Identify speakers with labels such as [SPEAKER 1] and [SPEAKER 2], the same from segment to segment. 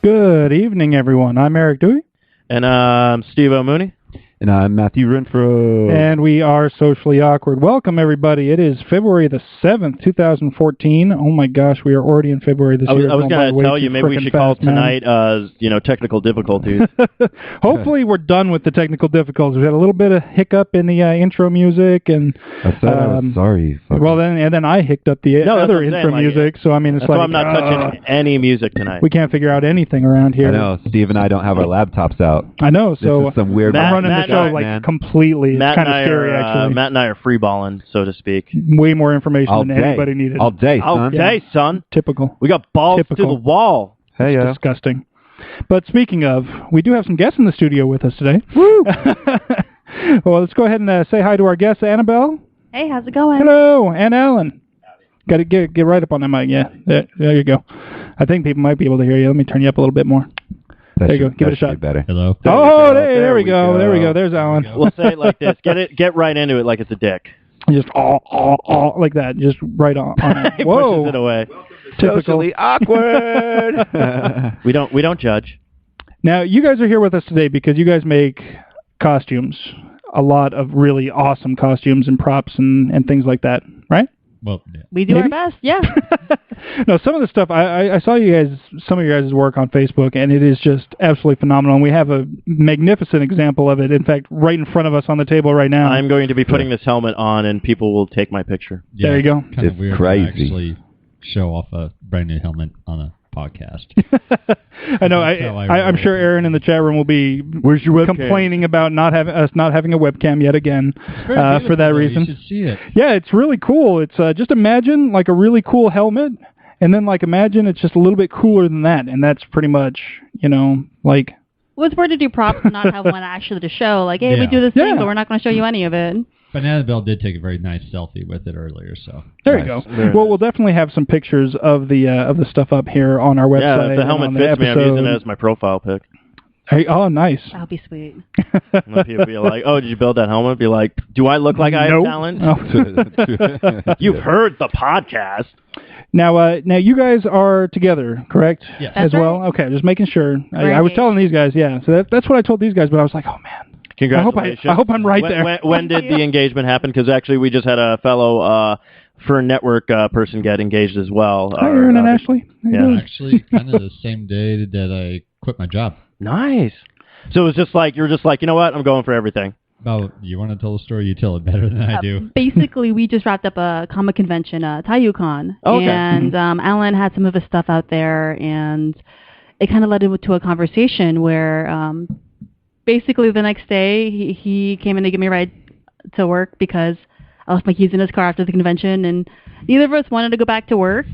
[SPEAKER 1] Good evening, everyone. I'm Eric Dewey.
[SPEAKER 2] And I'm Steve O'Mooney.
[SPEAKER 3] And I'm Matthew Renfro.
[SPEAKER 1] And we are Socially Awkward. Welcome, everybody. It is February the 7th, 2014. Oh, my gosh, we are already in February this year.
[SPEAKER 2] I was going to tell you, maybe we should call tonight, technical difficulties.
[SPEAKER 1] Hopefully we're done with the technical difficulties. We had a little bit of hiccup in the intro music. And
[SPEAKER 3] I said I was sorry.
[SPEAKER 1] Well, then I hiccuped the other intro music. So, I mean, it's
[SPEAKER 2] that's why I'm not touching any music tonight.
[SPEAKER 1] We can't figure out anything around here.
[SPEAKER 3] I know. Steve and I don't have our laptops out.
[SPEAKER 1] I know. So
[SPEAKER 3] this is some weird.
[SPEAKER 1] I'm running the show completely. It's kind of scary, actually.
[SPEAKER 2] Matt and I are freeballing, so to speak.
[SPEAKER 1] Way more information than anybody needed.
[SPEAKER 3] All day,
[SPEAKER 2] son.
[SPEAKER 1] Typical.
[SPEAKER 2] We got balls to the wall.
[SPEAKER 3] Hey,
[SPEAKER 1] it's disgusting. But speaking of, we do have some guests in the studio with us today.
[SPEAKER 2] Woo!
[SPEAKER 1] Well, let's go ahead and say hi to our guest, Anabel.
[SPEAKER 4] Hey, how's it going?
[SPEAKER 1] Hello, and Allen. Got to get right up on that mic. Yeah, there you go. I think people might be able to hear you. Let me turn you up a little bit more. There you go. Give it a shot.
[SPEAKER 3] Better.
[SPEAKER 5] Hello.
[SPEAKER 1] There we go. There we go. There's Alan.
[SPEAKER 2] We'll say it like this. Get right into it like it's a dick.
[SPEAKER 1] Just like that. Just right on.
[SPEAKER 2] He
[SPEAKER 1] Whoa.
[SPEAKER 2] pushes it away.
[SPEAKER 3] Socially awkward.
[SPEAKER 2] We don't judge.
[SPEAKER 1] Now, you guys are here with us today because you guys make costumes. A lot of really awesome costumes and props and things like that, right?
[SPEAKER 5] Well, yeah.
[SPEAKER 4] We do our best, yeah.
[SPEAKER 1] No, some of the stuff, I saw some of your guys' work on Facebook, and it is just absolutely phenomenal. And we have a magnificent example of it, in fact, right in front of us on the table right now.
[SPEAKER 2] I'm going to be putting this helmet on, and people will take my picture.
[SPEAKER 5] Yeah,
[SPEAKER 1] there you go.
[SPEAKER 5] Kind of weird
[SPEAKER 3] crazy.
[SPEAKER 5] To actually show off a brand new helmet on a podcast.
[SPEAKER 1] I know. I'm sure Aaron in the chat room will be
[SPEAKER 3] Where's your webcam?
[SPEAKER 1] complaining about not having a webcam yet again for that reason.
[SPEAKER 5] You should see it.
[SPEAKER 1] Yeah, it's really cool. It's just imagine like a really cool helmet, and then like imagine it's just a little bit cooler than that, and that's pretty much like.
[SPEAKER 4] Well, it's weird to do props and not have one actually to show. Like, hey, we do this thing, but we're not going to show you any of it.
[SPEAKER 5] But Anabel did take a very nice selfie with it earlier, so
[SPEAKER 1] there you go. Well, we'll definitely have some pictures of the stuff up here on our website.
[SPEAKER 2] Yeah, if the helmet fits me, I'm using it as my profile pic.
[SPEAKER 1] Hey, oh, nice.
[SPEAKER 4] That'll be sweet.
[SPEAKER 2] People be like, "Oh, did you build that helmet?" Be like, "Do I look like I have talent?"
[SPEAKER 1] Oh.
[SPEAKER 2] You've heard the podcast.
[SPEAKER 1] Now you guys are together, correct?
[SPEAKER 5] Yes.
[SPEAKER 1] As well.
[SPEAKER 4] Right.
[SPEAKER 1] Okay, just making sure.
[SPEAKER 4] Right.
[SPEAKER 1] I was telling these guys, yeah. So that's what I told these guys, but I was like, oh man.
[SPEAKER 2] Congratulations.
[SPEAKER 1] I hope I'm right there.
[SPEAKER 2] When did the engagement happen? Because actually, we just had a fellow Fern Network person get engaged as well.
[SPEAKER 1] Hi, Aaron and Ashley.
[SPEAKER 2] Yeah,
[SPEAKER 5] actually, kind of the same day that I quit my job.
[SPEAKER 2] Nice. So it was just like, you were just like, you know what? I'm going for everything.
[SPEAKER 5] Well, you want to tell the story? You tell it better than I do.
[SPEAKER 4] Basically, we just wrapped up a comic convention, TayuCon.
[SPEAKER 2] Oh, okay.
[SPEAKER 4] And Alan had some of his stuff out there, and it kind of led into a conversation where basically the next day he came in to give me a ride to work because I left my keys in his car after the convention, and neither of us wanted to go back to work.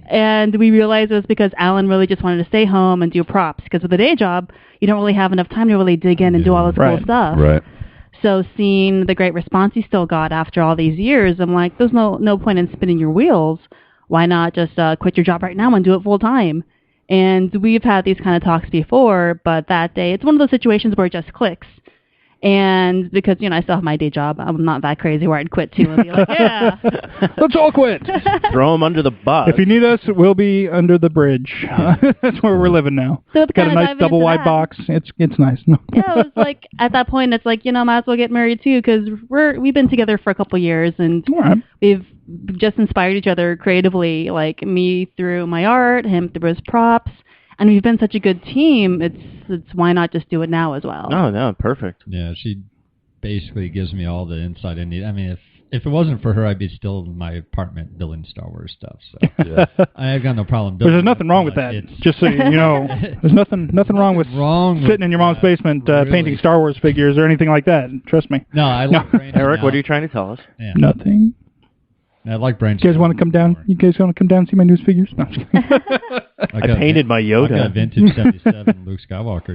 [SPEAKER 4] And we realized it was because Alan really just wanted to stay home and do props, because with a day job, you don't really have enough time to really dig in and do all this cool stuff.
[SPEAKER 3] Right.
[SPEAKER 4] So seeing the great response he still got after all these years, I'm like, there's no point in spinning your wheels. Why not just quit your job right now and do it full time? And we've had these kind of talks before, but that day, it's one of those situations where it just clicks. And because, I still have my day job, I'm not that crazy where I'd quit too and be like, yeah.
[SPEAKER 1] Let's all quit.
[SPEAKER 2] Throw them under the bus.
[SPEAKER 1] If you need us, we'll be under the bridge. That's where we're living now.
[SPEAKER 4] So it's
[SPEAKER 1] got a nice double wide box. It's nice. No.
[SPEAKER 4] Yeah, it was like, at that point, it's like, might as well get married too, because we've been together for a couple years, and we've just inspired each other creatively, like me through my art, him through his props. And we've been such a good team, it's why not just do it now as well?
[SPEAKER 2] Oh, no, perfect.
[SPEAKER 5] Yeah, she basically gives me all the insight I need. I mean, if it wasn't for her, I'd be still in my apartment building Star Wars stuff. So I've got no problem building.
[SPEAKER 1] There's nothing wrong with that. Just so you know, there's nothing wrong with sitting in your mom's basement painting Star Wars figures or anything like that. Trust me.
[SPEAKER 5] No, I like
[SPEAKER 2] Eric, what are you trying to tell us?
[SPEAKER 5] Yeah.
[SPEAKER 1] Nothing.
[SPEAKER 5] I like brainstorming.
[SPEAKER 1] You guys want to come down? You guys want to come down and see my news figures? No, I'm just kidding.
[SPEAKER 2] I painted my Yoda.
[SPEAKER 5] I got a vintage 77 Luke Skywalker,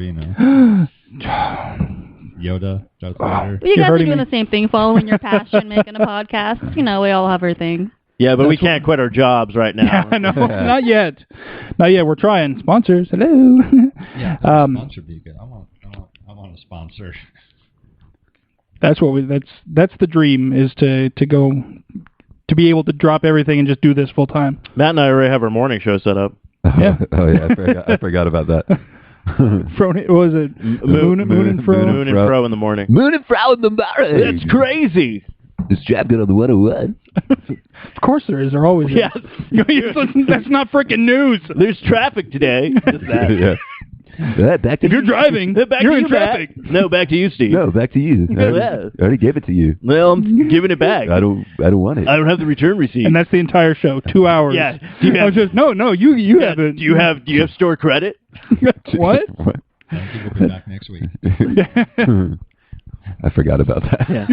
[SPEAKER 5] Yoda, Darth Vader.
[SPEAKER 4] You guys are doing the same thing, following your passion, making a podcast. We all have our thing.
[SPEAKER 2] Yeah, but we can't quit our jobs right now.
[SPEAKER 1] Yeah, no, not yet. Not yet. We're trying. Sponsors, hello.
[SPEAKER 5] Yeah, sponsor would be good. I want a sponsor.
[SPEAKER 1] That's what that's the dream, is to go to be able to drop everything and just do this full time.
[SPEAKER 2] Matt and I already have our morning show set up.
[SPEAKER 1] Yeah.
[SPEAKER 3] Oh yeah, I forgot about that.
[SPEAKER 1] What was it? Moon and Fro?
[SPEAKER 2] Moon and Fro in the morning.
[SPEAKER 3] Moon and Fro in the morning.
[SPEAKER 2] That's crazy.
[SPEAKER 3] Is Jab good on the 101?
[SPEAKER 1] Of course there is. There always is.
[SPEAKER 2] Yes.
[SPEAKER 1] That's not freaking news.
[SPEAKER 2] There's traffic today. Just that.
[SPEAKER 3] Yeah. Back to
[SPEAKER 1] If you're driving,
[SPEAKER 2] Back
[SPEAKER 1] you're
[SPEAKER 2] to
[SPEAKER 1] in
[SPEAKER 2] you,
[SPEAKER 1] traffic.
[SPEAKER 2] Matt. No, back to you, Steve.
[SPEAKER 3] No, back to you. I already gave it to you.
[SPEAKER 2] Well, I'm giving it back.
[SPEAKER 3] I don't want it.
[SPEAKER 2] I don't have the return receipt.
[SPEAKER 1] And that's the entire show. 2 hours.
[SPEAKER 2] Yeah.
[SPEAKER 1] I was just no. You have it.
[SPEAKER 2] Do you have store credit?
[SPEAKER 1] What?
[SPEAKER 5] I think we'll be back next week.
[SPEAKER 3] I forgot about that.
[SPEAKER 2] Yeah.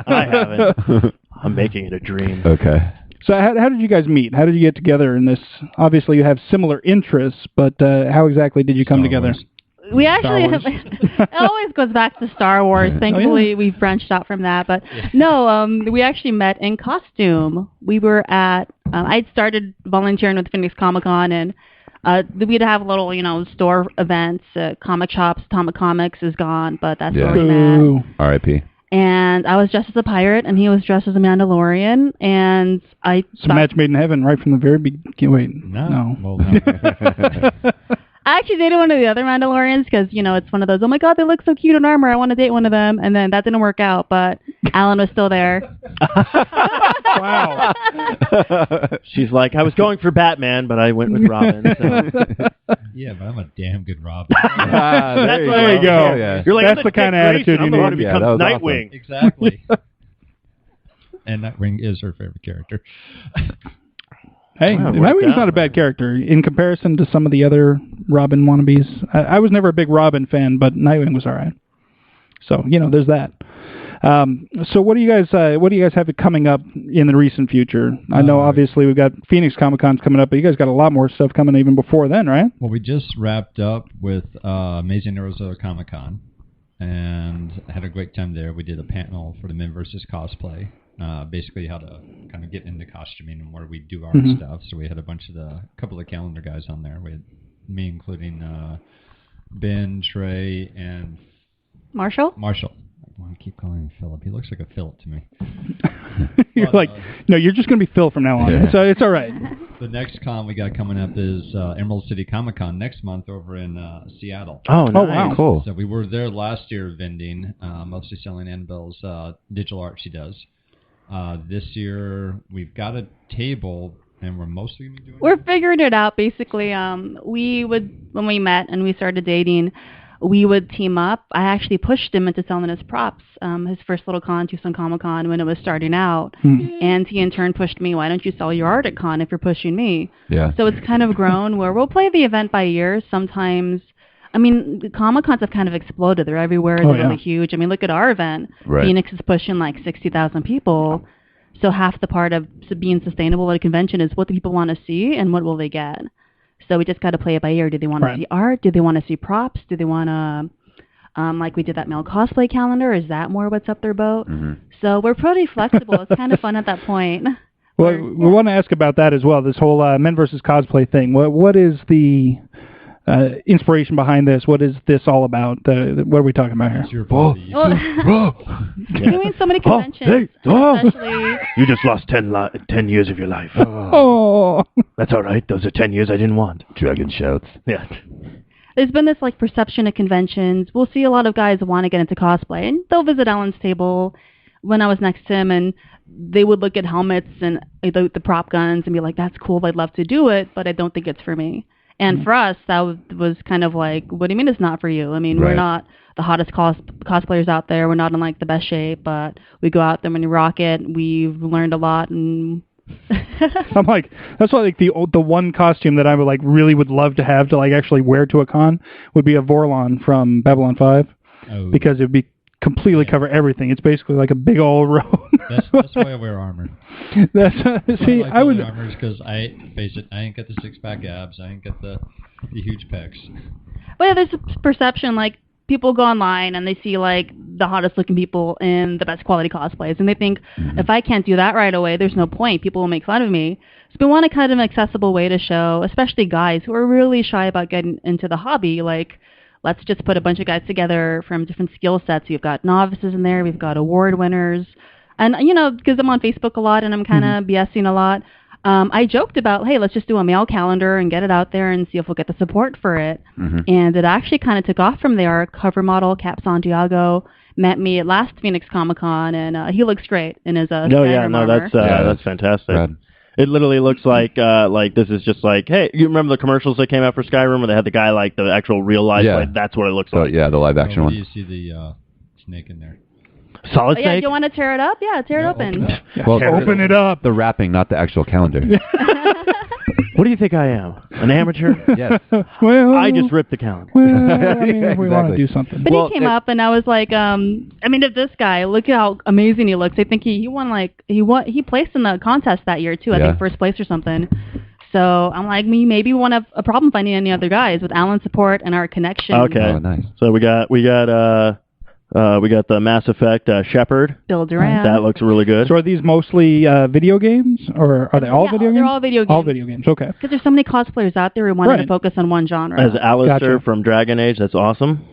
[SPEAKER 2] I haven't. I'm making it a dream.
[SPEAKER 3] Okay.
[SPEAKER 1] So how did you guys meet? How did you get together in this? Obviously, you have similar interests, but how exactly did you come
[SPEAKER 5] Star
[SPEAKER 1] together?
[SPEAKER 5] Wars.
[SPEAKER 4] We actually
[SPEAKER 1] Wars.
[SPEAKER 4] It always goes back to Star Wars. Thankfully, we've branched out from that. But no, we actually met in costume. We were at, I'd started volunteering with Phoenix Comic-Con, and we'd have little, store events, comic shops. Atomic Comics is gone, but that's where we met.
[SPEAKER 1] Ooh.
[SPEAKER 3] R.I.P.
[SPEAKER 4] And I was dressed as a pirate, and he was dressed as a Mandalorian, and I
[SPEAKER 1] It's a match made in heaven right from the very beginning. Wait, no.
[SPEAKER 5] Well, no.
[SPEAKER 4] I actually dated one of the other Mandalorians because, it's one of those, oh my God, they look so cute in armor. I want to date one of them. And then that didn't work out, but Alan was still there.
[SPEAKER 1] Wow.
[SPEAKER 2] She's like, I was going for Batman, but I went with Robin. So.
[SPEAKER 5] Yeah, but I'm a damn good Robin.
[SPEAKER 1] There you go.
[SPEAKER 3] Yeah.
[SPEAKER 2] You're like,
[SPEAKER 1] That's
[SPEAKER 2] I'm
[SPEAKER 1] the kind of attitude
[SPEAKER 2] I'm
[SPEAKER 1] you
[SPEAKER 2] the one who
[SPEAKER 1] need.
[SPEAKER 3] Yeah,
[SPEAKER 2] becomes
[SPEAKER 3] that was
[SPEAKER 2] Nightwing.
[SPEAKER 5] Exactly. And Nightwing is her favorite character.
[SPEAKER 1] Hey,
[SPEAKER 2] Wow,
[SPEAKER 1] Nightwing's not a bad character in comparison to some of the other Robin wannabes. I was never a big Robin fan, but Nightwing was all right. So there's that. So what do you guys have coming up in the recent future? I know obviously we've got Phoenix Comic-Con's coming up, but you guys got a lot more stuff coming even before then, right?
[SPEAKER 5] Well, we just wrapped up with Amazing Arizona Comic-Con and had a great time there. We did a panel for the Men versus Cosplay. Basically how to kind of get into costuming and where we do our stuff. So we had a couple of calendar guys on there. We had me, including Ben, Trey, and
[SPEAKER 4] Marshall?
[SPEAKER 5] I want to keep calling him Philip. He looks like a Philip to me.
[SPEAKER 1] You're like, no, you're just going to be Phil from now on.
[SPEAKER 3] Yeah.
[SPEAKER 1] So it's all right.
[SPEAKER 5] The next con we got coming up is Emerald City Comic Con next month over in Seattle.
[SPEAKER 2] Oh, nice.
[SPEAKER 1] Oh, wow.
[SPEAKER 3] Cool.
[SPEAKER 5] So we were there last year vending, mostly selling Anabel's digital art she does. This year we've got a table, and we're mostly going to be doing.
[SPEAKER 4] We're figuring it out. Basically, when we met and we started dating, we would team up. I actually pushed him into selling his props. His first little con, Tucson Comic Con, when it was starting out, and he in turn pushed me. Why don't you sell your art at con if you're pushing me?
[SPEAKER 3] Yeah.
[SPEAKER 4] So it's kind of grown where we'll play the event by year. Sometimes. The Comic-Cons have kind of exploded. They're everywhere. They're really huge. Look at our event.
[SPEAKER 3] Right.
[SPEAKER 4] Phoenix is pushing like 60,000 people. So half the part of being sustainable at a convention is what do people want to see and what will they get. So we just got to play it by ear. Do they want to see art? Do they want to see props? Do they want to, like we did that male cosplay calendar? Is that more what's up their boat? Mm-hmm. So we're pretty flexible. It's kind of fun at that point.
[SPEAKER 1] Well, we want to ask about that as well, this whole Men versus Cosplay thing. What is the inspiration behind this? What is this all about? What are we talking about here?
[SPEAKER 5] It's your fault.
[SPEAKER 4] Doing so many conventions, especially...
[SPEAKER 2] You just lost 10 years of your life.
[SPEAKER 1] Oh.
[SPEAKER 2] That's all right. Those are 10 years I didn't want.
[SPEAKER 3] Dragon shouts.
[SPEAKER 2] Yeah.
[SPEAKER 4] There's been this perception at conventions. We'll see a lot of guys want to get into cosplay, and they'll visit Alan's table when I was next to him, and they would look at helmets and the prop guns and be like, that's cool, I'd love to do it, but I don't think it's for me. And for us, that was kind of like, what do you mean it's not for you? We're not the hottest cosplayers out there. We're not in the best shape, but we go out there and we rock it. We've learned a lot. And
[SPEAKER 1] I'm like, that's why the one costume that I would really would love to have to actually wear to a con would be a Vorlon from Babylon 5, because it would be completely cover everything. It's basically like a big old robe.
[SPEAKER 5] That's why I wear armor.
[SPEAKER 1] See, I would.
[SPEAKER 5] Armor because I ain't got the 6-pack abs. I ain't got the huge pecs.
[SPEAKER 4] But there's a perception people go online and they see the hottest looking people in the best quality cosplays, and they think if I can't do that right away, there's no point. People will make fun of me. So we want a kind of accessible way to show, especially guys who are really shy about getting into the hobby. Let's just put a bunch of guys together from different skill sets. You've got novices in there. We've got award winners. And, because I'm on Facebook a lot and I'm kind of BSing a lot, I joked about, hey, let's just do a mail calendar and get it out there and see if we'll get the support for it.
[SPEAKER 3] Mm-hmm.
[SPEAKER 4] And it actually kind of took off from there. Our cover model, Cap Santiago, met me at last Phoenix Comic-Con, and he looks great in his Skyrim armor.
[SPEAKER 2] That's fantastic.
[SPEAKER 3] Rad.
[SPEAKER 2] It literally looks like this is just like, hey, you remember the commercials that came out for Skyrim where they had the guy like the actual real life?
[SPEAKER 3] Yeah.
[SPEAKER 2] Like, that's what it looks
[SPEAKER 3] So,
[SPEAKER 2] like.
[SPEAKER 3] yeah, the live action
[SPEAKER 5] Where
[SPEAKER 3] one.
[SPEAKER 5] do you see the snake in there?
[SPEAKER 2] Solid
[SPEAKER 4] Oh, yeah,
[SPEAKER 2] Snake?
[SPEAKER 4] you want to tear it up? Yeah, tear it open.
[SPEAKER 3] Well,
[SPEAKER 1] Open it up.
[SPEAKER 3] The wrapping, not the actual calendar.
[SPEAKER 2] What do you think I am? An amateur?
[SPEAKER 3] Yes.
[SPEAKER 1] Well,
[SPEAKER 2] I just ripped the calendar.
[SPEAKER 1] Well, I mean,
[SPEAKER 3] Yeah,
[SPEAKER 1] if we want to
[SPEAKER 3] exactly.
[SPEAKER 1] do something.
[SPEAKER 4] But
[SPEAKER 3] Well,
[SPEAKER 4] he came up, and I was like, I mean, if this guy, look at how amazing he looks. I think he won, like, he placed in the contest that year, too. I think first place or something. So I'm like, maybe we won't have a problem finding any other guys with Alan's support and our connection.
[SPEAKER 2] Okay.
[SPEAKER 3] Oh, nice.
[SPEAKER 2] So we got the Mass Effect Shepard.
[SPEAKER 4] Bill Durant.
[SPEAKER 2] That looks really good.
[SPEAKER 1] So are these mostly video games, or are they all video games?
[SPEAKER 4] They're all video games.
[SPEAKER 1] All video games, okay.
[SPEAKER 4] Because there's so many cosplayers out there who wanted
[SPEAKER 1] Right.
[SPEAKER 4] to focus on one genre.
[SPEAKER 2] As Alistair
[SPEAKER 1] Gotcha.
[SPEAKER 2] from Dragon Age, that's awesome.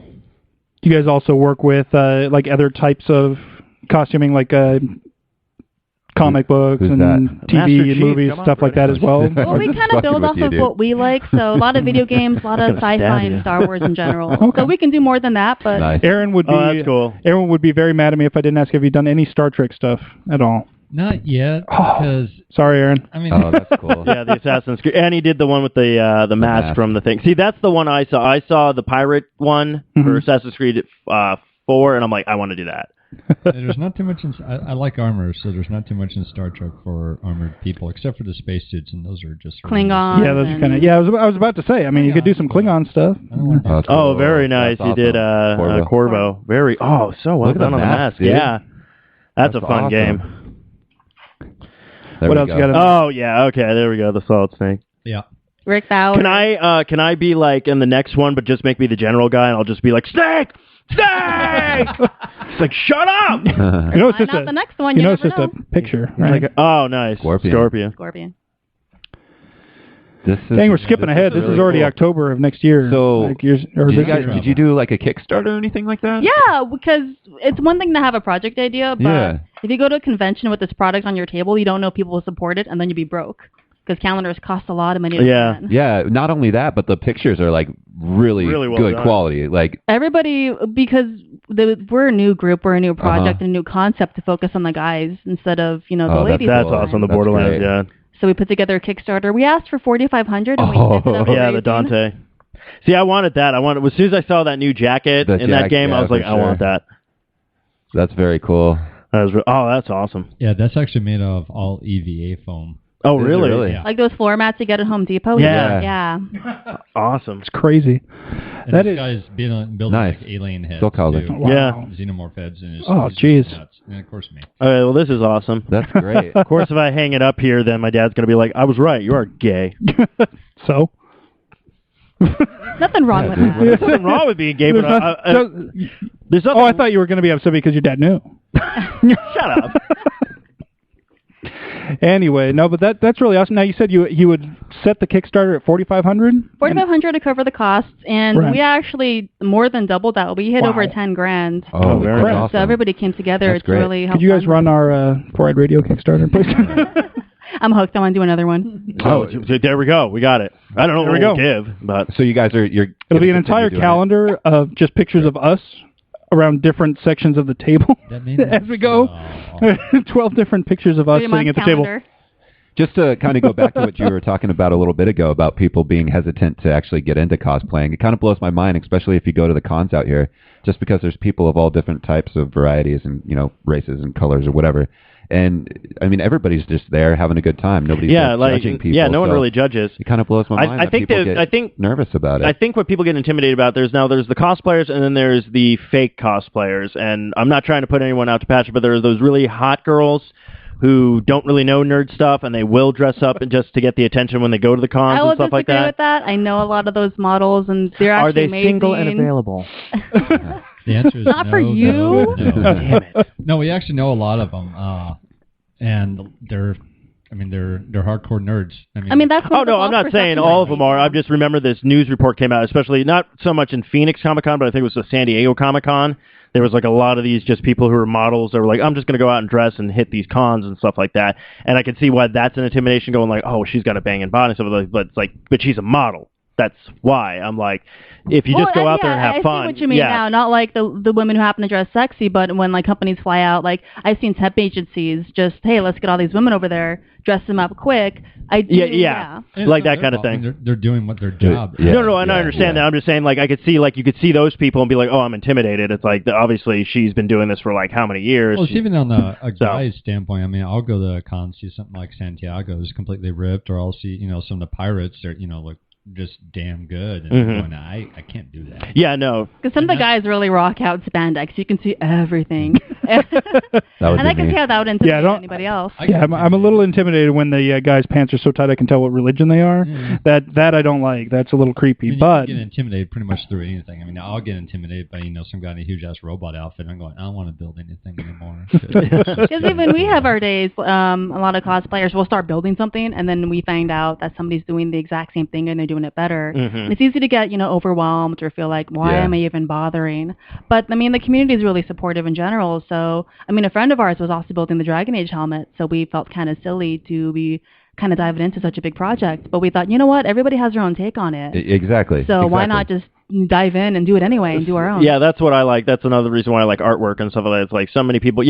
[SPEAKER 1] Do you guys also work with like other types of costuming, like comic books
[SPEAKER 3] Who's
[SPEAKER 1] and
[SPEAKER 3] that?
[SPEAKER 1] TV
[SPEAKER 2] Master
[SPEAKER 1] and
[SPEAKER 2] Chief,
[SPEAKER 1] movies,
[SPEAKER 2] come on,
[SPEAKER 1] stuff like that as well?
[SPEAKER 4] Well, we
[SPEAKER 3] Just
[SPEAKER 4] kind of
[SPEAKER 3] fucking
[SPEAKER 4] build
[SPEAKER 3] with
[SPEAKER 4] off
[SPEAKER 3] you,
[SPEAKER 4] of
[SPEAKER 3] dude.
[SPEAKER 4] what we like, so a lot of video games, a lot of
[SPEAKER 2] I'm gonna
[SPEAKER 4] sci-fi
[SPEAKER 2] stab
[SPEAKER 4] and
[SPEAKER 2] you.
[SPEAKER 4] Star Wars in general.
[SPEAKER 1] Okay.
[SPEAKER 4] So we can do more than that, but
[SPEAKER 3] Nice.
[SPEAKER 1] Aaron would be
[SPEAKER 2] Oh, that's cool.
[SPEAKER 1] Aaron would be very mad at me if I didn't ask if he'd done any Star Trek stuff at all.
[SPEAKER 5] Not yet,
[SPEAKER 1] Oh.
[SPEAKER 5] because
[SPEAKER 1] Sorry, Aaron.
[SPEAKER 5] I mean,
[SPEAKER 3] Oh, that's cool.
[SPEAKER 2] Yeah, the Assassin's Creed. And he did the one with the mask
[SPEAKER 3] mask.
[SPEAKER 2] from the thing. See, that's the one I saw. I saw the pirate one for
[SPEAKER 1] Mhm.
[SPEAKER 2] Assassin's Creed 4, and I'm like, I want to do that.
[SPEAKER 5] there's not too much in. I like armor, so there's not too much in Star Trek for armored people, except for the spacesuits, and those are just
[SPEAKER 4] Klingons.
[SPEAKER 1] Yeah, those are
[SPEAKER 4] and-
[SPEAKER 1] kind of. Yeah, I was about to say. I mean, you could do some Klingon stuff.
[SPEAKER 5] I don't want
[SPEAKER 3] Oh,
[SPEAKER 5] that.
[SPEAKER 2] Oh,
[SPEAKER 3] cool.
[SPEAKER 2] very nice.
[SPEAKER 3] That's
[SPEAKER 2] You did
[SPEAKER 3] awesome.
[SPEAKER 2] Corvo. Very. Oh, so well
[SPEAKER 3] Look at
[SPEAKER 2] done
[SPEAKER 3] the
[SPEAKER 2] on the
[SPEAKER 3] mask,
[SPEAKER 2] mask.
[SPEAKER 3] dude.
[SPEAKER 2] Yeah. That's a
[SPEAKER 3] That's
[SPEAKER 2] fun
[SPEAKER 3] awesome.
[SPEAKER 2] game.
[SPEAKER 3] There
[SPEAKER 1] What
[SPEAKER 3] we
[SPEAKER 1] else
[SPEAKER 3] go.
[SPEAKER 1] you got?
[SPEAKER 2] Oh, yeah. Okay, there we go. The Solid Snake.
[SPEAKER 5] Yeah.
[SPEAKER 4] Rick Bauer.
[SPEAKER 2] Can I be like in the next one, but just make me the general guy, and I'll just be like, Snake! Snake! It's like, shut up!
[SPEAKER 1] You know, it's
[SPEAKER 4] Find
[SPEAKER 1] just
[SPEAKER 4] out
[SPEAKER 1] a.
[SPEAKER 4] the next one.
[SPEAKER 1] You
[SPEAKER 4] You
[SPEAKER 1] know, it's
[SPEAKER 4] never
[SPEAKER 1] just
[SPEAKER 4] know.
[SPEAKER 1] a picture,
[SPEAKER 2] It's
[SPEAKER 1] right?
[SPEAKER 2] like, oh, nice.
[SPEAKER 3] Scorpion.
[SPEAKER 4] Scorpion.
[SPEAKER 3] This is,
[SPEAKER 1] Dang, we're skipping ahead. This
[SPEAKER 3] really
[SPEAKER 1] is already
[SPEAKER 3] cool.
[SPEAKER 1] October of next year.
[SPEAKER 3] So,
[SPEAKER 1] like years, or
[SPEAKER 3] Did you,
[SPEAKER 1] this
[SPEAKER 3] guys,
[SPEAKER 1] year.
[SPEAKER 3] did you do like a Kickstarter or anything like that?
[SPEAKER 4] Yeah, because it's one thing to have a project idea, but
[SPEAKER 3] Yeah.
[SPEAKER 4] if you go to a convention with this product on your table, you don't know if people will support it, and then you'd be broke. Because calendars cost a lot of money to
[SPEAKER 2] Yeah.
[SPEAKER 4] plan.
[SPEAKER 3] Yeah, not only that, but the pictures are like really,
[SPEAKER 2] Really well
[SPEAKER 3] good
[SPEAKER 2] done.
[SPEAKER 3] quality. Like,
[SPEAKER 4] Everybody, because we're a new group, we're a new project,
[SPEAKER 3] Uh-huh.
[SPEAKER 4] a new concept to focus on the guys instead of, the
[SPEAKER 3] Oh,
[SPEAKER 4] ladies.
[SPEAKER 2] That's
[SPEAKER 4] all the time.
[SPEAKER 2] awesome. The
[SPEAKER 3] That's
[SPEAKER 2] Borderlands,
[SPEAKER 3] great.
[SPEAKER 2] yeah.
[SPEAKER 4] So we put together a Kickstarter. We asked for $4,500 and we
[SPEAKER 3] Oh.
[SPEAKER 4] ended up
[SPEAKER 2] Yeah, the
[SPEAKER 4] raising-
[SPEAKER 2] Dante. See, I wanted that. As soon as I saw that new jacket
[SPEAKER 3] The
[SPEAKER 2] in that
[SPEAKER 3] jacket,
[SPEAKER 2] game, I
[SPEAKER 3] yeah,
[SPEAKER 2] was like,
[SPEAKER 3] for
[SPEAKER 2] I want
[SPEAKER 3] sure.
[SPEAKER 2] that.
[SPEAKER 3] that's very cool.
[SPEAKER 2] That's awesome.
[SPEAKER 5] Yeah, that's actually made of all EVA foam.
[SPEAKER 2] Oh,
[SPEAKER 3] Is it
[SPEAKER 2] really?
[SPEAKER 3] really?
[SPEAKER 5] Yeah.
[SPEAKER 4] Like those floor mats you get at Home Depot.
[SPEAKER 2] Yeah.
[SPEAKER 4] Yeah.
[SPEAKER 2] Awesome.
[SPEAKER 1] It's crazy.
[SPEAKER 5] And
[SPEAKER 1] That
[SPEAKER 5] this
[SPEAKER 1] is-
[SPEAKER 5] guy's building
[SPEAKER 3] Nice.
[SPEAKER 5] like alien heads.
[SPEAKER 3] Still call it.
[SPEAKER 5] too.
[SPEAKER 1] Wow.
[SPEAKER 2] Yeah.
[SPEAKER 5] Xenomorph heads. And it's,
[SPEAKER 1] Oh,
[SPEAKER 5] it's just
[SPEAKER 1] jeez.
[SPEAKER 5] nuts. And of course me.
[SPEAKER 2] All right, well, this is awesome.
[SPEAKER 3] That's great.
[SPEAKER 2] Of course, if I hang it up here, then my dad's going to be like, I was right. You are gay.
[SPEAKER 1] So.
[SPEAKER 4] Nothing wrong with that.
[SPEAKER 2] There's nothing wrong with being gay, but
[SPEAKER 1] There's not-
[SPEAKER 2] there's nothing.
[SPEAKER 1] oh, I thought you were going to be upset because your dad knew.
[SPEAKER 2] Shut up.
[SPEAKER 1] Anyway, no, but that's really awesome. Now you said you would set the Kickstarter at $4,500.
[SPEAKER 4] $4,500 to cover the costs, and
[SPEAKER 1] Right.
[SPEAKER 4] we actually more than doubled that. We hit
[SPEAKER 1] Wow.
[SPEAKER 4] over 10 grand.
[SPEAKER 3] Oh,
[SPEAKER 2] very
[SPEAKER 3] that's
[SPEAKER 2] nice.
[SPEAKER 3] awesome.
[SPEAKER 4] So everybody came together.
[SPEAKER 3] That's
[SPEAKER 4] It's
[SPEAKER 3] great.
[SPEAKER 4] really
[SPEAKER 1] Could
[SPEAKER 4] helped.
[SPEAKER 1] you guys run our Four-Eyed Radio Kickstarter, please?
[SPEAKER 4] I'm hooked. I want to do another one.
[SPEAKER 2] Oh, there we go. We got it. I don't know
[SPEAKER 1] There
[SPEAKER 2] what
[SPEAKER 1] we
[SPEAKER 2] we'll
[SPEAKER 1] go.
[SPEAKER 2] give, but
[SPEAKER 3] So you guys are you're.
[SPEAKER 1] It'll be an
[SPEAKER 3] gonna
[SPEAKER 1] entire
[SPEAKER 3] continue doing
[SPEAKER 1] calendar of just pictures of us around different sections of the table
[SPEAKER 5] That made
[SPEAKER 1] as we go.
[SPEAKER 5] Oh.
[SPEAKER 1] 12 different pictures of us
[SPEAKER 4] Three
[SPEAKER 1] sitting
[SPEAKER 4] month
[SPEAKER 1] at the table.
[SPEAKER 4] calendar.
[SPEAKER 3] it. Just to kind of go back to what you were talking about a little bit ago about people being hesitant to actually get into cosplaying. It kind of blows my mind, especially if you go to the cons out here, just because there's people of all different types of varieties and races and colors or whatever. And I mean, everybody's just there having a good time. Nobody's judging people.
[SPEAKER 2] no one
[SPEAKER 3] so
[SPEAKER 2] really judges.
[SPEAKER 3] It kind of blows my mind.
[SPEAKER 2] I
[SPEAKER 3] that
[SPEAKER 2] think
[SPEAKER 3] people
[SPEAKER 2] that
[SPEAKER 3] get
[SPEAKER 2] I think
[SPEAKER 3] nervous about it.
[SPEAKER 2] I think what people get intimidated about there's the cosplayers and then there's the fake cosplayers, and I'm not trying to put anyone out to patch, but there's those really hot girls who don't really know nerd stuff and they will dress up and just to get the attention when they go to the cons
[SPEAKER 4] I
[SPEAKER 2] and
[SPEAKER 4] will
[SPEAKER 2] stuff like
[SPEAKER 4] disagree
[SPEAKER 2] that.
[SPEAKER 4] with that. I know a lot of those models, and they're actually
[SPEAKER 2] Are they
[SPEAKER 4] amazing.
[SPEAKER 2] single and available?
[SPEAKER 5] The answer is
[SPEAKER 4] Not
[SPEAKER 5] no,
[SPEAKER 4] for you.
[SPEAKER 5] No, no.
[SPEAKER 2] Damn it.
[SPEAKER 5] No, we actually know a lot of them, and they're hardcore nerds.
[SPEAKER 4] I mean, that's
[SPEAKER 2] Oh,
[SPEAKER 4] what the
[SPEAKER 2] no, I'm
[SPEAKER 4] false
[SPEAKER 2] not saying
[SPEAKER 4] perception
[SPEAKER 2] all
[SPEAKER 4] I
[SPEAKER 2] of them
[SPEAKER 4] think.
[SPEAKER 2] are. I just remember this news report came out, especially not so much in Phoenix Comic-Con, but I think it was the San Diego Comic-Con, There was like a lot of these just people who were models that were like, I'm just going to go out and dress and hit these cons and stuff like that. And I could see why that's an intimidation, going like, oh, she's got a banging body and stuff like that. But it's like, but she's a model. That's why I'm like, if you just go out there and have fun.
[SPEAKER 4] I see what you mean now. Not like the women who happen to dress sexy, but when like companies fly out, like I've seen temp agencies just, hey, let's get all these women over there, dress them up quick.
[SPEAKER 2] Yeah. Like that kind of thing.
[SPEAKER 5] They're doing what their job.
[SPEAKER 2] No, and I understand that. I'm just saying, like, I could see, like, you could see those people and be like, oh, I'm intimidated. It's like, obviously, she's been doing this for like how many years?
[SPEAKER 5] Well, it's even on a guy's standpoint. I mean, I'll go to a con, see something like Santiago is completely ripped, or I'll see, some of the pirates are, look just damn good, and going, I can't do that.
[SPEAKER 2] Yeah, no.
[SPEAKER 4] Because some of the guys really rock out spandex. You can see everything. And I can see how that would intimidate anybody else.
[SPEAKER 1] I'm a little intimidated when the guys' pants are so tight I can tell what religion they are. Mm-hmm. That I don't like. That's a little creepy. But
[SPEAKER 5] you get intimidated pretty much through anything. I mean, I'll get intimidated by some guy in a huge ass robot outfit. And I'm going, I don't want to build anything anymore.
[SPEAKER 4] Because even we have our days. A lot of cosplayers will start building something, and then we find out that somebody's doing the exact same thing and they're doing it better. Mm-hmm. And it's easy to get overwhelmed or feel like, why am I even bothering? But I mean, the community is really supportive in general. So I mean, a friend of ours was also building the Dragon Age helmet, so we felt kind of silly to be kind of diving into such a big project. But we thought, you know what, everybody has their own take on it.
[SPEAKER 3] Exactly.
[SPEAKER 4] So why not just dive in and do it anyway and do our own?
[SPEAKER 2] Yeah, that's what I like. That's another reason why I like artwork and stuff like that. It's like so many people,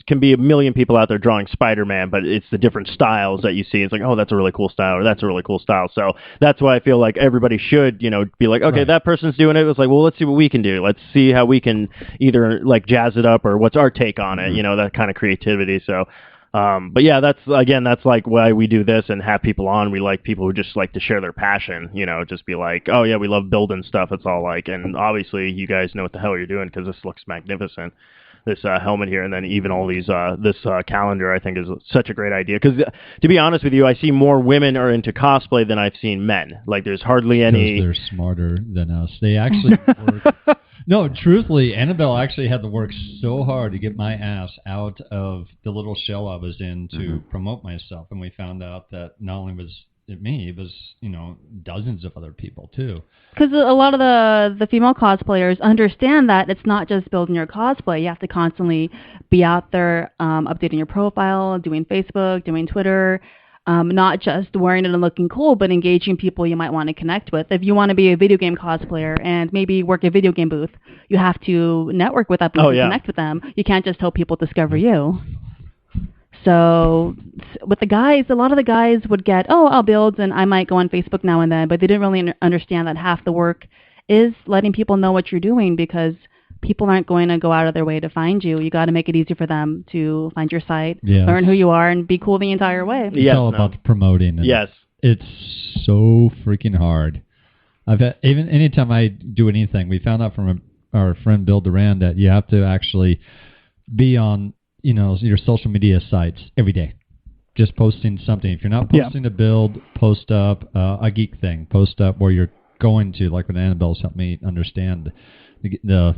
[SPEAKER 2] can be a million people out there drawing Spider-Man, but it's the different styles that you see. It's like, oh, that's a really cool style, or that's a really cool style. So that's why I feel like everybody should, be like, okay, that person's doing it. It's like, well, let's see what we can do. Let's see how we can either like jazz it up, or what's our take on it, that kind of creativity. So but yeah, that's like why we do this and have people on. We like people who just like to share their passion, just be like, oh yeah, we love building stuff. It's all like, and obviously you guys know what the hell you're doing, because this looks magnificent. This helmet here, and then even all these this calendar, I think is such a great idea. Because to be honest with you, I see more women are into cosplay than I've seen men. Like there's hardly any.
[SPEAKER 5] They're smarter than us. They actually work. No, truthfully, Anabel actually had to work so hard to get my ass out of the little shell I was in to promote myself, and we found out that not only was it me, it was dozens of other people too.
[SPEAKER 4] Because a lot of the female cosplayers understand that it's not just building your cosplay. You have to constantly be out there updating your profile, doing Facebook, doing Twitter. Not just wearing it and looking cool, but engaging people you might want to connect with. If you want to be a video game cosplayer and maybe work a video game booth, you have to network with that booth and connect with them. You can't just hope people discover you. So with the guys, a lot of the guys would get, I'll build, and I might go on Facebook now and then, but they didn't really understand that half the work is letting people know what you're doing, because people aren't going to go out of their way to find you. You got to make it easy for them to find your site, learn who you are, and be cool the entire way.
[SPEAKER 5] It's all about promoting.
[SPEAKER 2] Yes.
[SPEAKER 5] It's so freaking hard. Even anytime I do anything, we found out from our friend Bill Duran that you have to actually be on your social media sites every day, just posting something. If you're not posting a build, post up a geek thing, post up where you're going to, like when Anabel's helped me understand the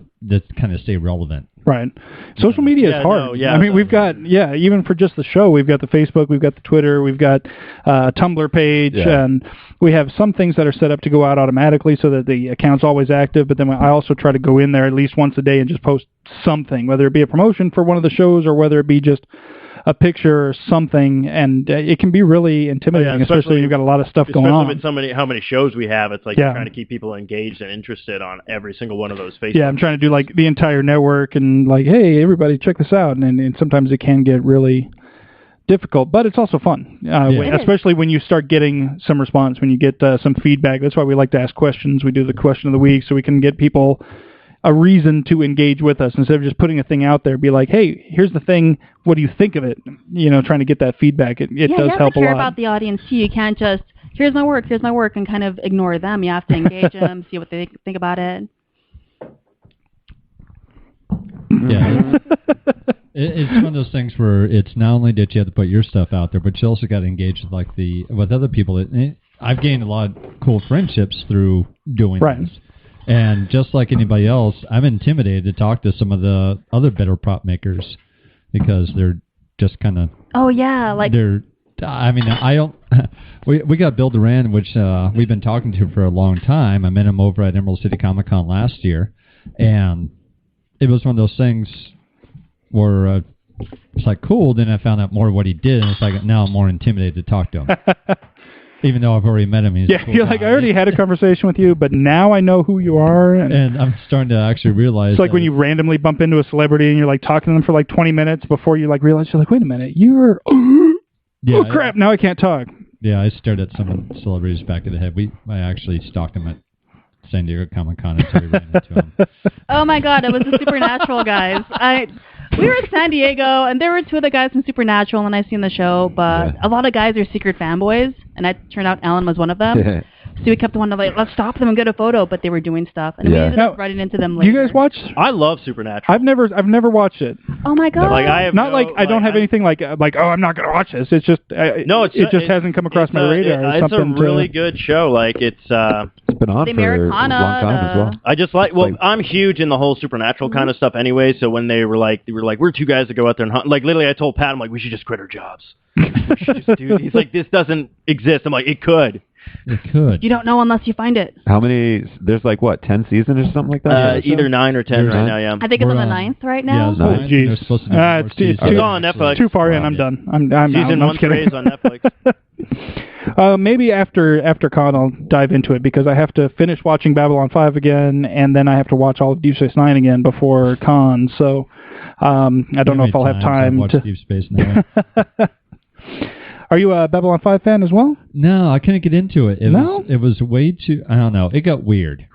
[SPEAKER 5] kind of stay relevant.
[SPEAKER 1] Right. Social media is hard. I mean, we've got, even for just the show, we've got the Facebook, we've got the Twitter, we've got a Tumblr page, and we have some things that are set up to go out automatically so that the account's always active, but then I also try to go in there at least once a day and just post something, whether it be a promotion for one of the shows or whether it be just a picture or something, and it can be really intimidating, especially when you've got a lot of stuff going on.
[SPEAKER 2] Especially with how many shows we have, it's like you're trying to keep people engaged and interested on every single one of those Facebook.
[SPEAKER 1] Yeah, I'm trying to do like the entire network and like, hey, everybody check this out, and sometimes it can get really difficult, but it's also fun, especially when you start getting some response, when you get some feedback. That's why we like to ask questions. We do the question of the week so we can get people a reason to engage with us instead of just putting a thing out there. Be like, hey, here's the thing. What do you think of it? Trying to get that feedback. It does help a lot. You have to care
[SPEAKER 4] about the audience too. You can't just, here's my work, and kind of ignore them. You have to engage them, see what they think about it.
[SPEAKER 5] Yeah. It's one of those things where it's not only that you have to put your stuff out there, but you also got to engage with other people. I've gained a lot of cool friendships through doing this. And just like anybody else, I'm intimidated to talk to some of the other better prop makers because they're just kind of...
[SPEAKER 4] Oh, yeah.
[SPEAKER 5] I don't... We got Bill Duran, which we've been talking to for a long time. I met him over at Emerald City Comic Con last year. And it was one of those things where it's like cool. Then I found out more of what he did, and it's like now I'm more intimidated to talk to him. Even though I've already met him. He's a cool
[SPEAKER 1] you're
[SPEAKER 5] guy.
[SPEAKER 1] like, I already had a conversation with you, but now I know who you are.
[SPEAKER 5] And I'm starting to actually realize.
[SPEAKER 1] It's like when you randomly bump into a celebrity and you're like talking to them for like 20 minutes before you like realize you're like, wait a minute, you're oh crap, now I can't talk.
[SPEAKER 5] Yeah, I stared at some celebrities back of the head. I actually stalked them at San Diego Comic-Con until we ran into him.
[SPEAKER 4] Oh my God, it was the Supernatural guys. We were in San Diego, and there were two of the guys from Supernatural, and I seen the show, but a lot of guys are secret fanboys, and it turned out Alan was one of them. So we kept wanting to like, let's stop them and get a photo, but they were doing stuff, and we ended up running into them later.
[SPEAKER 1] You guys watch?
[SPEAKER 2] I love Supernatural.
[SPEAKER 1] I've never watched it.
[SPEAKER 4] Oh my God!
[SPEAKER 2] Like I have
[SPEAKER 1] I don't have anything like oh I'm not gonna watch this. It's just it just hasn't come across my radar.
[SPEAKER 2] It's a really good show. Like it's
[SPEAKER 3] been on
[SPEAKER 4] the
[SPEAKER 3] for a long time as well.
[SPEAKER 2] I just like I'm huge in the whole supernatural kind of stuff anyway. So when they were like we're two guys that go out there and hunt. Like literally, I told Pat, I'm like, we should just quit our jobs. We should just do. He's like, this doesn't exist. I'm like, it could.
[SPEAKER 5] It could.
[SPEAKER 4] You don't know unless you find it.
[SPEAKER 3] How many? There's like what, 10 seasons or something like that?
[SPEAKER 2] Either 9 or 10 right now. Yeah.
[SPEAKER 4] I think it's on the 9th right now.
[SPEAKER 5] Yeah,
[SPEAKER 1] Oh geez,
[SPEAKER 5] it's
[SPEAKER 2] on Netflix.
[SPEAKER 1] Too far in. I'm done. I'm
[SPEAKER 2] Season
[SPEAKER 1] out.
[SPEAKER 2] 1 is on Netflix.
[SPEAKER 1] Maybe after Con I'll dive into it because I have to finish watching Babylon 5 again, and then I have to watch all of Deep Space Nine again before Con. So I don't know if I'll have time to.
[SPEAKER 5] Deep Space Nine.
[SPEAKER 1] Are you a Babylon 5 fan as well?
[SPEAKER 5] No, I couldn't get into it. It was way too. I don't know. It got weird.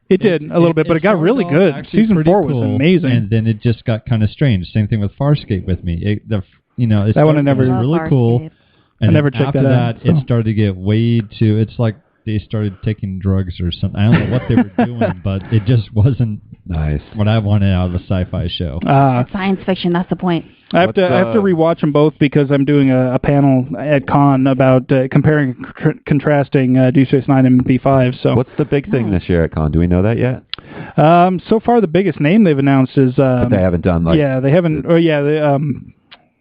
[SPEAKER 1] It did a little bit, but it got really good. Season 4 was amazing,
[SPEAKER 5] and then it just got kind of strange. Same thing with Farscape with me.
[SPEAKER 1] That one I never.
[SPEAKER 5] It was really cool. And
[SPEAKER 1] I never checked
[SPEAKER 5] after
[SPEAKER 1] that out.
[SPEAKER 5] It started to get way too. It's like they started taking drugs or something. I don't know what they were doing, but it just wasn't
[SPEAKER 3] nice.
[SPEAKER 5] What I wanted out of a sci-fi show.
[SPEAKER 4] Science fiction. That's the point.
[SPEAKER 1] I have to rewatch them both because I'm doing a panel at Con about comparing, contrasting Deep Space Nine and B5. So
[SPEAKER 3] what's the big thing this year at Con? Do we know that yet?
[SPEAKER 1] So far, the biggest name they've announced is.
[SPEAKER 3] But they haven't done like.
[SPEAKER 1] Yeah, they haven't. Oh yeah,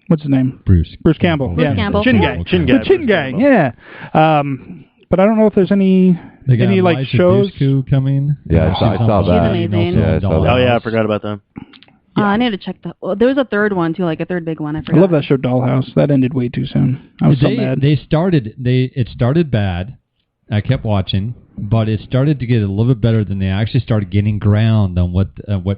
[SPEAKER 1] what's his name?
[SPEAKER 5] Bruce
[SPEAKER 1] Campbell.
[SPEAKER 4] Bruce Campbell.
[SPEAKER 1] Chin Gang. Yeah. But I don't know if there's any like shows
[SPEAKER 5] coming.
[SPEAKER 3] Yeah, I saw that.
[SPEAKER 4] He's amazing.
[SPEAKER 3] Yeah, I saw that.
[SPEAKER 2] Oh yeah, I forgot about them.
[SPEAKER 4] I need to check that. Well, there was a third one too, like a third big one. I forgot.
[SPEAKER 1] I love that show, Dollhouse. That ended way too soon. I was so mad.
[SPEAKER 5] It started bad. I kept watching, but it started to get a little bit better than they actually started getting ground on what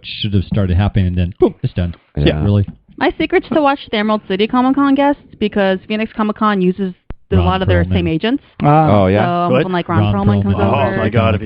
[SPEAKER 5] should have started happening, and then boom, it's done.
[SPEAKER 3] Yeah,
[SPEAKER 5] really.
[SPEAKER 4] My secret's to watch the Emerald City Comic-Con guests because Phoenix Comic-Con uses a lot of their same agents.
[SPEAKER 3] Oh yeah.
[SPEAKER 4] So I'm hoping like Ron Perlman comes over.
[SPEAKER 2] Oh my God,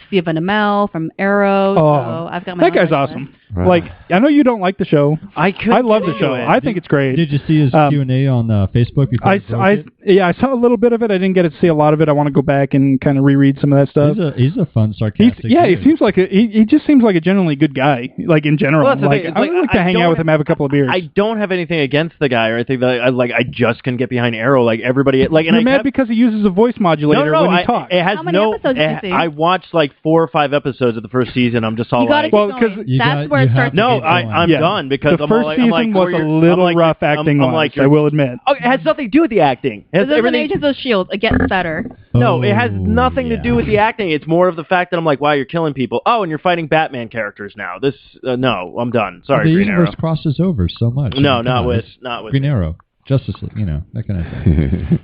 [SPEAKER 4] Steve Anamel from Arrow. So I've got my
[SPEAKER 1] that guy's awesome. Right. Like, I know you don't like the show. I love the show. I think it's great.
[SPEAKER 5] Did you see his Q&A on Facebook?
[SPEAKER 1] I saw a little bit of it. I didn't get to see a lot of it. I want to go back and kind of reread some of that stuff.
[SPEAKER 5] He's a fun, sarcastic
[SPEAKER 1] dude. He seems like he just seems like a genuinely good guy. Like in general, I would like to hang out with him, have a couple of beers.
[SPEAKER 2] I don't have anything against the guy or anything. That I just can get behind Arrow. Like everybody, like and
[SPEAKER 1] you're mad because he uses a voice modulator when he talks.
[SPEAKER 2] It has
[SPEAKER 4] How many episodes did you see?
[SPEAKER 2] I watched like 4 or 5 episodes of the first season. I'm just all like,
[SPEAKER 4] that's where it starts.
[SPEAKER 2] No, I'm done because
[SPEAKER 1] the first season was a little rough acting-wise. I will admit.
[SPEAKER 2] Oh, it has nothing to do with the acting.
[SPEAKER 4] It has everything. Agents of S.H.I.E.L.D. It gets better.
[SPEAKER 2] No, it has nothing to do with the acting. It's more of the fact that I'm like, wow, you're killing people. Oh, and you're fighting Batman characters now. This, no, I'm done. Sorry,
[SPEAKER 5] the
[SPEAKER 2] Green Arrow.
[SPEAKER 5] universe crosses over so much.
[SPEAKER 2] No, not with
[SPEAKER 5] Green Arrow. Justice League, that kind of thing.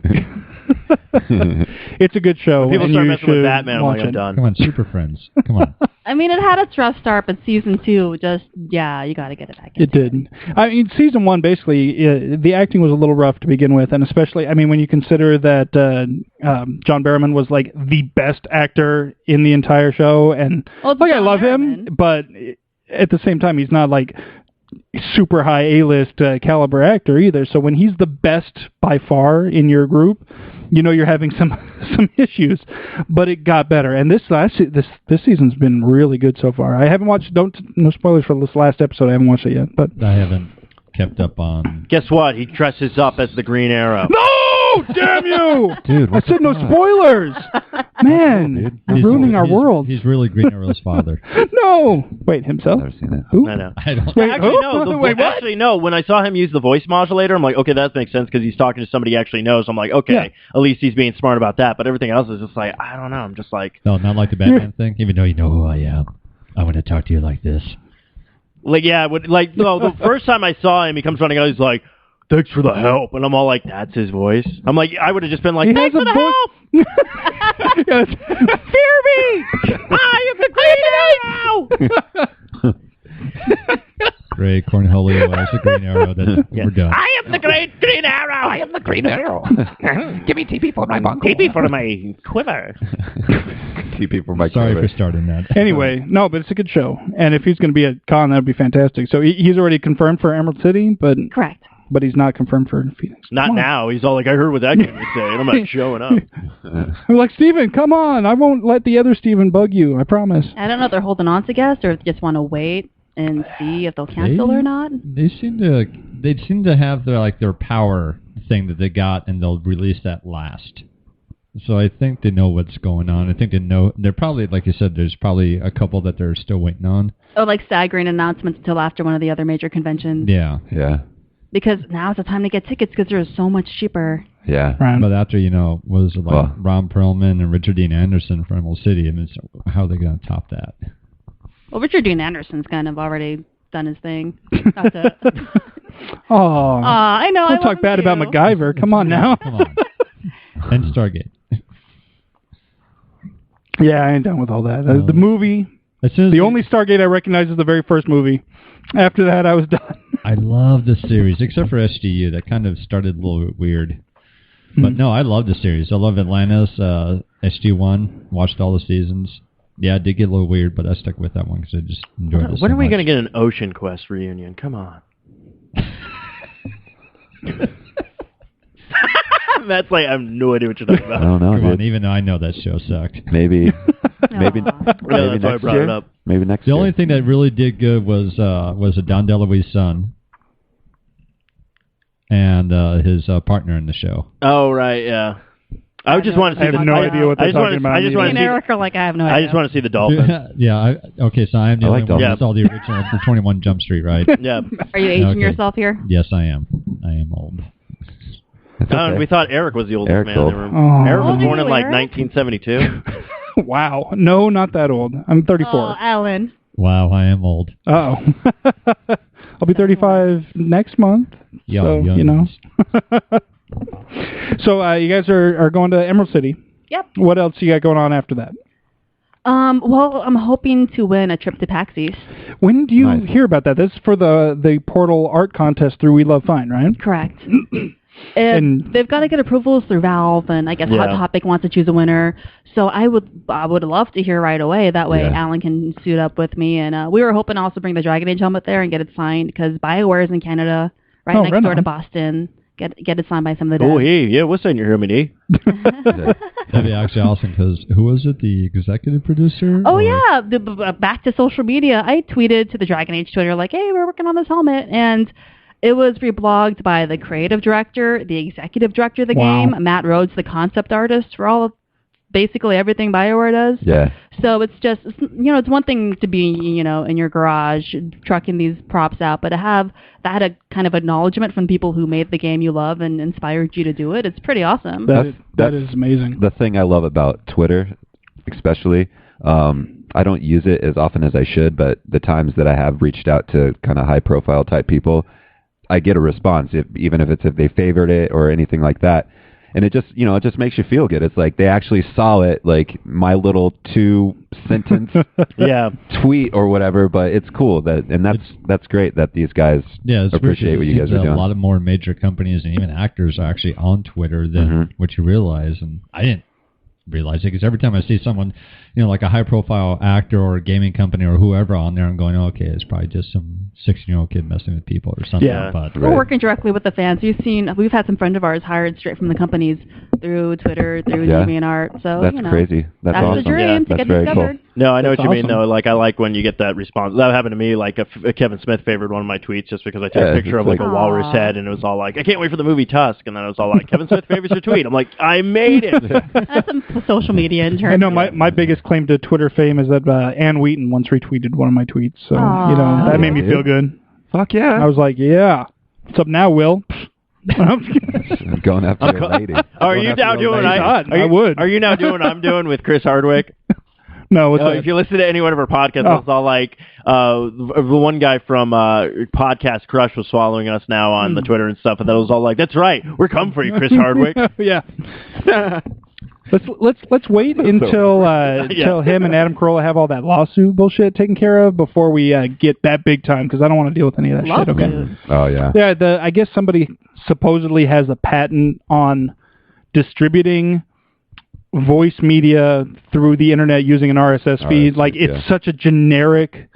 [SPEAKER 1] It's a good show.
[SPEAKER 2] When people start messing with Batman, I'm done.
[SPEAKER 5] Come on, Super Friends. Come on.
[SPEAKER 4] I mean, it had a rough start, but season 2 you got to get it back.
[SPEAKER 1] It did. I mean, season 1 basically the acting was a little rough to begin with, and especially when you consider that John Barrowman was like the best actor in the entire show, and I love him, but at the same time he's not like super high A-list caliber actor either. So when he's the best by far in your group, you're having some issues, but it got better. And this season's been really good so far. I haven't watched. No spoilers for this last episode. I haven't watched it yet, but
[SPEAKER 5] I haven't kept up on.
[SPEAKER 2] Guess what? He dresses up as the Green Arrow.
[SPEAKER 1] No, damn you,
[SPEAKER 3] dude!
[SPEAKER 1] I said no spoilers. Man, you're ruining our world.
[SPEAKER 5] He's really Green Arrow's father.
[SPEAKER 1] No, wait, himself?
[SPEAKER 3] I've never seen that.
[SPEAKER 1] Who?
[SPEAKER 2] I know.
[SPEAKER 5] I don't.
[SPEAKER 1] Wait,
[SPEAKER 2] actually, no.
[SPEAKER 1] Wait, what?
[SPEAKER 2] Actually, no. When I saw him use the voice modulator, I'm like, okay, that makes sense because he's talking to somebody he actually knows. I'm like, okay, at least he's being smart about that. But everything else is just like, I don't know. I'm just like,
[SPEAKER 5] no, not like the Batman thing. Even though you know who I am, I want to talk to you like this.
[SPEAKER 2] Like, yeah, the first time I saw him, he comes running out, he's like, thanks for the help. And I'm all like, that's his voice? I'm like, I would have just been like, thanks for the help! Fear me! I am the Green Arrow!
[SPEAKER 5] Great, Cornholio as the Green Arrow. We're done.
[SPEAKER 2] I am the great Green Arrow! I am the Green Arrow!
[SPEAKER 6] Give me TP for my bungle.
[SPEAKER 2] TP for my quiver.
[SPEAKER 3] TP for my
[SPEAKER 5] Sorry
[SPEAKER 3] quiver.
[SPEAKER 5] for starting that.
[SPEAKER 1] Anyway, no, but it's a good show. And if he's going to be at con, that would be fantastic. So he's already confirmed for Emerald City, but
[SPEAKER 4] Correct.
[SPEAKER 1] he's not confirmed for Phoenix.
[SPEAKER 2] Not now. He's all like, I heard what that guy was saying. I'm not showing up.
[SPEAKER 1] I'm like, Steven, come on. I won't let the other Steven bug you. I promise.
[SPEAKER 4] I don't know if they're holding on to guests or if they just want to wait and see if they'll cancel or not.
[SPEAKER 5] They seem to have their power thing that they got, and they'll release that last. So I think they know what's going on. I think they know. They're probably, like you said, there's probably a couple that they're still waiting on.
[SPEAKER 4] Oh, like staggering announcements until after one of the other major conventions.
[SPEAKER 5] Yeah.
[SPEAKER 3] Yeah.
[SPEAKER 4] Because now's the time to get tickets because they're so much cheaper.
[SPEAKER 3] Yeah.
[SPEAKER 1] Right.
[SPEAKER 5] But after, was it like Ron Perlman and Richard Dean Anderson from Emerald City? I mean, how are they going to top that?
[SPEAKER 4] Well, Richard Dean Anderson's kind of already done his thing. Not to...
[SPEAKER 1] Oh,
[SPEAKER 4] I know.
[SPEAKER 1] Don't talk bad about MacGyver. Come on now.
[SPEAKER 5] Come on. And Stargate.
[SPEAKER 1] Yeah, I ain't done with all that.
[SPEAKER 5] No.
[SPEAKER 1] The movie, the only Stargate I recognize is the very first movie. After that, I was done.
[SPEAKER 5] I love the series, except for SGU. That kind of started a little bit weird. But no, I love the series. I love Atlantis, SG-1. Watched all the seasons. Yeah, it did get a little weird, but I stuck with that one because I just enjoyed it.
[SPEAKER 2] When are we going to get an Ocean Quest reunion? Come on. That's like, I have no idea what you're talking about.
[SPEAKER 3] I don't know.
[SPEAKER 5] Come on, even though I know that show sucked.
[SPEAKER 3] Maybe
[SPEAKER 2] That's why I brought it up.
[SPEAKER 3] Maybe next
[SPEAKER 5] The
[SPEAKER 3] year.
[SPEAKER 5] only thing that really did good was Don DeLuise's son and his partner in the show.
[SPEAKER 2] Oh, right, yeah. I just want to see
[SPEAKER 1] I have no idea what they're talking about.
[SPEAKER 2] I just want to see.
[SPEAKER 4] Eric are like, I have no idea.
[SPEAKER 2] I just want to see the dolphins.
[SPEAKER 5] Okay, so I'm the only one
[SPEAKER 3] dolphins.
[SPEAKER 5] that's all the original 21 Jump Street, right?
[SPEAKER 2] Yeah.
[SPEAKER 4] Are you aging
[SPEAKER 5] Okay.
[SPEAKER 4] yourself here?
[SPEAKER 5] Yes, I am. I am old.
[SPEAKER 3] It's okay.
[SPEAKER 2] We thought Eric was the oldest
[SPEAKER 3] Eric's
[SPEAKER 2] man
[SPEAKER 3] old.
[SPEAKER 2] in the room.
[SPEAKER 1] Oh.
[SPEAKER 2] Eric was
[SPEAKER 4] How old
[SPEAKER 2] born
[SPEAKER 4] are
[SPEAKER 2] in
[SPEAKER 4] you,
[SPEAKER 2] like
[SPEAKER 4] Eric?
[SPEAKER 2] 1972.
[SPEAKER 1] Wow. No, not that old. I'm 34.
[SPEAKER 4] Oh, Alan.
[SPEAKER 5] Wow, I am old.
[SPEAKER 1] Uh-oh. I'll be 35 next month.
[SPEAKER 5] Young,
[SPEAKER 1] so, you know. So you guys are going to Emerald City.
[SPEAKER 4] Yep.
[SPEAKER 1] What else you got going on after that?
[SPEAKER 4] Well, I'm hoping to win a trip to PAX East.
[SPEAKER 1] When do you
[SPEAKER 3] Nice.
[SPEAKER 1] hear about that? This is for the Portal art contest through We Love Fine, right?
[SPEAKER 4] Correct.
[SPEAKER 1] And-
[SPEAKER 4] they've got to get approvals through Valve, and I guess Hot
[SPEAKER 2] Yeah.
[SPEAKER 4] Topic wants to choose a winner. So I would love to hear right away. That way,
[SPEAKER 3] Yeah.
[SPEAKER 4] Alan can suit up with me. And we were hoping to also bring the Dragon Age helmet there and get it signed because BioWare is in Canada, right
[SPEAKER 1] Oh,
[SPEAKER 4] next
[SPEAKER 1] right
[SPEAKER 4] door to
[SPEAKER 1] on.
[SPEAKER 4] Boston. Get it signed by some of the devs.
[SPEAKER 2] Oh, hey, yeah, what's in your helmet, eh?
[SPEAKER 5] That'd be actually awesome because who was it? The executive producer?
[SPEAKER 4] Oh
[SPEAKER 5] Or-
[SPEAKER 4] yeah, back to social media. I tweeted to the Dragon Age Twitter like, "Hey, we're working on this helmet," and it was reblogged by the creative director, the executive director of the
[SPEAKER 1] Wow.
[SPEAKER 4] game, Matt Rhodes, the concept artist for all of basically everything BioWare does.
[SPEAKER 3] Yeah.
[SPEAKER 4] So it's just, it's one thing to be, in your garage trucking these props out, but to have that a kind of acknowledgement from people who made the game you love and inspired you to do it, it's pretty awesome.
[SPEAKER 1] That
[SPEAKER 3] That's
[SPEAKER 1] is amazing.
[SPEAKER 3] The thing I love about Twitter, especially, I don't use it as often as I should, but the times that I have reached out to kind of high-profile type people, I get a response, even if they favored it or anything like that. And it just makes you feel good. It's like they actually saw it, like my little 2-sentence
[SPEAKER 2] Yeah.
[SPEAKER 3] tweet or whatever. But it's cool that's great that these guys
[SPEAKER 5] Yeah,
[SPEAKER 3] appreciate what you guys are doing.
[SPEAKER 5] A lot of more major companies and even actors are actually on Twitter than what you realize. And I didn't realize it because every time I see someone, like a high-profile actor or a gaming company or whoever on there, I'm going, okay, it's probably just some 16-year-old kid messing with people or something.
[SPEAKER 2] Yeah.
[SPEAKER 5] But
[SPEAKER 4] We're working directly with the fans. We've had some friends of ours hired straight from the companies through Twitter, through
[SPEAKER 3] Yeah.
[SPEAKER 4] DeviantArt. So
[SPEAKER 3] That's crazy. That's awesome.
[SPEAKER 4] the dream
[SPEAKER 2] Yeah,
[SPEAKER 4] to
[SPEAKER 3] that's
[SPEAKER 4] get
[SPEAKER 3] very
[SPEAKER 4] discovered.
[SPEAKER 3] cool.
[SPEAKER 2] No, I know
[SPEAKER 1] That's
[SPEAKER 2] what you mean,
[SPEAKER 1] awesome.
[SPEAKER 2] though. Like, I like when you get that response. That happened to me, like, Kevin Smith favored one of my tweets just because I took
[SPEAKER 3] Yeah,
[SPEAKER 2] a picture of,
[SPEAKER 3] it's
[SPEAKER 2] like, a
[SPEAKER 4] like-
[SPEAKER 2] walrus
[SPEAKER 4] Aw.
[SPEAKER 2] head, and it was all like, I can't wait for the movie Tusk, and then it was all like, Kevin Smith favors your tweet. I'm like, I made it!
[SPEAKER 4] That's some social media in terms
[SPEAKER 1] I know my biggest claim to Twitter fame is that Ann Wheaton once retweeted one of my tweets. So,
[SPEAKER 4] Aw.
[SPEAKER 1] that made me feel good.
[SPEAKER 3] Fuck yeah.
[SPEAKER 1] I was like, yeah. What's up now, Will?
[SPEAKER 3] I'm going after your lady.
[SPEAKER 2] Are
[SPEAKER 3] Going
[SPEAKER 2] you
[SPEAKER 3] after
[SPEAKER 2] now
[SPEAKER 3] your
[SPEAKER 2] doing
[SPEAKER 3] lady.
[SPEAKER 1] I would.
[SPEAKER 2] Are you now doing what I'm doing with Chris Hardwick?
[SPEAKER 1] No, what's
[SPEAKER 2] if you listen to any one of our podcasts, it's all like the one guy from Podcast Crush was following us now on the Twitter and stuff, and that was all like, "That's right, we're coming for you, Chris Hardwick."
[SPEAKER 1] Yeah. Let's wait until him and Adam Carolla have all that lawsuit bullshit taken care of before we get that big time, because I don't want to deal with any of that shit. Okay.
[SPEAKER 3] Oh yeah.
[SPEAKER 1] Yeah. I guess somebody supposedly has a patent on distributing voice media through the internet using an RSS feed. Like, it's such a generic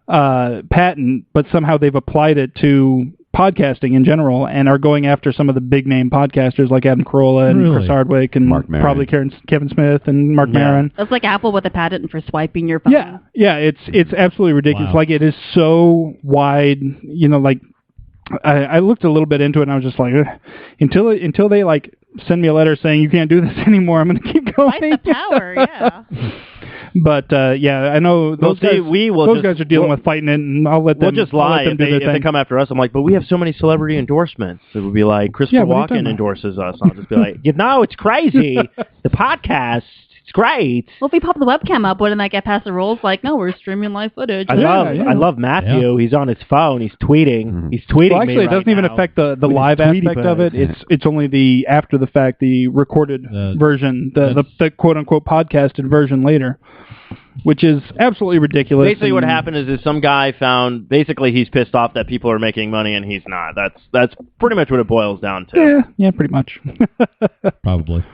[SPEAKER 1] patent, but somehow they've applied it to podcasting in general and are going after some of the big name podcasters like Adam Carolla and Chris Hardwick and
[SPEAKER 3] Mark Maron.
[SPEAKER 1] Probably Kevin Smith and Mark Maron.
[SPEAKER 4] That's like Apple with a patent for swiping your phone.
[SPEAKER 1] Yeah, it's absolutely ridiculous.
[SPEAKER 5] Wow.
[SPEAKER 1] Like, it is so wide, like I looked a little bit into it and I was just like, until they like send me a letter saying you can't do this anymore, I'm going to keep going.
[SPEAKER 4] Fight the power, yeah.
[SPEAKER 1] But I know those guys. Those guys are dealing with fighting it, and I'll let them.
[SPEAKER 2] We'll just lie if they come after us. I'm like, but we have so many celebrity endorsements. It would be like Christopher Walken endorses us. I'll just be like, it's crazy. The podcast, it's great.
[SPEAKER 4] Well, if we pop the webcam up, wouldn't that get past the rules? Like, no, we're streaming live footage.
[SPEAKER 2] I love Matthew. Yeah. He's on his phone. He's tweeting. Mm-hmm. He's tweeting.
[SPEAKER 1] Well, actually, it doesn't even affect the live aspect of it. It's only the after the fact, the recorded version, the quote unquote podcasted version later. Which is absolutely ridiculous.
[SPEAKER 2] Basically, what happened is some guy found. Basically, he's pissed off that people are making money and he's not. That's pretty much what it boils down to.
[SPEAKER 1] Yeah, pretty much.
[SPEAKER 5] Probably.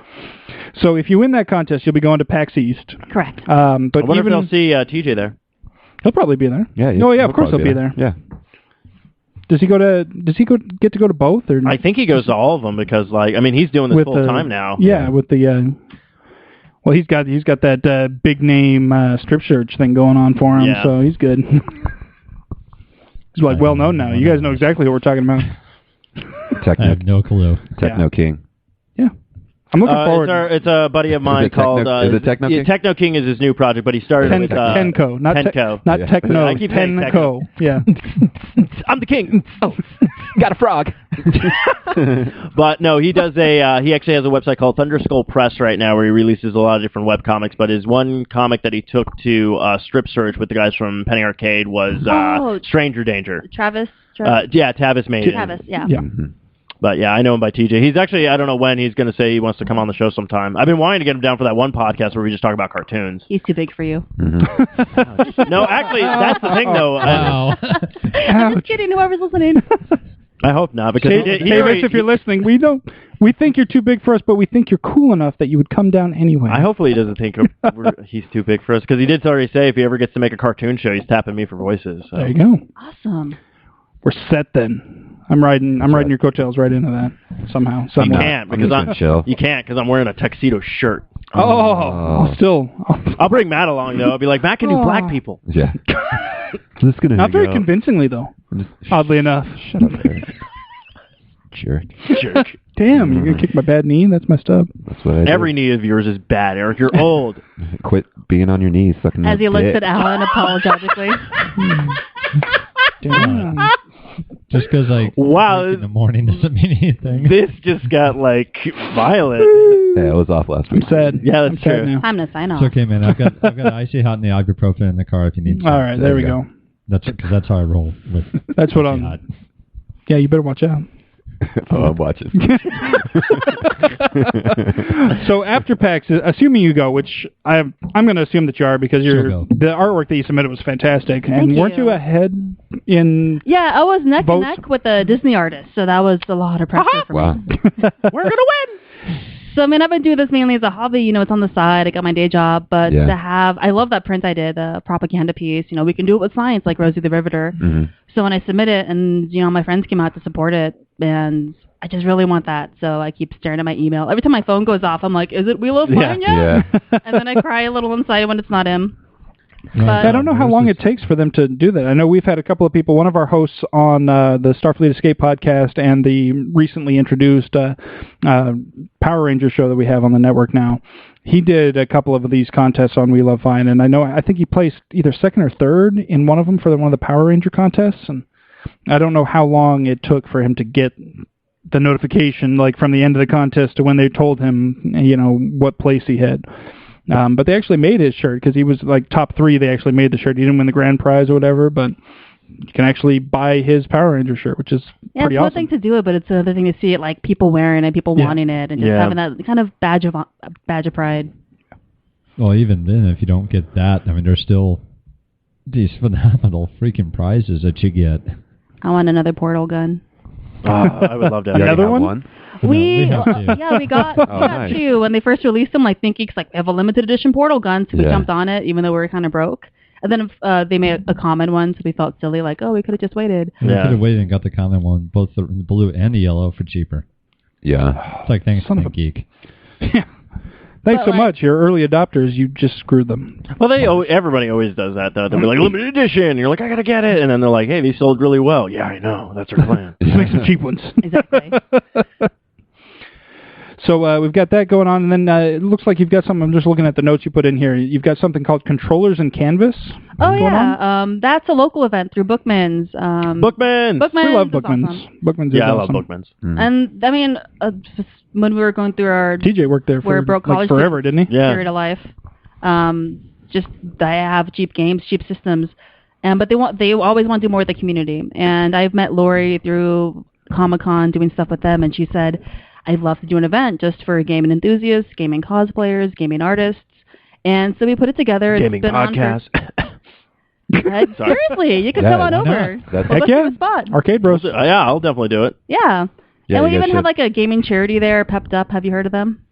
[SPEAKER 1] So, if you win that contest, you'll be going to PAX East.
[SPEAKER 4] Correct.
[SPEAKER 2] But I wonder if they'll see TJ there.
[SPEAKER 1] He'll probably be there.
[SPEAKER 3] Yeah.
[SPEAKER 1] Of course he'll be there.
[SPEAKER 3] Yeah.
[SPEAKER 1] Does he get to go to both? Or
[SPEAKER 2] I think he goes to all of them because, he's doing this full time now.
[SPEAKER 1] Yeah, with the. Well, he's got that big name strip search thing going on for him, so he's good. He's well known now. You guys know exactly what we're talking about.
[SPEAKER 5] I have no clue.
[SPEAKER 3] Techno King.
[SPEAKER 1] Yeah. I'm looking forward.
[SPEAKER 2] It's a buddy of mine called...
[SPEAKER 3] Is it Techno King?
[SPEAKER 2] Techno King is his new project, but he started with...
[SPEAKER 1] Tenko, not
[SPEAKER 2] Tenko.
[SPEAKER 1] Not Techno.
[SPEAKER 2] I keep saying
[SPEAKER 1] Tenko. Yeah.
[SPEAKER 2] I'm the king.
[SPEAKER 6] Oh, got a frog.
[SPEAKER 2] But no, he does he actually has a website called Thunderskull Press right now where he releases a lot of different webcomics, but his one comic that he took to Strip Search with the guys from Penny Arcade was Stranger Danger.
[SPEAKER 4] Travis?
[SPEAKER 2] Tavis made it.
[SPEAKER 4] Travis, yeah.
[SPEAKER 3] Mm-hmm.
[SPEAKER 2] But yeah, I know him by TJ. He's actually, I don't know when he's going to say he wants to come on the show sometime. I've been wanting to get him down for that one podcast where we just talk about cartoons.
[SPEAKER 4] He's too big for you.
[SPEAKER 3] Mm-hmm.
[SPEAKER 2] No, actually, that's the thing though.
[SPEAKER 4] I'm just kidding, whoever's listening.
[SPEAKER 2] I hope not, because
[SPEAKER 1] Tavis, if you're listening, we think you're too big for us, but we think you're cool enough that you would come down anyway.
[SPEAKER 2] Hopefully he doesn't think he's too big for us, because he did already say if he ever gets to make a cartoon show, he's tapping me for voices. So.
[SPEAKER 1] There you go.
[SPEAKER 4] Awesome.
[SPEAKER 1] We're set then. I'm riding your coattails right into that somehow.
[SPEAKER 2] You can't because I'm wearing a tuxedo shirt.
[SPEAKER 1] Still.
[SPEAKER 2] I'll bring Matt along though. I'll be like, Matt can do black people.
[SPEAKER 3] Yeah.
[SPEAKER 1] Not very convincingly though. Oddly enough.
[SPEAKER 3] Shut up, Eric. Jerk.
[SPEAKER 1] Damn, you're gonna kick my bad knee? That's messed up.
[SPEAKER 3] That's what I do.
[SPEAKER 2] Every knee of yours is bad, Eric. You're old.
[SPEAKER 3] Quit being on your knees, sucking
[SPEAKER 4] As he looks
[SPEAKER 3] dick.
[SPEAKER 4] at Alan apologetically.
[SPEAKER 1] Damn.
[SPEAKER 5] Just because I in the morning doesn't mean anything.
[SPEAKER 2] This just got violent.
[SPEAKER 3] Yeah, it was off last week.
[SPEAKER 1] I'm sad.
[SPEAKER 2] Yeah, that's true.
[SPEAKER 1] Now.
[SPEAKER 4] I'm gonna sign off.
[SPEAKER 5] It's okay, man. I've got icy hot and the ibuprofen in the car if you need.
[SPEAKER 1] All right, there we go.
[SPEAKER 5] That's how I roll with.
[SPEAKER 1] That's what I'm.
[SPEAKER 5] Hot.
[SPEAKER 1] Yeah, you better watch out.
[SPEAKER 3] I'm watching.
[SPEAKER 1] So after PAX, assuming you go, which I'm going to assume that you are because the artwork that you submitted was fantastic.
[SPEAKER 4] Thank
[SPEAKER 1] weren't you ahead in?
[SPEAKER 4] Yeah, I was neck
[SPEAKER 1] votes?
[SPEAKER 4] and neck with a Disney artist, so that was a lot of pressure for me.
[SPEAKER 2] We're gonna win.
[SPEAKER 4] So, I've been doing this mainly as a hobby. It's on the side. I got my day job. But I love that print I did, the propaganda piece. We can do it with science, like Rosie the Riveter.
[SPEAKER 3] Mm-hmm.
[SPEAKER 4] So when I submit it and, my friends came out to support it, and I just really want that. So I keep staring at my email. Every time my phone goes off, I'm like, is it Wheel of Fine yet?
[SPEAKER 3] Yeah.
[SPEAKER 4] And then I cry a little inside when it's not him.
[SPEAKER 5] But
[SPEAKER 1] I don't know how long it takes for them to do that. I know we've had a couple of people, one of our hosts on the Starfleet Escape podcast and the recently introduced Power Ranger show that we have on the network now. He did a couple of these contests on We Love Fine, and I think he placed either second or third in one of them for one of the Power Ranger contests, and I don't know how long it took for him to get the notification, from the end of the contest to when they told him, what place he had. But they actually made his shirt because he was like top 3. They actually made the shirt. He didn't win the grand prize or whatever, but you can actually buy his Power Ranger shirt, which is pretty
[SPEAKER 4] it's
[SPEAKER 1] awesome.
[SPEAKER 4] one thing to do it, but it's another thing to see it, like people wearing it, people wanting it, and just having that kind of badge of pride.
[SPEAKER 5] Well, even then, if you don't get that, I mean, there's still these phenomenal freaking prizes that you get.
[SPEAKER 4] I want another portal gun.
[SPEAKER 2] I would love to.
[SPEAKER 3] You already
[SPEAKER 1] Another
[SPEAKER 3] have
[SPEAKER 1] one?
[SPEAKER 4] We
[SPEAKER 5] have two.
[SPEAKER 4] yeah, we got
[SPEAKER 3] nice.
[SPEAKER 4] 2 when they first released them. Like thinking it's like they have a limited edition portal gun, so we jumped on it, even though we were kind of broke. And then they made a common one, so we felt silly, like, oh, we could have just waited.
[SPEAKER 5] We could have waited and got the common one, both the blue and the yellow, for cheaper.
[SPEAKER 3] Yeah.
[SPEAKER 5] It's like thanks
[SPEAKER 1] Son of
[SPEAKER 5] to
[SPEAKER 1] a-
[SPEAKER 5] Geek.
[SPEAKER 1] Yeah. Thanks so much. You're early adopters. You just screwed them.
[SPEAKER 2] Well, everybody always does that, though. They'll be like, limited edition. You're like, I got to get it. And then they're like, hey, these sold really well. Yeah, I know. That's our plan.
[SPEAKER 1] Let's make some cheap ones.
[SPEAKER 4] Exactly.
[SPEAKER 1] So we've got that going on, and then it looks like you've got something. I'm just looking at the notes you put in here. You've got something called Controllers and Canvas.
[SPEAKER 4] Oh,
[SPEAKER 1] going on?
[SPEAKER 4] that's a local event through Bookman's.
[SPEAKER 2] Bookman!
[SPEAKER 4] Bookman's
[SPEAKER 1] We love
[SPEAKER 4] is
[SPEAKER 1] Bookman's.
[SPEAKER 4] awesome.
[SPEAKER 1] Bookman's is
[SPEAKER 2] Yeah, I
[SPEAKER 1] awesome.
[SPEAKER 2] love Bookman's.
[SPEAKER 4] And, I mean, just when we were going through our
[SPEAKER 1] TJ worked there for
[SPEAKER 4] broke
[SPEAKER 1] like
[SPEAKER 4] college
[SPEAKER 1] forever, didn't he?
[SPEAKER 2] Yeah.
[SPEAKER 4] period of life, just I have cheap games, cheap systems, but they always want to do more with the community. And I've met Lori through Comic-Con doing stuff with them, and she said, I'd love to do an event just for gaming enthusiasts, gaming cosplayers, gaming artists. And so we put it together.
[SPEAKER 2] Gaming
[SPEAKER 4] it's been
[SPEAKER 2] podcast.
[SPEAKER 4] Seriously, you can
[SPEAKER 3] Yeah,
[SPEAKER 4] come on
[SPEAKER 3] why
[SPEAKER 4] over.
[SPEAKER 3] not? That's-
[SPEAKER 4] We'll
[SPEAKER 1] Heck
[SPEAKER 4] go
[SPEAKER 1] yeah.
[SPEAKER 4] to the spot.
[SPEAKER 1] Arcade Bros.
[SPEAKER 2] Yeah, I'll definitely do it.
[SPEAKER 4] Yeah.
[SPEAKER 3] Yeah,
[SPEAKER 4] And we
[SPEAKER 3] you guys
[SPEAKER 4] even have
[SPEAKER 3] should.
[SPEAKER 4] like a gaming charity there, Pepped Up. Have you heard of them?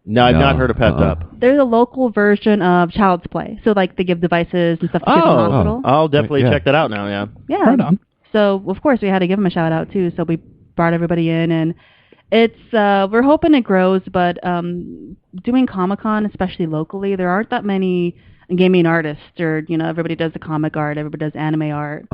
[SPEAKER 2] No, I've
[SPEAKER 3] No,
[SPEAKER 2] not heard of Pepped Up.
[SPEAKER 4] They're the local version of Child's Play. So like they give devices and stuff to kids in the hospital.
[SPEAKER 2] I'll definitely
[SPEAKER 3] Yeah.
[SPEAKER 2] check that out now, yeah.
[SPEAKER 4] Yeah.
[SPEAKER 1] Right on.
[SPEAKER 4] So of course we had to give them a shout out too. So we brought everybody in, and it's we're hoping it grows. But doing Comic-Con, especially locally, there aren't that many gaming artists, or everybody does the comic art, everybody does anime art.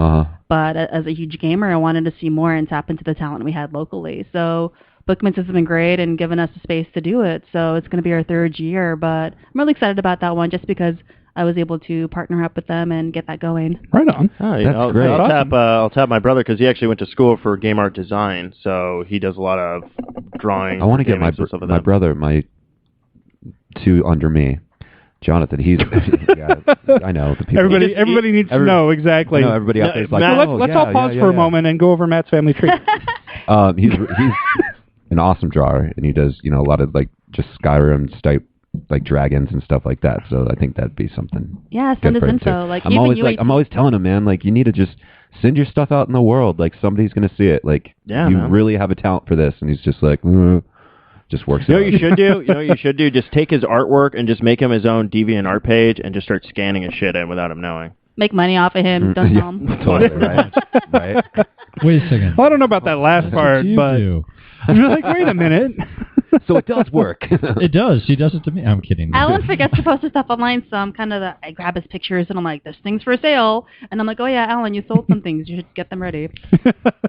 [SPEAKER 4] But as a huge gamer, I wanted to see more and tap into the talent we had locally. So Bookman's has been great and given us a space to do it. So it's going to be our 3rd year, but I'm really excited about that one just because I was able to partner up with them and get that going.
[SPEAKER 1] Right on.
[SPEAKER 2] Oh,
[SPEAKER 3] That's great.
[SPEAKER 2] I'll tap my brher because he actually went to school for game art design, so he does a lot of drawing.
[SPEAKER 3] I want to get my
[SPEAKER 2] stuff with
[SPEAKER 3] my
[SPEAKER 2] that.
[SPEAKER 3] brother, my 2 under me, Jonathan. He's yeah, I know the people.
[SPEAKER 1] Everybody needs to know exactly.
[SPEAKER 3] No, everybody out there is like,
[SPEAKER 2] Matt,
[SPEAKER 1] So
[SPEAKER 3] oh,
[SPEAKER 1] let's
[SPEAKER 3] yeah,
[SPEAKER 1] all pause
[SPEAKER 3] yeah,
[SPEAKER 1] for a
[SPEAKER 3] yeah.
[SPEAKER 1] moment and go over Matt's family tree.
[SPEAKER 3] He's an awesome drawer, and he does a lot of like just Skyrim type like dragons and stuff like that. So I think that'd be something.
[SPEAKER 4] Yeah,
[SPEAKER 3] good
[SPEAKER 4] send us
[SPEAKER 3] for him,
[SPEAKER 4] info.
[SPEAKER 3] too.
[SPEAKER 4] Like
[SPEAKER 3] I'm
[SPEAKER 4] even
[SPEAKER 3] always
[SPEAKER 4] UAT.
[SPEAKER 3] I'm always telling him, man, like you need to just send your stuff out in the world. Like somebody's gonna see it. Like
[SPEAKER 2] Yeah,
[SPEAKER 3] you
[SPEAKER 2] man.
[SPEAKER 3] really have a talent for this, and he's just like, just works.
[SPEAKER 2] You know
[SPEAKER 3] out.
[SPEAKER 2] what you should do? You know what you should do? Just take his artwork and just make him his own DeviantArt page and just start scanning his shit in without him knowing.
[SPEAKER 4] Make money off of him. Don't
[SPEAKER 3] Yeah,
[SPEAKER 4] tell him.
[SPEAKER 3] totally right. Right.
[SPEAKER 5] Wait a second.
[SPEAKER 1] Well, I don't know about that last
[SPEAKER 5] That's
[SPEAKER 1] part,
[SPEAKER 5] what you
[SPEAKER 1] but
[SPEAKER 5] do.
[SPEAKER 1] you're like, wait a minute.
[SPEAKER 3] So it does work.
[SPEAKER 5] It does. She does it to me. I'm kidding.
[SPEAKER 4] Alan forgets to post his stuff online, so I'm kind of I grab his pictures and I'm like, "There's things for sale," and I'm like, "Oh yeah, Alan, you sold some things. You should get them ready."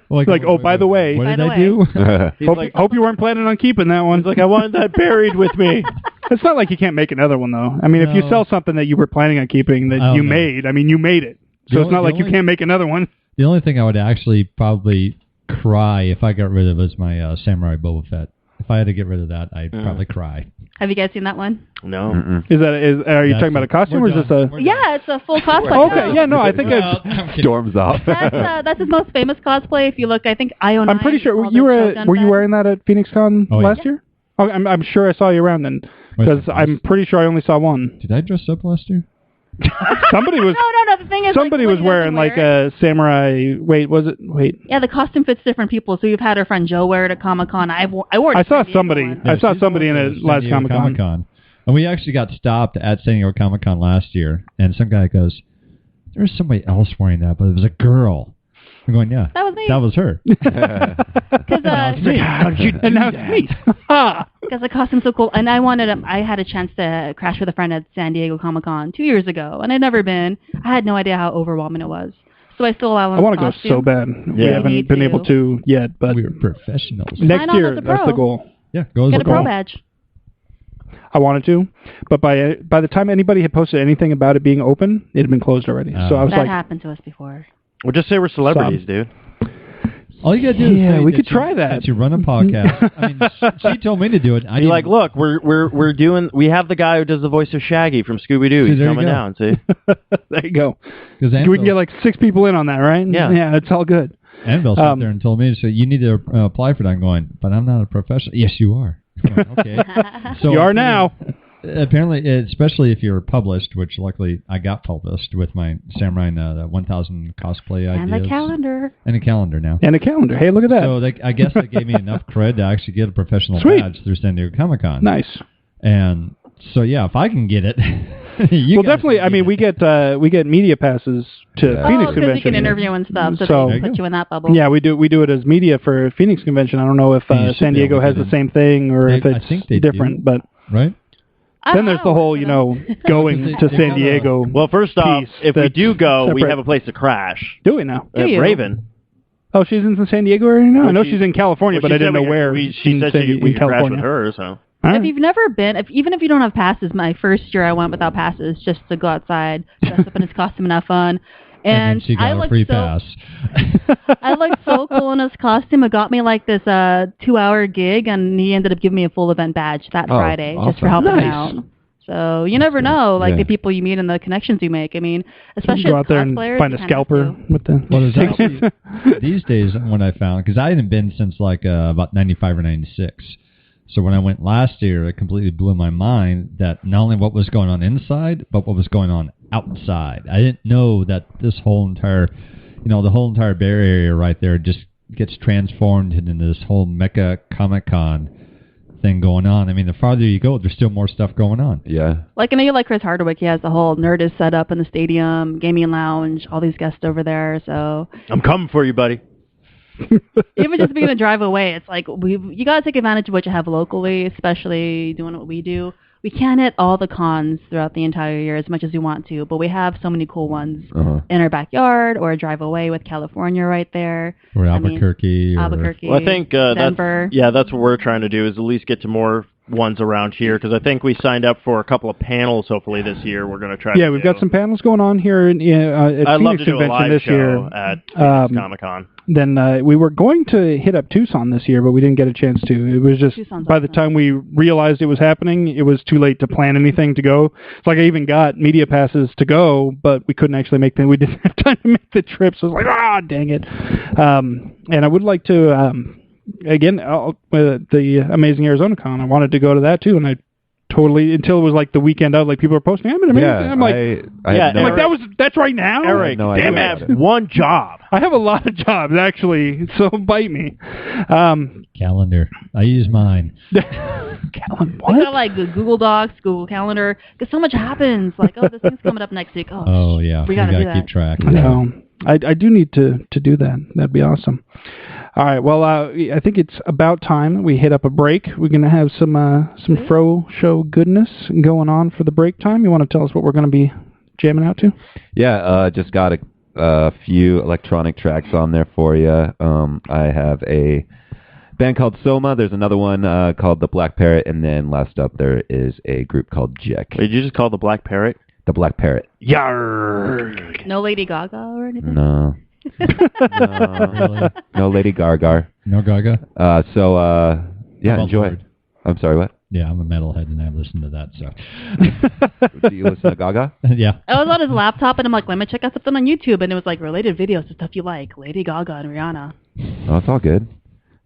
[SPEAKER 1] Like, oh, by the way.
[SPEAKER 5] what
[SPEAKER 4] By
[SPEAKER 5] did
[SPEAKER 4] the
[SPEAKER 5] I do?
[SPEAKER 2] He's
[SPEAKER 1] Hope,
[SPEAKER 2] like,
[SPEAKER 1] hope you weren't planning on keeping that one.
[SPEAKER 2] he's like, I wanted that buried with me.
[SPEAKER 1] It's not like you can't make another one, though. I mean, if you
[SPEAKER 5] No.
[SPEAKER 1] sell something that you were planning on keeping that
[SPEAKER 5] Oh,
[SPEAKER 1] you
[SPEAKER 5] no.
[SPEAKER 1] made, I mean, you made it. So
[SPEAKER 5] The
[SPEAKER 1] it's not
[SPEAKER 5] only-
[SPEAKER 1] like you can't make another one.
[SPEAKER 5] The only thing I would actually probably cry if I got rid of is my Samurai Boba Fett. If I had to get rid of that, I'd probably cry.
[SPEAKER 4] Have you guys seen that one?
[SPEAKER 2] No.
[SPEAKER 3] Mm-mm.
[SPEAKER 1] Are you talking about a costume or is this a...
[SPEAKER 4] Yeah, it's a full cosplay.
[SPEAKER 1] Okay, yeah, no, I think
[SPEAKER 5] Well, I'm kidding.
[SPEAKER 3] Storms off.
[SPEAKER 4] That's his most famous cosplay. If you look, I think IO9.
[SPEAKER 1] I'm pretty sure
[SPEAKER 4] called
[SPEAKER 1] you
[SPEAKER 4] it
[SPEAKER 1] were
[SPEAKER 4] Shogun
[SPEAKER 1] were you
[SPEAKER 4] Fett.
[SPEAKER 1] wearing that at PhoenixCon
[SPEAKER 5] Oh, yeah.
[SPEAKER 1] last year? Oh, I'm sure I saw you around then because
[SPEAKER 5] Wait,
[SPEAKER 1] I'm pretty sure I only saw one.
[SPEAKER 5] Did I dress up last year?
[SPEAKER 1] Somebody was
[SPEAKER 4] No. The thing is,
[SPEAKER 1] somebody
[SPEAKER 4] like,
[SPEAKER 1] was
[SPEAKER 4] when he
[SPEAKER 1] wearing
[SPEAKER 4] doesn't
[SPEAKER 1] like
[SPEAKER 4] wear it-
[SPEAKER 1] a samurai. Wait.
[SPEAKER 4] Yeah, the costume fits different people. So you've had our friend Joe wear it at Comic-Con. I wore it.
[SPEAKER 1] I
[SPEAKER 4] at
[SPEAKER 1] saw
[SPEAKER 4] San Diego
[SPEAKER 1] somebody.
[SPEAKER 4] one.
[SPEAKER 1] I saw
[SPEAKER 5] she's
[SPEAKER 1] somebody in
[SPEAKER 5] going
[SPEAKER 1] a
[SPEAKER 5] to
[SPEAKER 1] last
[SPEAKER 5] San Diego
[SPEAKER 1] Comic-Con.
[SPEAKER 5] Comic-Con. And we actually got stopped at San Diego Comic-Con last year, and some guy goes, "There's somebody else wearing that, but it was a girl." I'm going, "Yeah,
[SPEAKER 4] That was me.
[SPEAKER 5] that was her."
[SPEAKER 4] Because
[SPEAKER 1] How did you? And now it's me.
[SPEAKER 4] the costume's so cool. And I had a chance to crash with a friend at San Diego Comic-Con 2 years ago, and I'd never been. I had no idea how overwhelming it was. So I stole Alan's
[SPEAKER 1] I want to go
[SPEAKER 4] costume.
[SPEAKER 1] so bad. We
[SPEAKER 2] Yeah.
[SPEAKER 1] haven't
[SPEAKER 4] need
[SPEAKER 1] been
[SPEAKER 4] to.
[SPEAKER 1] able to yet, but
[SPEAKER 5] We were professionals.
[SPEAKER 1] next
[SPEAKER 4] Sign on
[SPEAKER 1] year
[SPEAKER 4] as a
[SPEAKER 1] that's
[SPEAKER 4] pro.
[SPEAKER 1] the goal.
[SPEAKER 5] Yeah, go as
[SPEAKER 4] Get
[SPEAKER 5] a
[SPEAKER 4] a pro
[SPEAKER 5] pro.
[SPEAKER 4] badge.
[SPEAKER 1] I wanted to, but by the time anybody had posted anything about it being open, it had been closed already. So I was
[SPEAKER 4] That
[SPEAKER 1] like,
[SPEAKER 4] happened to us before.
[SPEAKER 2] Well, just say we're celebrities, dude.
[SPEAKER 5] All you got to do is
[SPEAKER 1] Yeah,
[SPEAKER 5] say
[SPEAKER 1] we
[SPEAKER 5] that
[SPEAKER 1] could try that.
[SPEAKER 5] That you run a podcast. I mean, she told me to do it.
[SPEAKER 2] Be like, look, we're doing. We have the guy who does the voice of Shaggy from Scooby Doo. He's coming down. See,
[SPEAKER 1] there you go.
[SPEAKER 5] Because
[SPEAKER 1] we can get like 6 people in on that, right?
[SPEAKER 2] Yeah,
[SPEAKER 1] it's all good.
[SPEAKER 5] Anabel sat there and told me, so you need to apply for that. I'm going, but I'm not a professional. Yes, you are. I'm going, okay. So
[SPEAKER 1] you are now.
[SPEAKER 5] Apparently, especially if you're published, which luckily I got published with my Samurai the 1,000 cosplay ideas.
[SPEAKER 4] And the calendar.
[SPEAKER 5] And a calendar now.
[SPEAKER 1] And a calendar. Hey, look at that.
[SPEAKER 5] So I guess they gave me enough cred to actually get a professional
[SPEAKER 1] Sweet.
[SPEAKER 5] badge through San Diego Comic-Con.
[SPEAKER 1] Nice.
[SPEAKER 5] And so, yeah, if I can get it...
[SPEAKER 1] well, definitely. I mean, we get media passes to Phoenix
[SPEAKER 4] because
[SPEAKER 1] Convention.
[SPEAKER 4] you can interview and stuff,
[SPEAKER 1] so
[SPEAKER 4] they put you in that bubble.
[SPEAKER 1] Yeah, we do it as media for Phoenix Convention. I don't know if San Diego has the same thing or if it's different, but
[SPEAKER 5] right.
[SPEAKER 1] Then there's the whole, going to San Diego.
[SPEAKER 2] Well, first off, if we do go, we have a place to crash.
[SPEAKER 1] Do we now?
[SPEAKER 2] Raven.
[SPEAKER 1] Oh, she's in San Diego right now? I know she's in California, but I didn't know where.
[SPEAKER 2] She said we could crash with her, so...
[SPEAKER 4] If you've never been, even if you don't have passes, my first year I went without passes just to go outside, dress up in his costume and have fun. And
[SPEAKER 5] she got a free pass.
[SPEAKER 4] I looked so cool in his costume. It got me like this 2-hour gig, and he ended up giving me a full event badge that Friday just for helping out. So you never know, the people you meet and the connections you make. I mean, especially
[SPEAKER 1] go out there and find a scalper with the.
[SPEAKER 5] Well, there's actually these days what I found, because I hadn't been since about 95 or 96. So when I went last year, it completely blew my mind that not only what was going on inside, but what was going on outside. I didn't know that this whole entire, the whole entire Bay Area right there just gets transformed into this whole Mecca Comic-Con thing going on. I mean, the farther you go, there's still more stuff going on.
[SPEAKER 3] Yeah.
[SPEAKER 4] I know you like Chris Hardwick. He has the whole Nerdist set up in the stadium, gaming lounge, all these guests over there. So
[SPEAKER 2] I'm coming for you, buddy.
[SPEAKER 4] Even just being a drive away, it's like you got to take advantage of what you have locally, especially doing what we do. We can't hit all the cons throughout the entire year as much as we want to, but we have so many cool ones in our backyard or a drive away with California right there.
[SPEAKER 5] Or Albuquerque.
[SPEAKER 4] Albuquerque.
[SPEAKER 2] Well, I think
[SPEAKER 4] Denver.
[SPEAKER 2] that's what we're trying to do is at least get to more ones around here, because I think we signed up for a couple of panels hopefully this year. We're going to try
[SPEAKER 1] we've got some panels going on here at
[SPEAKER 2] I'd love
[SPEAKER 1] Phoenix
[SPEAKER 2] to do a
[SPEAKER 1] Convention
[SPEAKER 2] live
[SPEAKER 1] this
[SPEAKER 2] show
[SPEAKER 1] year
[SPEAKER 2] at Phoenix Comic-Con.
[SPEAKER 1] Then we were going to hit up Tucson this year, but we didn't get a chance to. It was just
[SPEAKER 4] Tucson's
[SPEAKER 1] by the time we realized it was happening, it was too late to plan anything to go. It's like I even got media passes to go, but we couldn't actually make them. We didn't have time to make the trip, so I was like, dang it. And I would like to, again, the Amazing Arizona Con, I wanted to go to that too, and I totally, until it was like the weekend out, like people were posting, I'm in Amazing. I'm like, that's right now?
[SPEAKER 2] Eric, damn it, one job.
[SPEAKER 1] I have a lot of jobs, actually, so bite me.
[SPEAKER 5] Calendar. I use mine.
[SPEAKER 1] Calendar, what?
[SPEAKER 4] We got Google Docs, Google Calendar, because so much happens. Like, this thing's coming up next week.
[SPEAKER 5] Yeah.
[SPEAKER 4] We got to
[SPEAKER 5] keep track.
[SPEAKER 1] I know. I do need to do that. That'd be awesome. All right. Well, I think it's about time we hit up a break. We're going to have some Fro Show goodness going on for the break time. You want to tell us what we're going to be jamming out to?
[SPEAKER 3] Yeah, just got a few electronic tracks on there for you. I have a band called Soma. There's another one called The Black Parrot. And then last up, there is a group called Jek.
[SPEAKER 2] Did you just call The Black Parrot?
[SPEAKER 3] The Black Parrot.
[SPEAKER 1] Yarg.
[SPEAKER 4] No Lady Gaga or anything?
[SPEAKER 3] No.
[SPEAKER 5] Really?
[SPEAKER 3] No Lady Gaga.
[SPEAKER 5] No Gaga?
[SPEAKER 3] Enjoy. I'm sorry, what?
[SPEAKER 5] Yeah, I'm a metalhead and I listen to that, so.
[SPEAKER 3] Do you listen to Gaga?
[SPEAKER 5] Yeah.
[SPEAKER 4] I was on his laptop and I'm like, let me check out something on YouTube, and it was like related videos to stuff you like, Lady Gaga and Rihanna.
[SPEAKER 3] Oh, it's all good.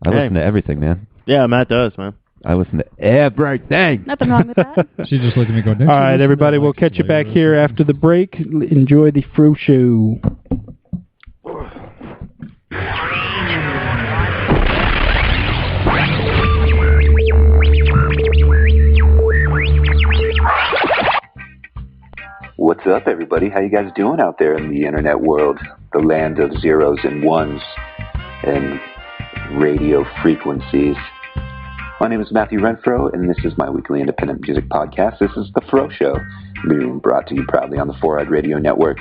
[SPEAKER 3] I listen to everything, man.
[SPEAKER 2] Yeah, Matt does, man.
[SPEAKER 3] I listen to everything.
[SPEAKER 4] Nothing wrong with that.
[SPEAKER 5] She just looked at me going,
[SPEAKER 1] all right, everybody, we'll catch you back here after the break. Enjoy the Fro Show.
[SPEAKER 7] What's up, everybody? How you guys doing out there in the internet world? The land of zeros and ones and radio frequencies. My name is Matthew Renfro, and this is my weekly independent music podcast. This is The Fro Show, being brought to you proudly on the 4-Eyed Radio Network.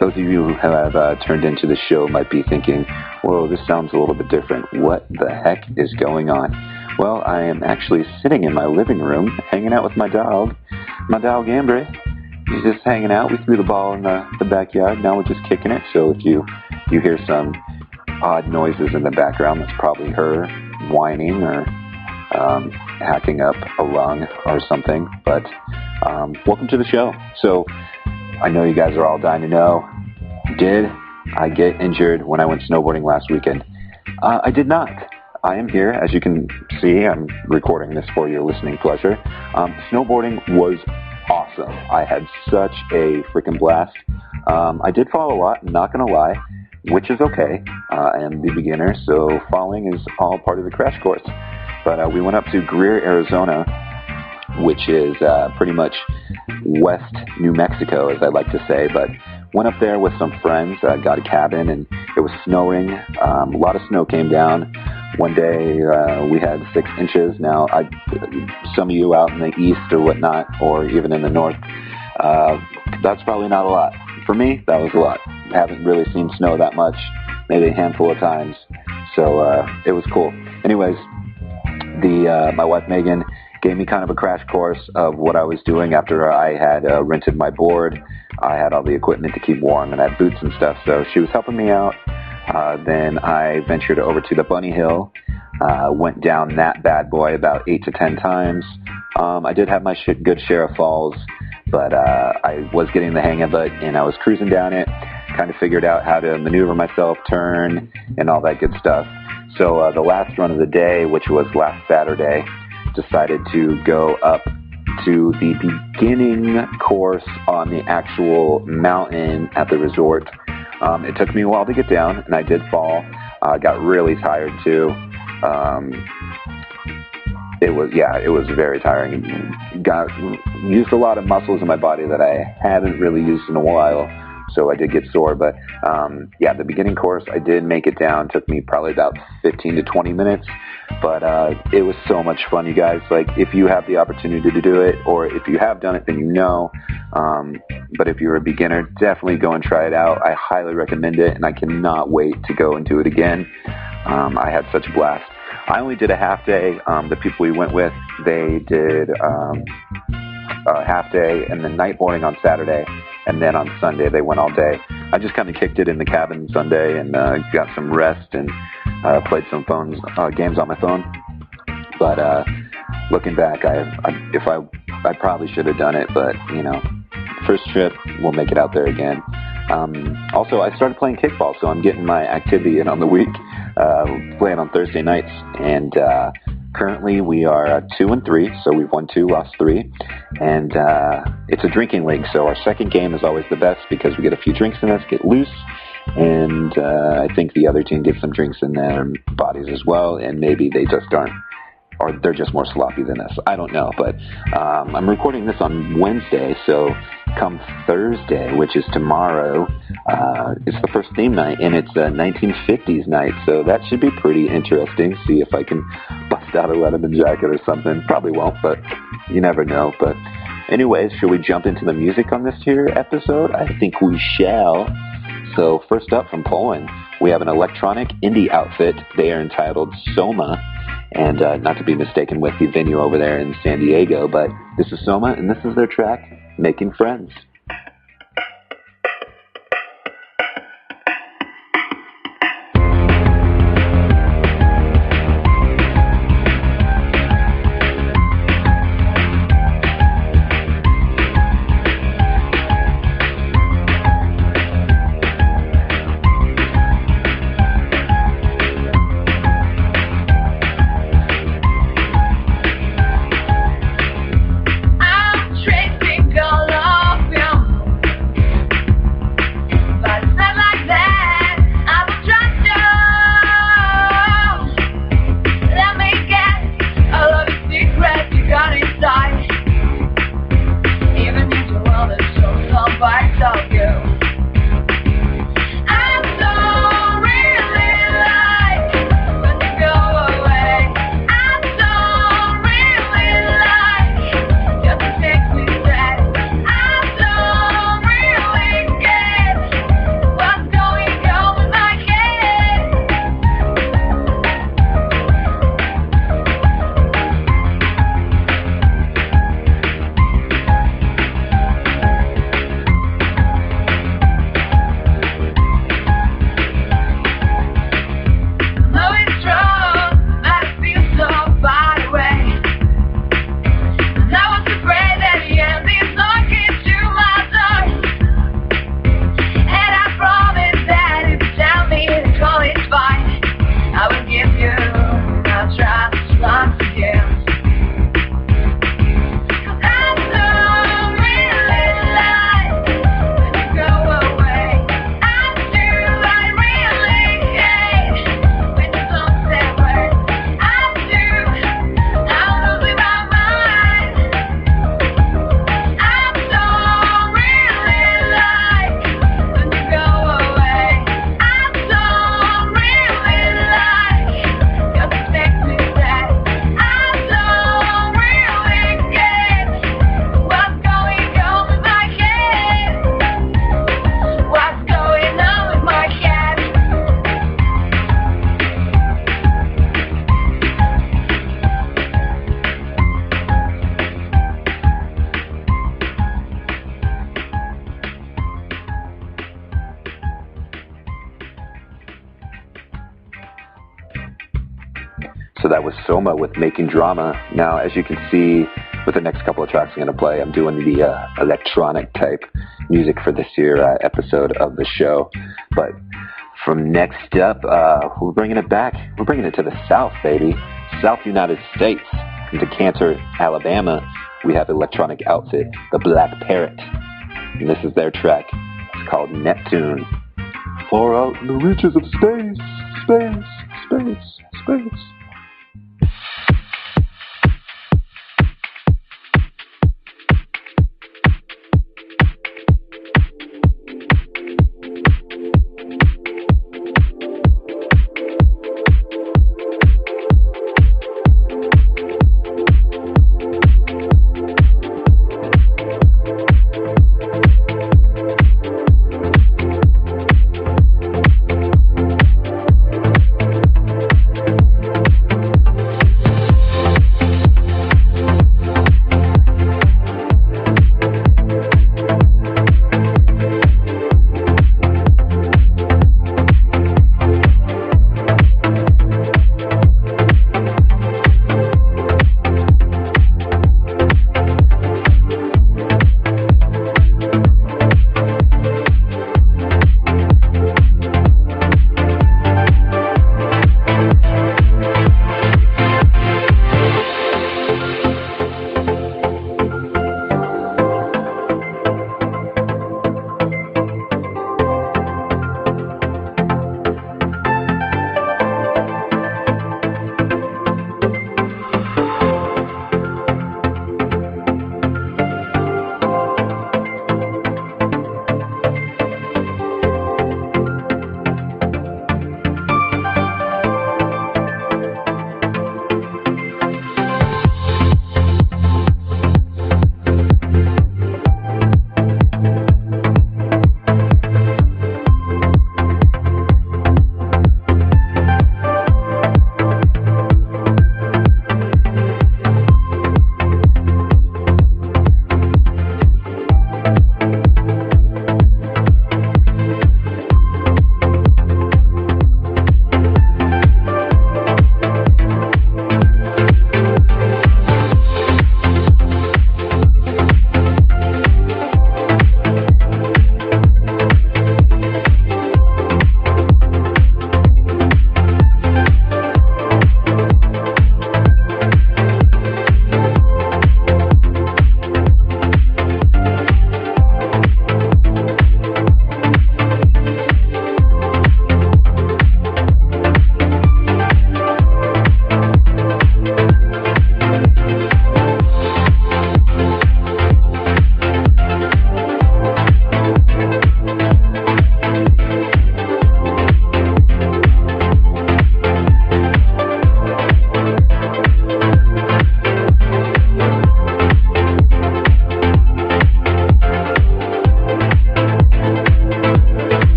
[SPEAKER 7] Those of you who have turned into the show might be thinking, whoa, this sounds a little bit different. What the heck is going on? Well, I am actually sitting in my living room, hanging out with my dog Ambre. He's just hanging out. We threw the ball in the backyard. Now we're just kicking it. So if you hear some odd noises in the background, that's probably her whining or hacking up a lung or something. But welcome to the show. So I know you guys are all dying to know, did I get injured when I went snowboarding last weekend? I did not. I am here, as you can see. I'm recording this for your listening pleasure. Snowboarding was awesome. I had such a freaking blast. I did fall a lot, not going to lie, which is okay. I am the beginner, so falling is all part of the crash course. But we went up to Greer, Arizona, which is pretty much West New Mexico, as I like to say. But went up there with some friends, got a cabin, and it was snowing. A lot of snow came down. One day we had 6 inches. Now, some of you out in the east or whatnot, or even in the north, that's probably not a lot. For me, that was a lot. I haven't really seen snow that much, maybe a handful of times. So it was cool. Anyways, my wife Megan gave me kind of a crash course of what I was doing after I had rented my board. I had all the equipment to keep warm and I had boots and stuff, so she was helping me out. Then I ventured over to the Bunny Hill, went down that bad boy about 8 to 10 times. I did have my good share of falls, but I was getting the hang of it, and I was cruising down it, kind of figured out how to maneuver myself, turn, and all that good stuff. So the last run of the day, which was last Saturday, decided to go up to the beginning course on the actual mountain at the resort. It took me a while to get down, and I did fall. I got really tired too. It was very tiring. Used a lot of muscles in my body that I hadn't really used in a while, so I did get sore. But the beginning course, I did make it down. It took me probably about 15 to 20 minutes, but it was so much fun, you guys. Like, if you have the opportunity to do it, or if you have done it, then you know. But if you're a beginner, definitely go and try it out. I highly recommend it, and I cannot wait to go and do it again. I had such a blast. I only did a half day. The people we went with, they did a half day and then night boarding on Saturday, and then on Sunday they went all day. I just kind of kicked it in the cabin Sunday and got some rest and played some games on my phone. But looking back, I probably should have done it, but first trip, we'll make it out there again. Also, I started playing kickball, so I'm getting my activity in on the week, playing on Thursday nights, and currently we are 2-3, so we've won 2, lost 3, and it's a drinking league, so our second game is always the best because we get a few drinks in us, get loose, and I think the other team gets some drinks in their bodies as well, and maybe they just aren't, or they're just more sloppy than us. I don't know, but I'm recording this on Wednesday, so come Thursday, which is tomorrow, it's the first theme night, and it's a 1950s night, so that should be pretty interesting. See if I can bust out a Letterman jacket or something. Probably won't, but you never know. But anyways, should we jump into the music on this here episode? I think we shall. So first up, from Poland, we have an electronic indie outfit. They are entitled Soma. And not to be mistaken with the venue over there in San Diego, but this is Soma, and this is their track, Making Friends.
[SPEAKER 8] I'm tracing all of your
[SPEAKER 7] So that was Soma with Making Drama. Now, as you can see, with the next couple of tracks I'm going to play, I'm doing the electronic type music for this here episode of the show. But from next up, we're bringing it back. We're bringing it to the South, baby. South United States. In Decatur, Alabama, we have electronic outfit, the Black Parrot. And this is their track. It's called Neptune. Far out in the reaches of space, space, space, space.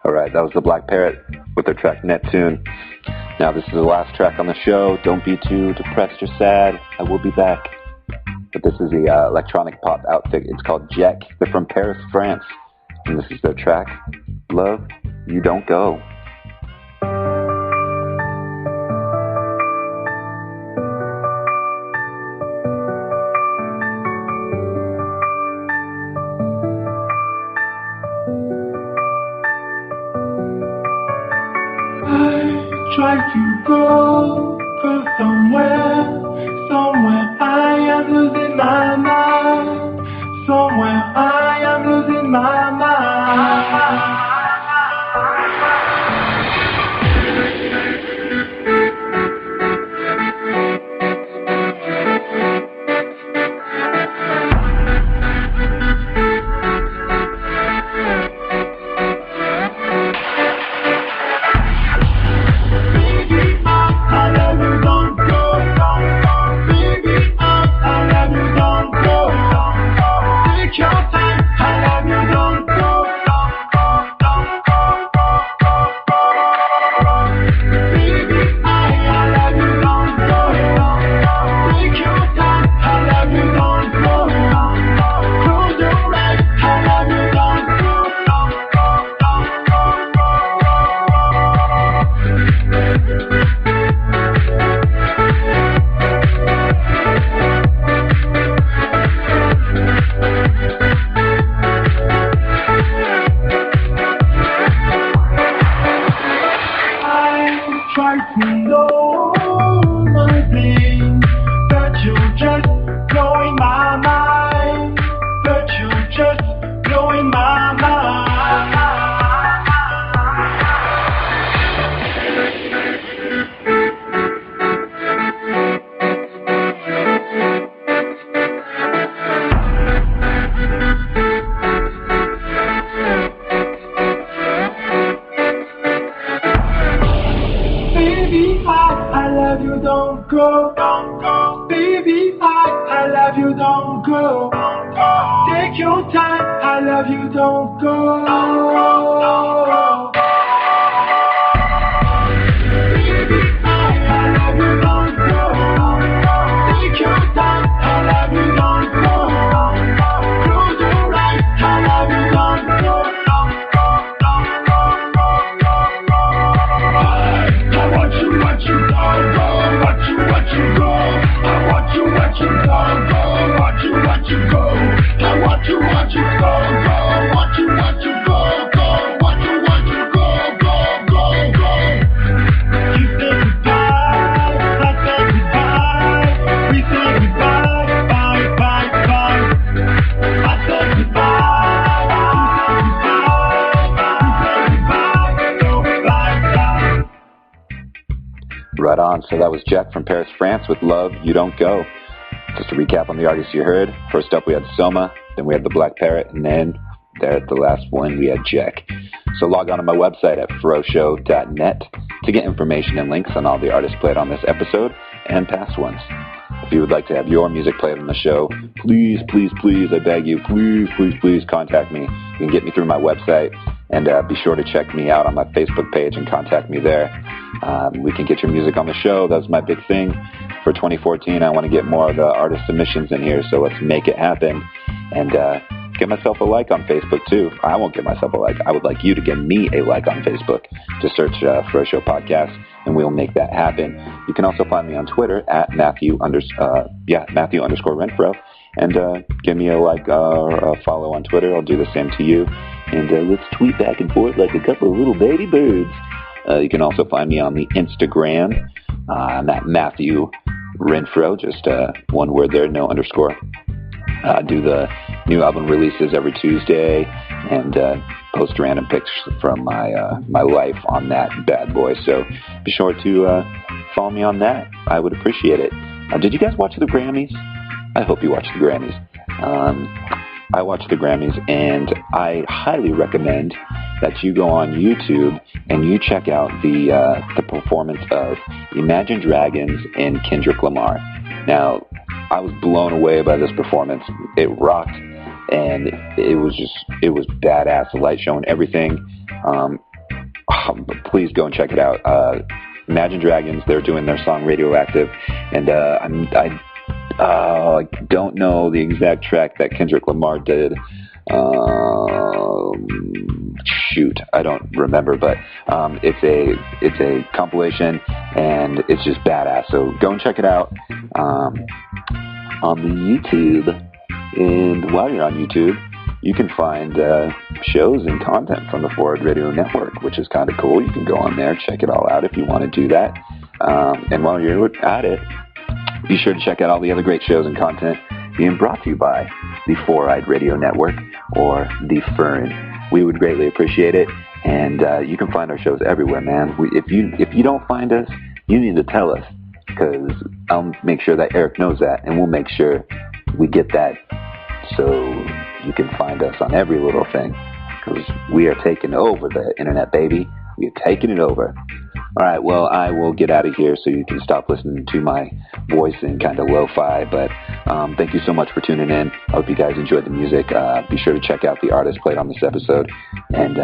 [SPEAKER 7] All right, that was the Black Parrot with their track Neptune. Now this is the last track on the show. Don't be too depressed or sad. I will be back. But this is the electronic pop outfit. It's called Jack. They're from Paris, France. And this is their track, Love, You Don't Go.
[SPEAKER 8] Try to go somewhere I am losing my mind. Somewhere I am losing my mind.
[SPEAKER 7] Right on. So that was Jack from Paris, France with Love, You Don't Go. Just to recap on the artists you heard, first up we had Soma, then we had the Black Parrot, and then there at the last one we had Jack. So log on to my website at froshow.net to get information and links on all the artists played on this episode and past ones. If you would like to have your music played on the show, please, please, please, I beg you, please, please, please contact me. You can get me through my website, and be sure to check me out on my Facebook page and contact me there. We can get your music on the show. That's my big thing for 2014. I want to get more of the artist submissions in here, so let's make it happen. And get myself a like on Facebook, too. I won't give myself a like. I would like you to give me a like on Facebook. Just search Fro Show Podcast, and we'll make that happen. You can also find me on Twitter at Matthew_Renfro. And give me a like or a follow on Twitter. I'll do the same to you. And let's tweet back and forth like a couple of little baby birds. You can also find me on the Instagram. I'm at Matthew Renfro, just one word there, no underscore. I do the new album releases every Tuesday and post random pics from my life on that bad boy. So be sure to follow me on that. I would appreciate it. Did you guys watch the Grammys? I hope you watched the Grammys. I watched the Grammys, and I highly recommend that you go on YouTube and you check out the performance of Imagine Dragons and Kendrick Lamar. Now, I was blown away by this performance. It rocked, and it was badass. The light show and everything. please go and check it out. Imagine Dragons, they're doing their song Radioactive, and I don't know the exact track that Kendrick Lamar did. I don't remember, but it's a compilation, and it's just badass. So go and check it out on the YouTube. And while you're on YouTube, you can find shows and content from the Forward Radio Network, which is kind of cool. You can go on there, check it all out if you want to do that. And while you're at it, be sure to check out all the other great shows and content being brought to you by the Four-Eyed Radio Network, or the Fern. We would greatly appreciate it, and you can find our shows everywhere, man. If you don't find us, you need to tell us, because I'll make sure that Eric knows that, and we'll make sure we get that so you can find us on every little thing, because we are taking over the internet, baby. We are taking it over. All right, well, I will get out of here so you can stop listening to my voice and kind of lo-fi, but thank you so much for tuning in. I hope you guys enjoyed the music. Be sure to check out the artists played on this episode and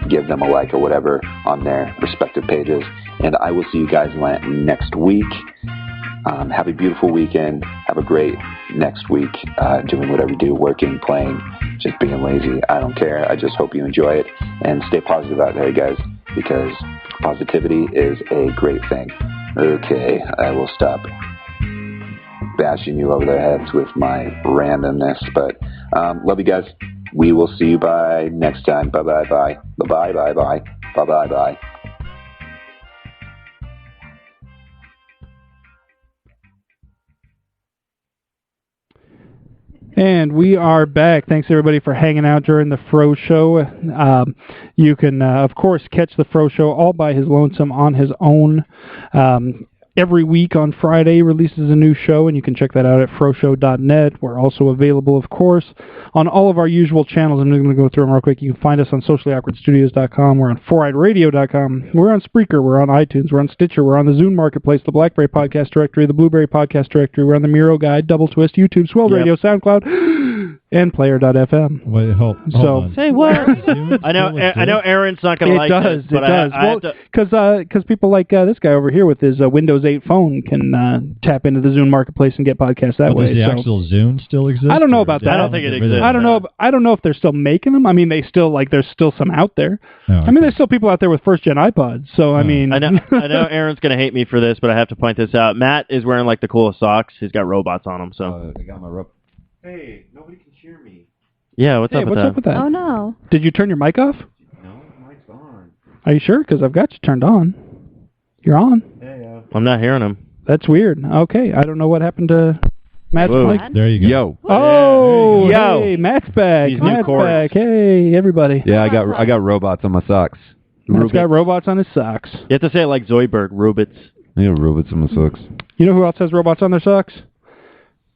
[SPEAKER 7] give them a like or whatever on their respective pages, and I will see you guys next week. Have a beautiful weekend. Have a great next week doing whatever you do, working, playing, just being lazy. I don't care. I just hope you enjoy it, and stay positive out there, guys, because positivity is a great thing. Okay, I will stop bashing you over the heads with my randomness, but love you guys. We will see you by next time. Bye-bye-bye. Bye-bye-bye-bye. Bye-bye-bye.
[SPEAKER 1] And we are back. Thanks, everybody, for hanging out during the Fro Show. You can, of course, catch the Fro Show all by his lonesome on his own. Every week on Friday releases a new show, and you can check that out at froshow.net. We're also available, of course, on all of our usual channels. I'm going to go through them real quick. You can find us on sociallyawkwardstudios.com. We're on foureyedradio.com. We're on Spreaker. We're on iTunes. We're on Stitcher. We're on the Zune Marketplace, the BlackBerry Podcast Directory, the Blueberry Podcast Directory. We're on the Miro Guide, Double Twist, YouTube, Swell Radio, SoundCloud, and Player.fm.
[SPEAKER 5] Wait, hold on.
[SPEAKER 4] Say what?
[SPEAKER 2] I know Aaron's not going to like this, but
[SPEAKER 1] it does. Because people like this guy over here with his Windows 8 phone can tap into the Zune Marketplace and get podcasts that way.
[SPEAKER 5] Does the actual Zune still exist?
[SPEAKER 1] I don't know about that.
[SPEAKER 2] I don't think it exists.
[SPEAKER 1] I don't know if they're still making them. I mean, there's still some out there.
[SPEAKER 5] Oh, okay.
[SPEAKER 1] I mean, there's still people out there with first-gen iPods. So, I mean...
[SPEAKER 2] I know Aaron's going to hate me for this, but I have to point this out. Matt is wearing, like, the coolest socks. He's got robots on them, so...
[SPEAKER 3] I got my rope.
[SPEAKER 2] Hey, nobody can hear me. Yeah, what's up with that?
[SPEAKER 4] Oh, no.
[SPEAKER 1] Did you turn your mic off?
[SPEAKER 2] No, the mic's on.
[SPEAKER 1] Are you sure? Because I've got you turned on. You're on.
[SPEAKER 2] Yeah. I'm not hearing him.
[SPEAKER 1] That's weird. Okay, I don't know what happened to Matt's mic.
[SPEAKER 5] There you go.
[SPEAKER 3] Yo.
[SPEAKER 1] Oh,
[SPEAKER 2] Yo.
[SPEAKER 1] Hey, Matt's back.
[SPEAKER 2] These new
[SPEAKER 1] Matt's
[SPEAKER 2] chords.
[SPEAKER 1] back. Hey, everybody.
[SPEAKER 3] Yeah, I got robots on my socks.
[SPEAKER 1] Matt's got robots on his socks.
[SPEAKER 2] You have to say it like Zoidberg, Rubits.
[SPEAKER 3] Yeah, robots on my socks.
[SPEAKER 1] You know who else has robots on their socks?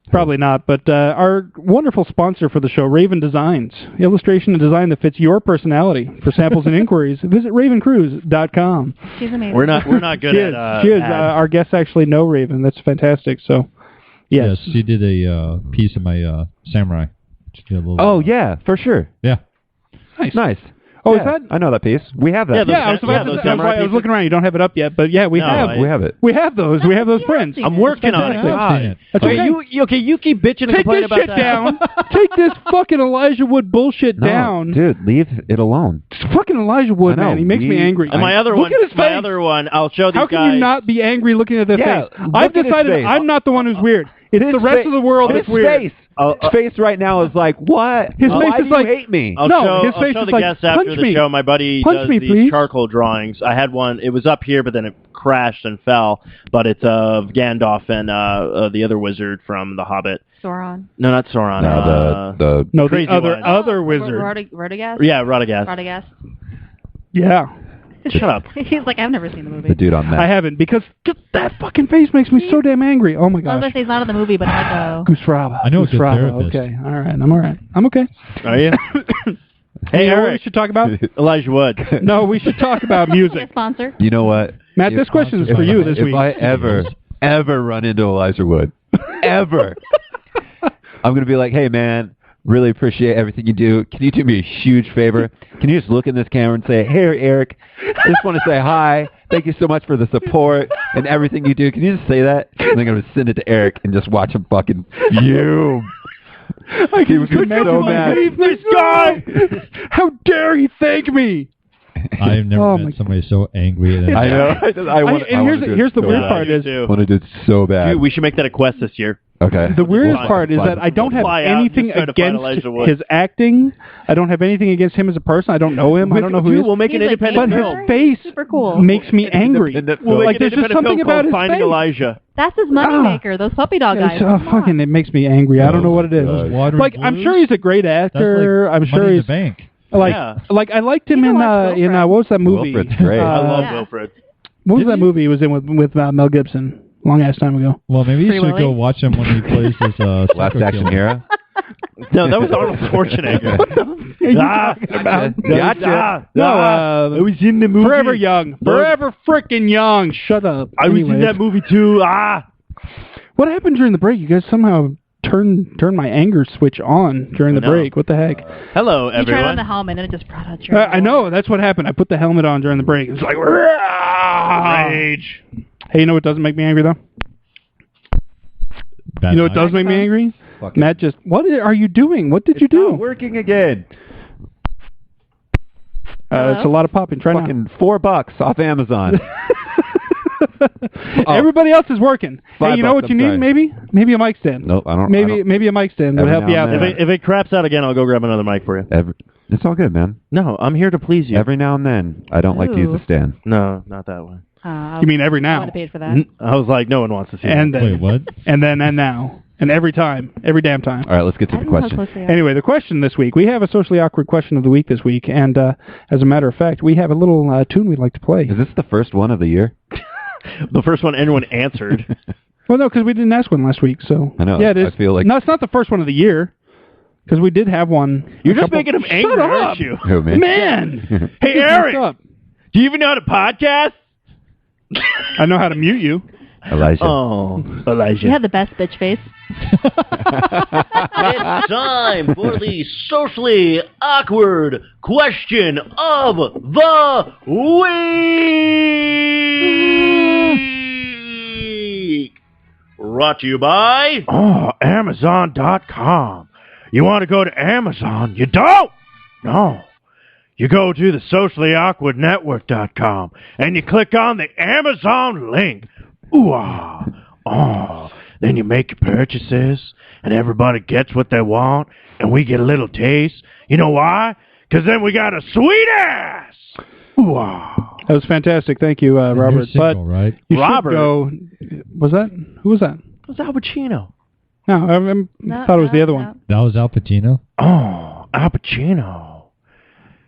[SPEAKER 1] Probably not, but our wonderful sponsor for the show, Raven Designs. Illustration and design that fits your personality. For samples and inquiries, visit ravencruise.com.
[SPEAKER 4] She's amazing.
[SPEAKER 2] We're not good at
[SPEAKER 1] She is.
[SPEAKER 2] ads.
[SPEAKER 1] Our guests actually know Raven. That's fantastic. So, yes.
[SPEAKER 5] She did a piece of my samurai. She did a little,
[SPEAKER 3] Oh, yeah, for sure.
[SPEAKER 5] Yeah.
[SPEAKER 3] Nice.
[SPEAKER 1] Oh,
[SPEAKER 3] yeah,
[SPEAKER 1] is that?
[SPEAKER 3] I know that piece. We have that.
[SPEAKER 1] Yeah, I was looking around. You don't have it up yet, but yeah, we have.
[SPEAKER 3] We have it.
[SPEAKER 1] We have those. We have those prints.
[SPEAKER 2] I'm working on it.
[SPEAKER 5] I've seen it.
[SPEAKER 1] That's okay.
[SPEAKER 2] You keep bitching and
[SPEAKER 1] Take
[SPEAKER 2] complaining
[SPEAKER 1] this
[SPEAKER 2] about
[SPEAKER 1] shit
[SPEAKER 2] that.
[SPEAKER 1] down. Take this fucking Elijah Wood bullshit
[SPEAKER 3] No,
[SPEAKER 1] down.
[SPEAKER 3] dude, leave it alone.
[SPEAKER 1] It's fucking Elijah Wood,
[SPEAKER 3] I know,
[SPEAKER 1] man. He makes me angry.
[SPEAKER 2] And my other
[SPEAKER 1] Look
[SPEAKER 2] one,
[SPEAKER 1] at his face.
[SPEAKER 2] I'll show these
[SPEAKER 1] How
[SPEAKER 2] guys.
[SPEAKER 1] can you not be angry looking at their
[SPEAKER 3] Yeah,
[SPEAKER 1] face?
[SPEAKER 3] look
[SPEAKER 1] I've
[SPEAKER 3] at his
[SPEAKER 1] decided
[SPEAKER 3] face.
[SPEAKER 1] I'm not the one who's weird. It's the rest of the world that's
[SPEAKER 3] His
[SPEAKER 1] weird.
[SPEAKER 3] face. His face right now is like, what?
[SPEAKER 1] His face
[SPEAKER 3] Why
[SPEAKER 1] is
[SPEAKER 3] do
[SPEAKER 1] like-
[SPEAKER 3] you hate me?
[SPEAKER 2] I'll
[SPEAKER 1] his
[SPEAKER 2] show
[SPEAKER 1] face
[SPEAKER 2] the
[SPEAKER 1] is like,
[SPEAKER 2] guests after
[SPEAKER 1] punch
[SPEAKER 2] the
[SPEAKER 1] me.
[SPEAKER 2] show. My buddy
[SPEAKER 1] Punch
[SPEAKER 2] does
[SPEAKER 1] me,
[SPEAKER 2] these
[SPEAKER 1] please.
[SPEAKER 2] charcoal drawings. I had one. It was up here, but then it crashed and fell. But it's of Gandalf and the other wizard from The Hobbit.
[SPEAKER 4] Sauron.
[SPEAKER 2] No, not Sauron.
[SPEAKER 3] No,
[SPEAKER 1] No, the
[SPEAKER 2] Crazy
[SPEAKER 1] other
[SPEAKER 2] one.
[SPEAKER 1] other wizard.
[SPEAKER 4] Radagast?
[SPEAKER 2] Yeah, Radagast.
[SPEAKER 4] Radagast.
[SPEAKER 1] Yeah.
[SPEAKER 2] Shut up.
[SPEAKER 4] He's like, I've never seen the movie.
[SPEAKER 3] the dude on that.
[SPEAKER 1] I haven't, because just that fucking face makes me so damn angry. Oh my
[SPEAKER 4] I was going
[SPEAKER 1] gosh.
[SPEAKER 4] to say he's not in the movie, but I'm like,
[SPEAKER 1] Goose Fraba.
[SPEAKER 5] I know
[SPEAKER 1] Goose
[SPEAKER 5] it's a
[SPEAKER 1] Fraba.
[SPEAKER 5] therapist.
[SPEAKER 1] Okay, all right. I'm all right. I'm okay.
[SPEAKER 2] Are you?
[SPEAKER 1] Hey, you know what we
[SPEAKER 2] Eric.
[SPEAKER 1] should talk about?
[SPEAKER 2] Elijah Wood.
[SPEAKER 1] No, we should talk about
[SPEAKER 4] a
[SPEAKER 1] music.
[SPEAKER 4] sponsor.
[SPEAKER 3] You know what?
[SPEAKER 1] Matt, this question is for you this
[SPEAKER 3] if
[SPEAKER 1] week.
[SPEAKER 3] I ever run into Elijah Wood, ever, I'm going to be like, hey, man, Really appreciate everything you do. Can you do me a huge favor? Can you just look in this camera and say, "Hey, Eric, just want to say hi. Thank you so much for the support and everything you do." Can you just say that? And I'm going to send it to Eric and just watch him fucking fume. He was so mad.
[SPEAKER 1] This guy! How dare he thank me?
[SPEAKER 5] I have never met somebody so angry.
[SPEAKER 3] I know.
[SPEAKER 1] Here's the weird part is,
[SPEAKER 3] I want to do it so bad.
[SPEAKER 2] Dude, we should make that a quest this year.
[SPEAKER 3] Okay.
[SPEAKER 1] The weirdest part is that I don't have anything against his acting. I don't have anything against him as a person. I don't know him. I don't know who he is.
[SPEAKER 2] We'll make an independent
[SPEAKER 1] But
[SPEAKER 2] film.
[SPEAKER 1] his face
[SPEAKER 4] super cool.
[SPEAKER 1] makes me angry.
[SPEAKER 2] We'll make
[SPEAKER 1] there's just something about his
[SPEAKER 2] Finding
[SPEAKER 1] face.
[SPEAKER 2] Elijah.
[SPEAKER 4] That's his moneymaker. Those puppy dog guys.
[SPEAKER 1] It makes me angry. I don't know what it is. Like, I'm sure he's a great actor. I'm sure he's.
[SPEAKER 5] Bank.
[SPEAKER 1] Like I liked him in what was that movie?
[SPEAKER 3] Wilfred's great.
[SPEAKER 2] I love Wilfred.
[SPEAKER 1] What was that movie he was in with Mel Gibson? Long ass time ago.
[SPEAKER 5] Well, maybe you should go watch him when he plays his
[SPEAKER 3] Last Action Hero.
[SPEAKER 2] No, that was Arnold Schwarzenegger.
[SPEAKER 1] What are you talking about?
[SPEAKER 3] Gotcha.
[SPEAKER 1] I was in the movie. Forever Young. Forever frickin' young. Shut up.
[SPEAKER 2] I was in that movie too.
[SPEAKER 1] What happened during the break? You guys somehow turned my anger switch on during the break. What the heck?
[SPEAKER 2] Hello,
[SPEAKER 4] everyone. You turned on the helmet and it just brought out your
[SPEAKER 1] I know. That's what happened. I put the helmet on during the break. It's like rage. Hey, you know what doesn't make me angry though? You know what does make me angry? Matt just, what are you doing? What did you do?
[SPEAKER 3] Not working again.
[SPEAKER 1] It's a lot of popping. Try
[SPEAKER 3] fucking $4 off Amazon.
[SPEAKER 1] Everybody else is working. Hey, you know what you need?
[SPEAKER 3] sorry.
[SPEAKER 1] Maybe a mic stand.
[SPEAKER 3] Nope, I don't.
[SPEAKER 1] Maybe a mic stand would
[SPEAKER 3] Every
[SPEAKER 1] help you
[SPEAKER 3] now
[SPEAKER 1] out.
[SPEAKER 3] and then.
[SPEAKER 2] If it craps out again, I'll go grab another mic for you.
[SPEAKER 3] It's all good, man.
[SPEAKER 2] No, I'm here to please you.
[SPEAKER 3] Every now and then, I don't like to use the stand.
[SPEAKER 2] No, not that one.
[SPEAKER 1] You mean every now?
[SPEAKER 4] I would have paid for that.
[SPEAKER 2] I was like, no one wants to see
[SPEAKER 1] and
[SPEAKER 2] that.
[SPEAKER 1] Then,
[SPEAKER 5] Wait, what?
[SPEAKER 1] And then and now. And every time. Every damn time.
[SPEAKER 3] All right, let's get to the question.
[SPEAKER 1] Anyway, the question this week. We have a socially awkward question of the week this week. And as a matter of fact, we have a little tune we'd like to play.
[SPEAKER 3] Is this the first one of the year?
[SPEAKER 2] The first one anyone answered.
[SPEAKER 1] Well, no, because we didn't ask one last week. So
[SPEAKER 3] I know.
[SPEAKER 1] Yeah, it is.
[SPEAKER 3] I feel like...
[SPEAKER 1] No, it's not the first one of the year. Because we did have one.
[SPEAKER 2] You're just making him angry,
[SPEAKER 1] Shut up.
[SPEAKER 2] aren't you?
[SPEAKER 3] Who, me?
[SPEAKER 2] Man! Hey, Eric! Do you even know how to podcast?
[SPEAKER 1] I know how to mute you.
[SPEAKER 3] Elijah.
[SPEAKER 2] Oh, Elijah.
[SPEAKER 4] You have the best bitch face.
[SPEAKER 9] It's time for the socially awkward question of the week. Brought to you by
[SPEAKER 2] Amazon.com. You want to go to Amazon? You don't? No. You go to the sociallyawkwardnetwork.com and you click on the Amazon link. Ooh-ah. Oh. Then you make your purchases and everybody gets what they want and we get a little taste. You know why? Because then we got a sweet ass. Ooh-ah.
[SPEAKER 1] That was fantastic. Thank you, Robert.
[SPEAKER 5] Single, right?
[SPEAKER 1] You
[SPEAKER 2] Robert.
[SPEAKER 1] should go... Was that? Who was that?
[SPEAKER 2] It was Al Pacino.
[SPEAKER 1] No, I thought it was the other one.
[SPEAKER 5] That was Al Pacino?
[SPEAKER 2] Oh, Al Pacino.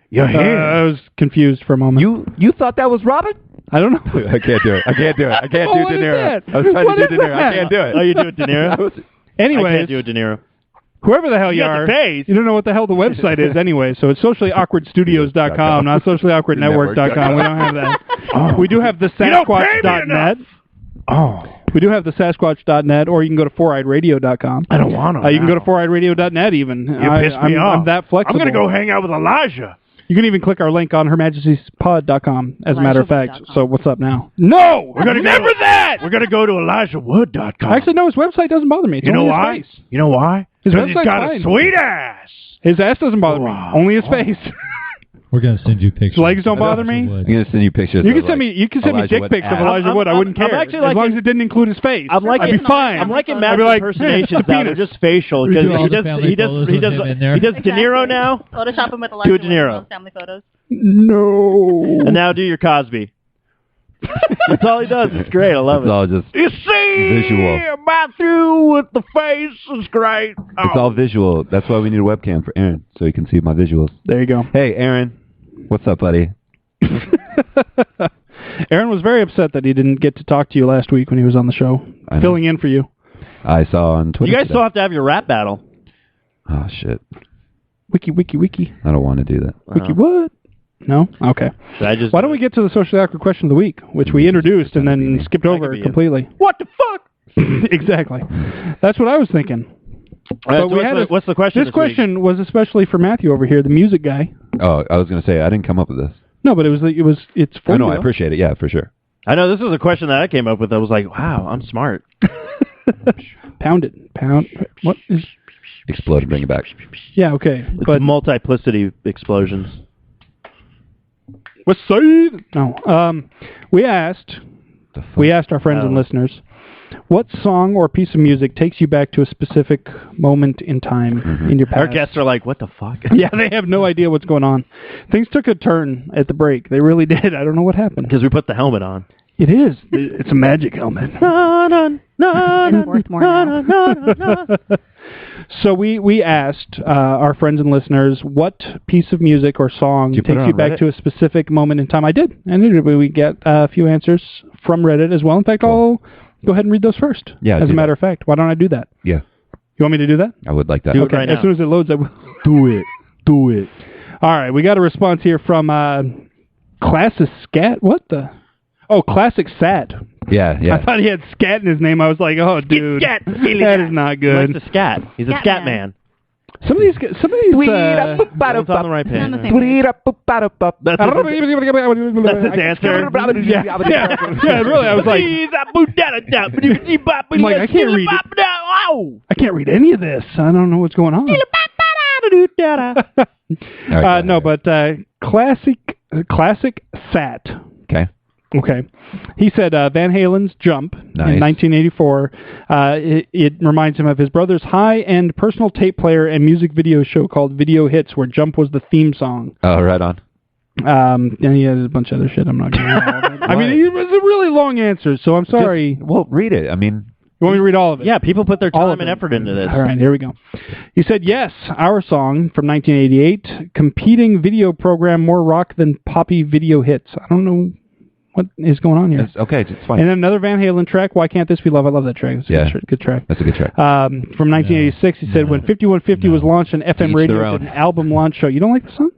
[SPEAKER 2] You're here.
[SPEAKER 1] I was confused for a moment.
[SPEAKER 3] You thought that was Robert?
[SPEAKER 1] I don't know.
[SPEAKER 3] I can't do it. I can't do it. I can't do
[SPEAKER 1] what
[SPEAKER 3] De
[SPEAKER 1] is
[SPEAKER 3] Niro.
[SPEAKER 1] that?
[SPEAKER 3] I was trying
[SPEAKER 1] What
[SPEAKER 3] to
[SPEAKER 1] is
[SPEAKER 3] do De Niro. I
[SPEAKER 1] that?
[SPEAKER 3] can't do it.
[SPEAKER 2] Oh, you do it, De Niro?
[SPEAKER 1] Anyways,
[SPEAKER 2] I can't do it, De Niro.
[SPEAKER 1] whoever the hell you
[SPEAKER 2] got
[SPEAKER 1] are,
[SPEAKER 2] the face.
[SPEAKER 1] you don't know what the hell the website is anyway, so it's sociallyawkwardstudios.com, not sociallyawkwardnetwork.com. We don't have that. We do have the Sasquatch.net.
[SPEAKER 2] Oh.
[SPEAKER 1] We do have the Sasquatch.net, or you can go to foureyedradio.com.
[SPEAKER 2] I don't want to.
[SPEAKER 1] You can go to foureyedradio.net even.
[SPEAKER 2] You pissed me off.
[SPEAKER 1] I'm that flexible.
[SPEAKER 2] I'm going to go hang out with Elijah.
[SPEAKER 1] You can even click our link on HerMajesty'sPod.com, as a matter of fact.
[SPEAKER 4] ElijahWood.com.
[SPEAKER 1] So what's up now? No!
[SPEAKER 2] We're gonna
[SPEAKER 1] Remember that!
[SPEAKER 2] We're going to go to ElijahWood.com.
[SPEAKER 1] Actually, no, his website doesn't bother me. It's
[SPEAKER 2] you know
[SPEAKER 1] only
[SPEAKER 2] why?
[SPEAKER 1] his face.
[SPEAKER 2] You know why?
[SPEAKER 1] His
[SPEAKER 2] Because he's
[SPEAKER 1] website's
[SPEAKER 2] got
[SPEAKER 1] fine.
[SPEAKER 2] a sweet ass.
[SPEAKER 1] His ass doesn't bother me.
[SPEAKER 2] Wow.
[SPEAKER 1] Only his face.
[SPEAKER 5] We're going to send you pictures.
[SPEAKER 1] His legs don't bother me?
[SPEAKER 3] I'm going to send you pictures.
[SPEAKER 1] You
[SPEAKER 3] of,
[SPEAKER 1] can send me. You can send me
[SPEAKER 3] Elijah
[SPEAKER 1] dick
[SPEAKER 3] Wood
[SPEAKER 1] pics of
[SPEAKER 3] ass.
[SPEAKER 1] Elijah Wood. I wouldn't
[SPEAKER 2] I'm
[SPEAKER 1] care
[SPEAKER 2] actually
[SPEAKER 1] as
[SPEAKER 2] liking-
[SPEAKER 1] long as it didn't include his face.
[SPEAKER 2] I'm liking,
[SPEAKER 1] I'd be fine.
[SPEAKER 2] I'm liking
[SPEAKER 1] I'd
[SPEAKER 2] Matt's
[SPEAKER 1] be like,
[SPEAKER 2] impersonations
[SPEAKER 1] it's a
[SPEAKER 2] now. They're
[SPEAKER 1] penis.
[SPEAKER 2] just facial.
[SPEAKER 5] We
[SPEAKER 2] Because
[SPEAKER 5] do all the family
[SPEAKER 2] he does
[SPEAKER 5] photos of him in there.
[SPEAKER 2] De Niro now.
[SPEAKER 4] Photoshop him with
[SPEAKER 2] Do
[SPEAKER 4] Elijah
[SPEAKER 2] a De Niro.
[SPEAKER 4] Wood, family photos.
[SPEAKER 1] No.
[SPEAKER 2] And now do your Cosby. That's all he does. It's great. I love
[SPEAKER 3] It's all just
[SPEAKER 2] You see,
[SPEAKER 3] visual.
[SPEAKER 2] Matthew with the face is great.
[SPEAKER 3] It's all visual. That's why we need a webcam for Aaron, so he can see my visuals.
[SPEAKER 1] There you go.
[SPEAKER 3] Hey, Aaron. What's up, buddy?
[SPEAKER 1] Aaron was very upset that he didn't get to talk to you last week when he was on the show,
[SPEAKER 3] I know.
[SPEAKER 1] filling in for you.
[SPEAKER 3] I saw on Twitter
[SPEAKER 2] You guys
[SPEAKER 3] today.
[SPEAKER 2] still have to have your rap battle.
[SPEAKER 3] Oh, shit.
[SPEAKER 1] Wiki.
[SPEAKER 3] I don't want to do that.
[SPEAKER 1] Wiki what? No? Okay.
[SPEAKER 2] Should I just?
[SPEAKER 1] Why don't we get to the socially awkward question of the week, which we introduced and then skipped over
[SPEAKER 2] be it.
[SPEAKER 1] completely.
[SPEAKER 2] What the fuck?
[SPEAKER 1] Exactly. That's what I was thinking. But we had
[SPEAKER 2] what's the question?
[SPEAKER 1] This question was especially for Matthew over here, the music guy.
[SPEAKER 3] Oh, I was going to say, I didn't come up with this.
[SPEAKER 1] No, but it's for
[SPEAKER 3] I know,
[SPEAKER 1] you.
[SPEAKER 3] I appreciate it. Yeah, for sure.
[SPEAKER 2] I know this was a question that I came up with. I was like, wow, I'm smart.
[SPEAKER 1] Pound it. Pound. What is...
[SPEAKER 3] Explode and bring it back.
[SPEAKER 1] Yeah, okay.
[SPEAKER 2] It's
[SPEAKER 1] But
[SPEAKER 2] multiplicity explosions.
[SPEAKER 1] What's side? No. We asked our friends and listeners, what song or piece of music takes you back to a specific moment in time in your past?
[SPEAKER 2] Our guests are like, what the fuck?
[SPEAKER 1] Yeah, they have no idea what's going on. Things took a turn at the break. They really did. I don't know what happened.
[SPEAKER 2] Because we put the helmet on.
[SPEAKER 1] It is. It's a magic helmet.
[SPEAKER 4] It's worth more now.
[SPEAKER 1] So we asked our friends and listeners what piece of music or song takes you back to a specific moment in time. I did. And we get a few answers from Reddit as well. In fact, I'll go ahead and read those first.
[SPEAKER 3] Yeah.
[SPEAKER 1] As a matter of fact. Why don't I do that?
[SPEAKER 3] Yeah.
[SPEAKER 1] You want me to do that?
[SPEAKER 3] I would like that.
[SPEAKER 2] Do it
[SPEAKER 1] Okay.
[SPEAKER 2] right
[SPEAKER 1] As
[SPEAKER 2] now.
[SPEAKER 1] soon as it loads, I will. Do it. Do it. All right. We got a response here from Classic Scat. What the? Oh, Classic Sat.
[SPEAKER 3] Yeah.
[SPEAKER 1] I thought he had scat in his name. I was like, oh, dude,
[SPEAKER 2] Scat.
[SPEAKER 1] that is not
[SPEAKER 2] He
[SPEAKER 1] good.
[SPEAKER 2] likes to scat. He's a
[SPEAKER 4] Scat
[SPEAKER 2] scat
[SPEAKER 4] man.
[SPEAKER 2] man.
[SPEAKER 1] Some of these
[SPEAKER 2] It's on the right
[SPEAKER 4] It's on the
[SPEAKER 2] page.
[SPEAKER 4] same page.
[SPEAKER 2] That's his answer.
[SPEAKER 1] Yeah, really. I was like, I'm like, I can't read any of this. I don't know what's going on. No, but classic Sat.
[SPEAKER 3] Okay.
[SPEAKER 1] Okay. He said Van Halen's Jump
[SPEAKER 3] Nice.
[SPEAKER 1] in 1984. It reminds him of his brother's high-end personal tape player and music video show called Video Hits, where Jump was the theme song.
[SPEAKER 3] Oh, right on.
[SPEAKER 1] And he has a bunch of other shit. I'm not going to read all of it. I mean, it was a really long answer, so I'm sorry.
[SPEAKER 3] Well, read it. I mean...
[SPEAKER 1] You want me to read all of it?
[SPEAKER 2] Yeah, people put their
[SPEAKER 1] All of
[SPEAKER 2] time and
[SPEAKER 1] it.
[SPEAKER 2] effort into this.
[SPEAKER 1] All right, here we go. He said, yes, our song from 1988, competing video program, more rock than poppy video hits. I don't know what is going on here.
[SPEAKER 3] It's okay, it's fine.
[SPEAKER 1] And then another Van Halen track, Why Can't This Be Love? I love that track. It's a good track.
[SPEAKER 3] That's a good track.
[SPEAKER 1] From 1986, he said, when 5150 was launched on FM
[SPEAKER 3] Each
[SPEAKER 1] radio,
[SPEAKER 3] their
[SPEAKER 1] it
[SPEAKER 3] own.
[SPEAKER 1] did an album launch show. You don't like the song?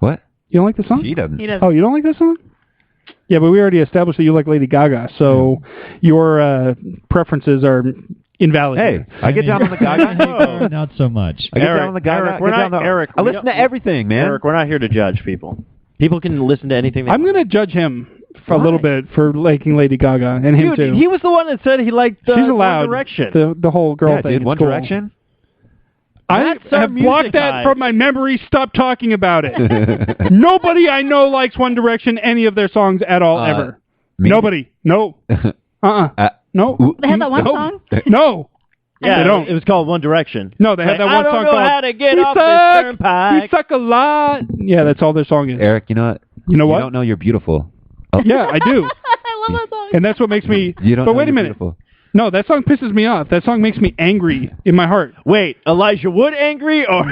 [SPEAKER 3] What?
[SPEAKER 1] You don't like the song?
[SPEAKER 3] He doesn't.
[SPEAKER 4] He does.
[SPEAKER 1] Oh, you don't like this song? Yeah, but we already established that you like Lady Gaga, so your preferences are invalid.
[SPEAKER 3] Hey, I get down on the Gaga.
[SPEAKER 5] Not so much.
[SPEAKER 3] I get
[SPEAKER 2] Eric,
[SPEAKER 3] down on the Gaga.
[SPEAKER 2] Eric, we're not- Eric,
[SPEAKER 3] I
[SPEAKER 2] we
[SPEAKER 3] listen
[SPEAKER 2] don't-
[SPEAKER 3] to everything, man.
[SPEAKER 2] Eric, we're not here to judge people. People can listen to anything they
[SPEAKER 1] I'm
[SPEAKER 2] want.
[SPEAKER 1] going to judge him for a little bit for liking Lady Gaga, and him
[SPEAKER 2] Dude,
[SPEAKER 1] too.
[SPEAKER 2] he was the one that said he liked
[SPEAKER 1] She's allowed.
[SPEAKER 2] One Direction.
[SPEAKER 1] The whole girl
[SPEAKER 3] Yeah,
[SPEAKER 1] thing.
[SPEAKER 3] dude,
[SPEAKER 1] is
[SPEAKER 3] One
[SPEAKER 1] cool.
[SPEAKER 3] Direction.
[SPEAKER 1] I
[SPEAKER 2] That's our
[SPEAKER 1] have blocked
[SPEAKER 2] music
[SPEAKER 1] that
[SPEAKER 2] guy.
[SPEAKER 1] from my memory. Stop talking about it. Nobody I know likes One Direction, any of their songs at all, ever.
[SPEAKER 3] Me?
[SPEAKER 1] Nobody. No. No.
[SPEAKER 4] They had that one
[SPEAKER 1] No.
[SPEAKER 4] song?
[SPEAKER 1] No.
[SPEAKER 2] Yeah,
[SPEAKER 1] They don't.
[SPEAKER 2] It was called One Direction.
[SPEAKER 1] No, they had that one
[SPEAKER 2] I don't
[SPEAKER 1] song
[SPEAKER 2] know
[SPEAKER 1] called
[SPEAKER 2] how to get
[SPEAKER 1] We
[SPEAKER 2] off
[SPEAKER 1] Suck,
[SPEAKER 2] this turnpike.
[SPEAKER 1] We Suck a Lot. Yeah, that's all their song is.
[SPEAKER 3] Eric, you know what?
[SPEAKER 1] You know what?
[SPEAKER 3] You don't know you're beautiful. Oh.
[SPEAKER 1] Yeah, I do.
[SPEAKER 4] I love that song.
[SPEAKER 1] And that's what makes me...
[SPEAKER 3] You don't
[SPEAKER 1] but
[SPEAKER 3] know
[SPEAKER 1] wait a
[SPEAKER 3] you're
[SPEAKER 1] minute.
[SPEAKER 3] beautiful.
[SPEAKER 1] No, that song pisses me off. That song makes me angry in my heart.
[SPEAKER 2] Wait, Elijah Wood angry or...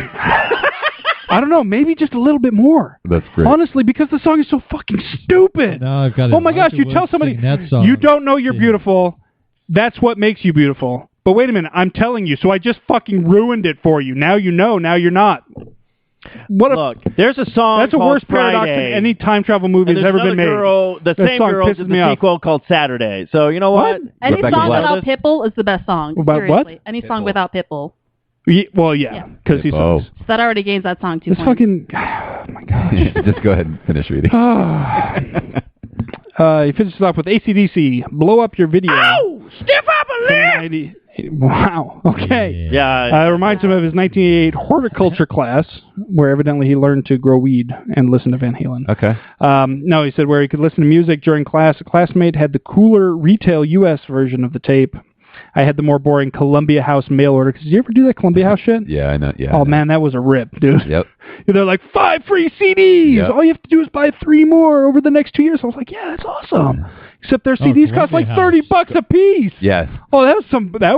[SPEAKER 1] I don't know, maybe just a little bit more.
[SPEAKER 3] That's great.
[SPEAKER 1] Honestly, because the song is so fucking stupid.
[SPEAKER 5] Now I've got
[SPEAKER 1] Oh my gosh, you tell somebody you don't know you're beautiful. That's what makes you beautiful. But wait a minute, I'm telling you, so I just fucking ruined it for you. Now you know, now you're not. What
[SPEAKER 2] Look, there's a song
[SPEAKER 1] that's a
[SPEAKER 2] called
[SPEAKER 1] worst paradox
[SPEAKER 2] Friday,
[SPEAKER 1] in any time travel movie
[SPEAKER 2] and
[SPEAKER 1] has
[SPEAKER 2] there's
[SPEAKER 1] ever been made.
[SPEAKER 2] Girl, the
[SPEAKER 1] That
[SPEAKER 2] same
[SPEAKER 1] song
[SPEAKER 2] girl
[SPEAKER 1] pisses
[SPEAKER 2] did
[SPEAKER 1] me
[SPEAKER 2] the
[SPEAKER 1] off.
[SPEAKER 2] sequel called Saturday. So you know what?
[SPEAKER 4] Any
[SPEAKER 3] Rebecca
[SPEAKER 4] song
[SPEAKER 3] Black.
[SPEAKER 4] without Pitbull is the best song.
[SPEAKER 1] About what?
[SPEAKER 4] Seriously. Any song
[SPEAKER 3] Pitbull.
[SPEAKER 4] without Pitbull.
[SPEAKER 1] Well, yeah, because he
[SPEAKER 3] Oh.
[SPEAKER 1] sucks.
[SPEAKER 4] So that already gains that song 2
[SPEAKER 1] This
[SPEAKER 4] points.
[SPEAKER 1] fucking... Oh, my gosh.
[SPEAKER 3] Just go ahead and finish reading.
[SPEAKER 1] He finishes off with AC/DC, Blow Up Your Video.
[SPEAKER 2] Ow! Stiff upper lip!
[SPEAKER 1] Wow. Okay.
[SPEAKER 2] Yeah.
[SPEAKER 1] It reminds him of his 1988 horticulture class, where evidently he learned to grow weed and listen to Van Halen.
[SPEAKER 3] Okay.
[SPEAKER 1] No, he said where he could listen to music during class. A classmate had the cooler retail U.S. version of the tape. I had the more boring Columbia House mail order. Did you ever do that Columbia House shit?
[SPEAKER 3] Yeah, I know. Yeah.
[SPEAKER 1] Oh, man, that was a rip, dude.
[SPEAKER 3] Yep.
[SPEAKER 1] They're like, 5 free CDs.
[SPEAKER 3] Yep.
[SPEAKER 1] All you have to do is buy 3 more over the next 2 years. I was like, yeah, that's awesome. Except their CDs cost like
[SPEAKER 5] Columbia
[SPEAKER 1] $30 a piece.
[SPEAKER 3] Yes.
[SPEAKER 1] Oh, that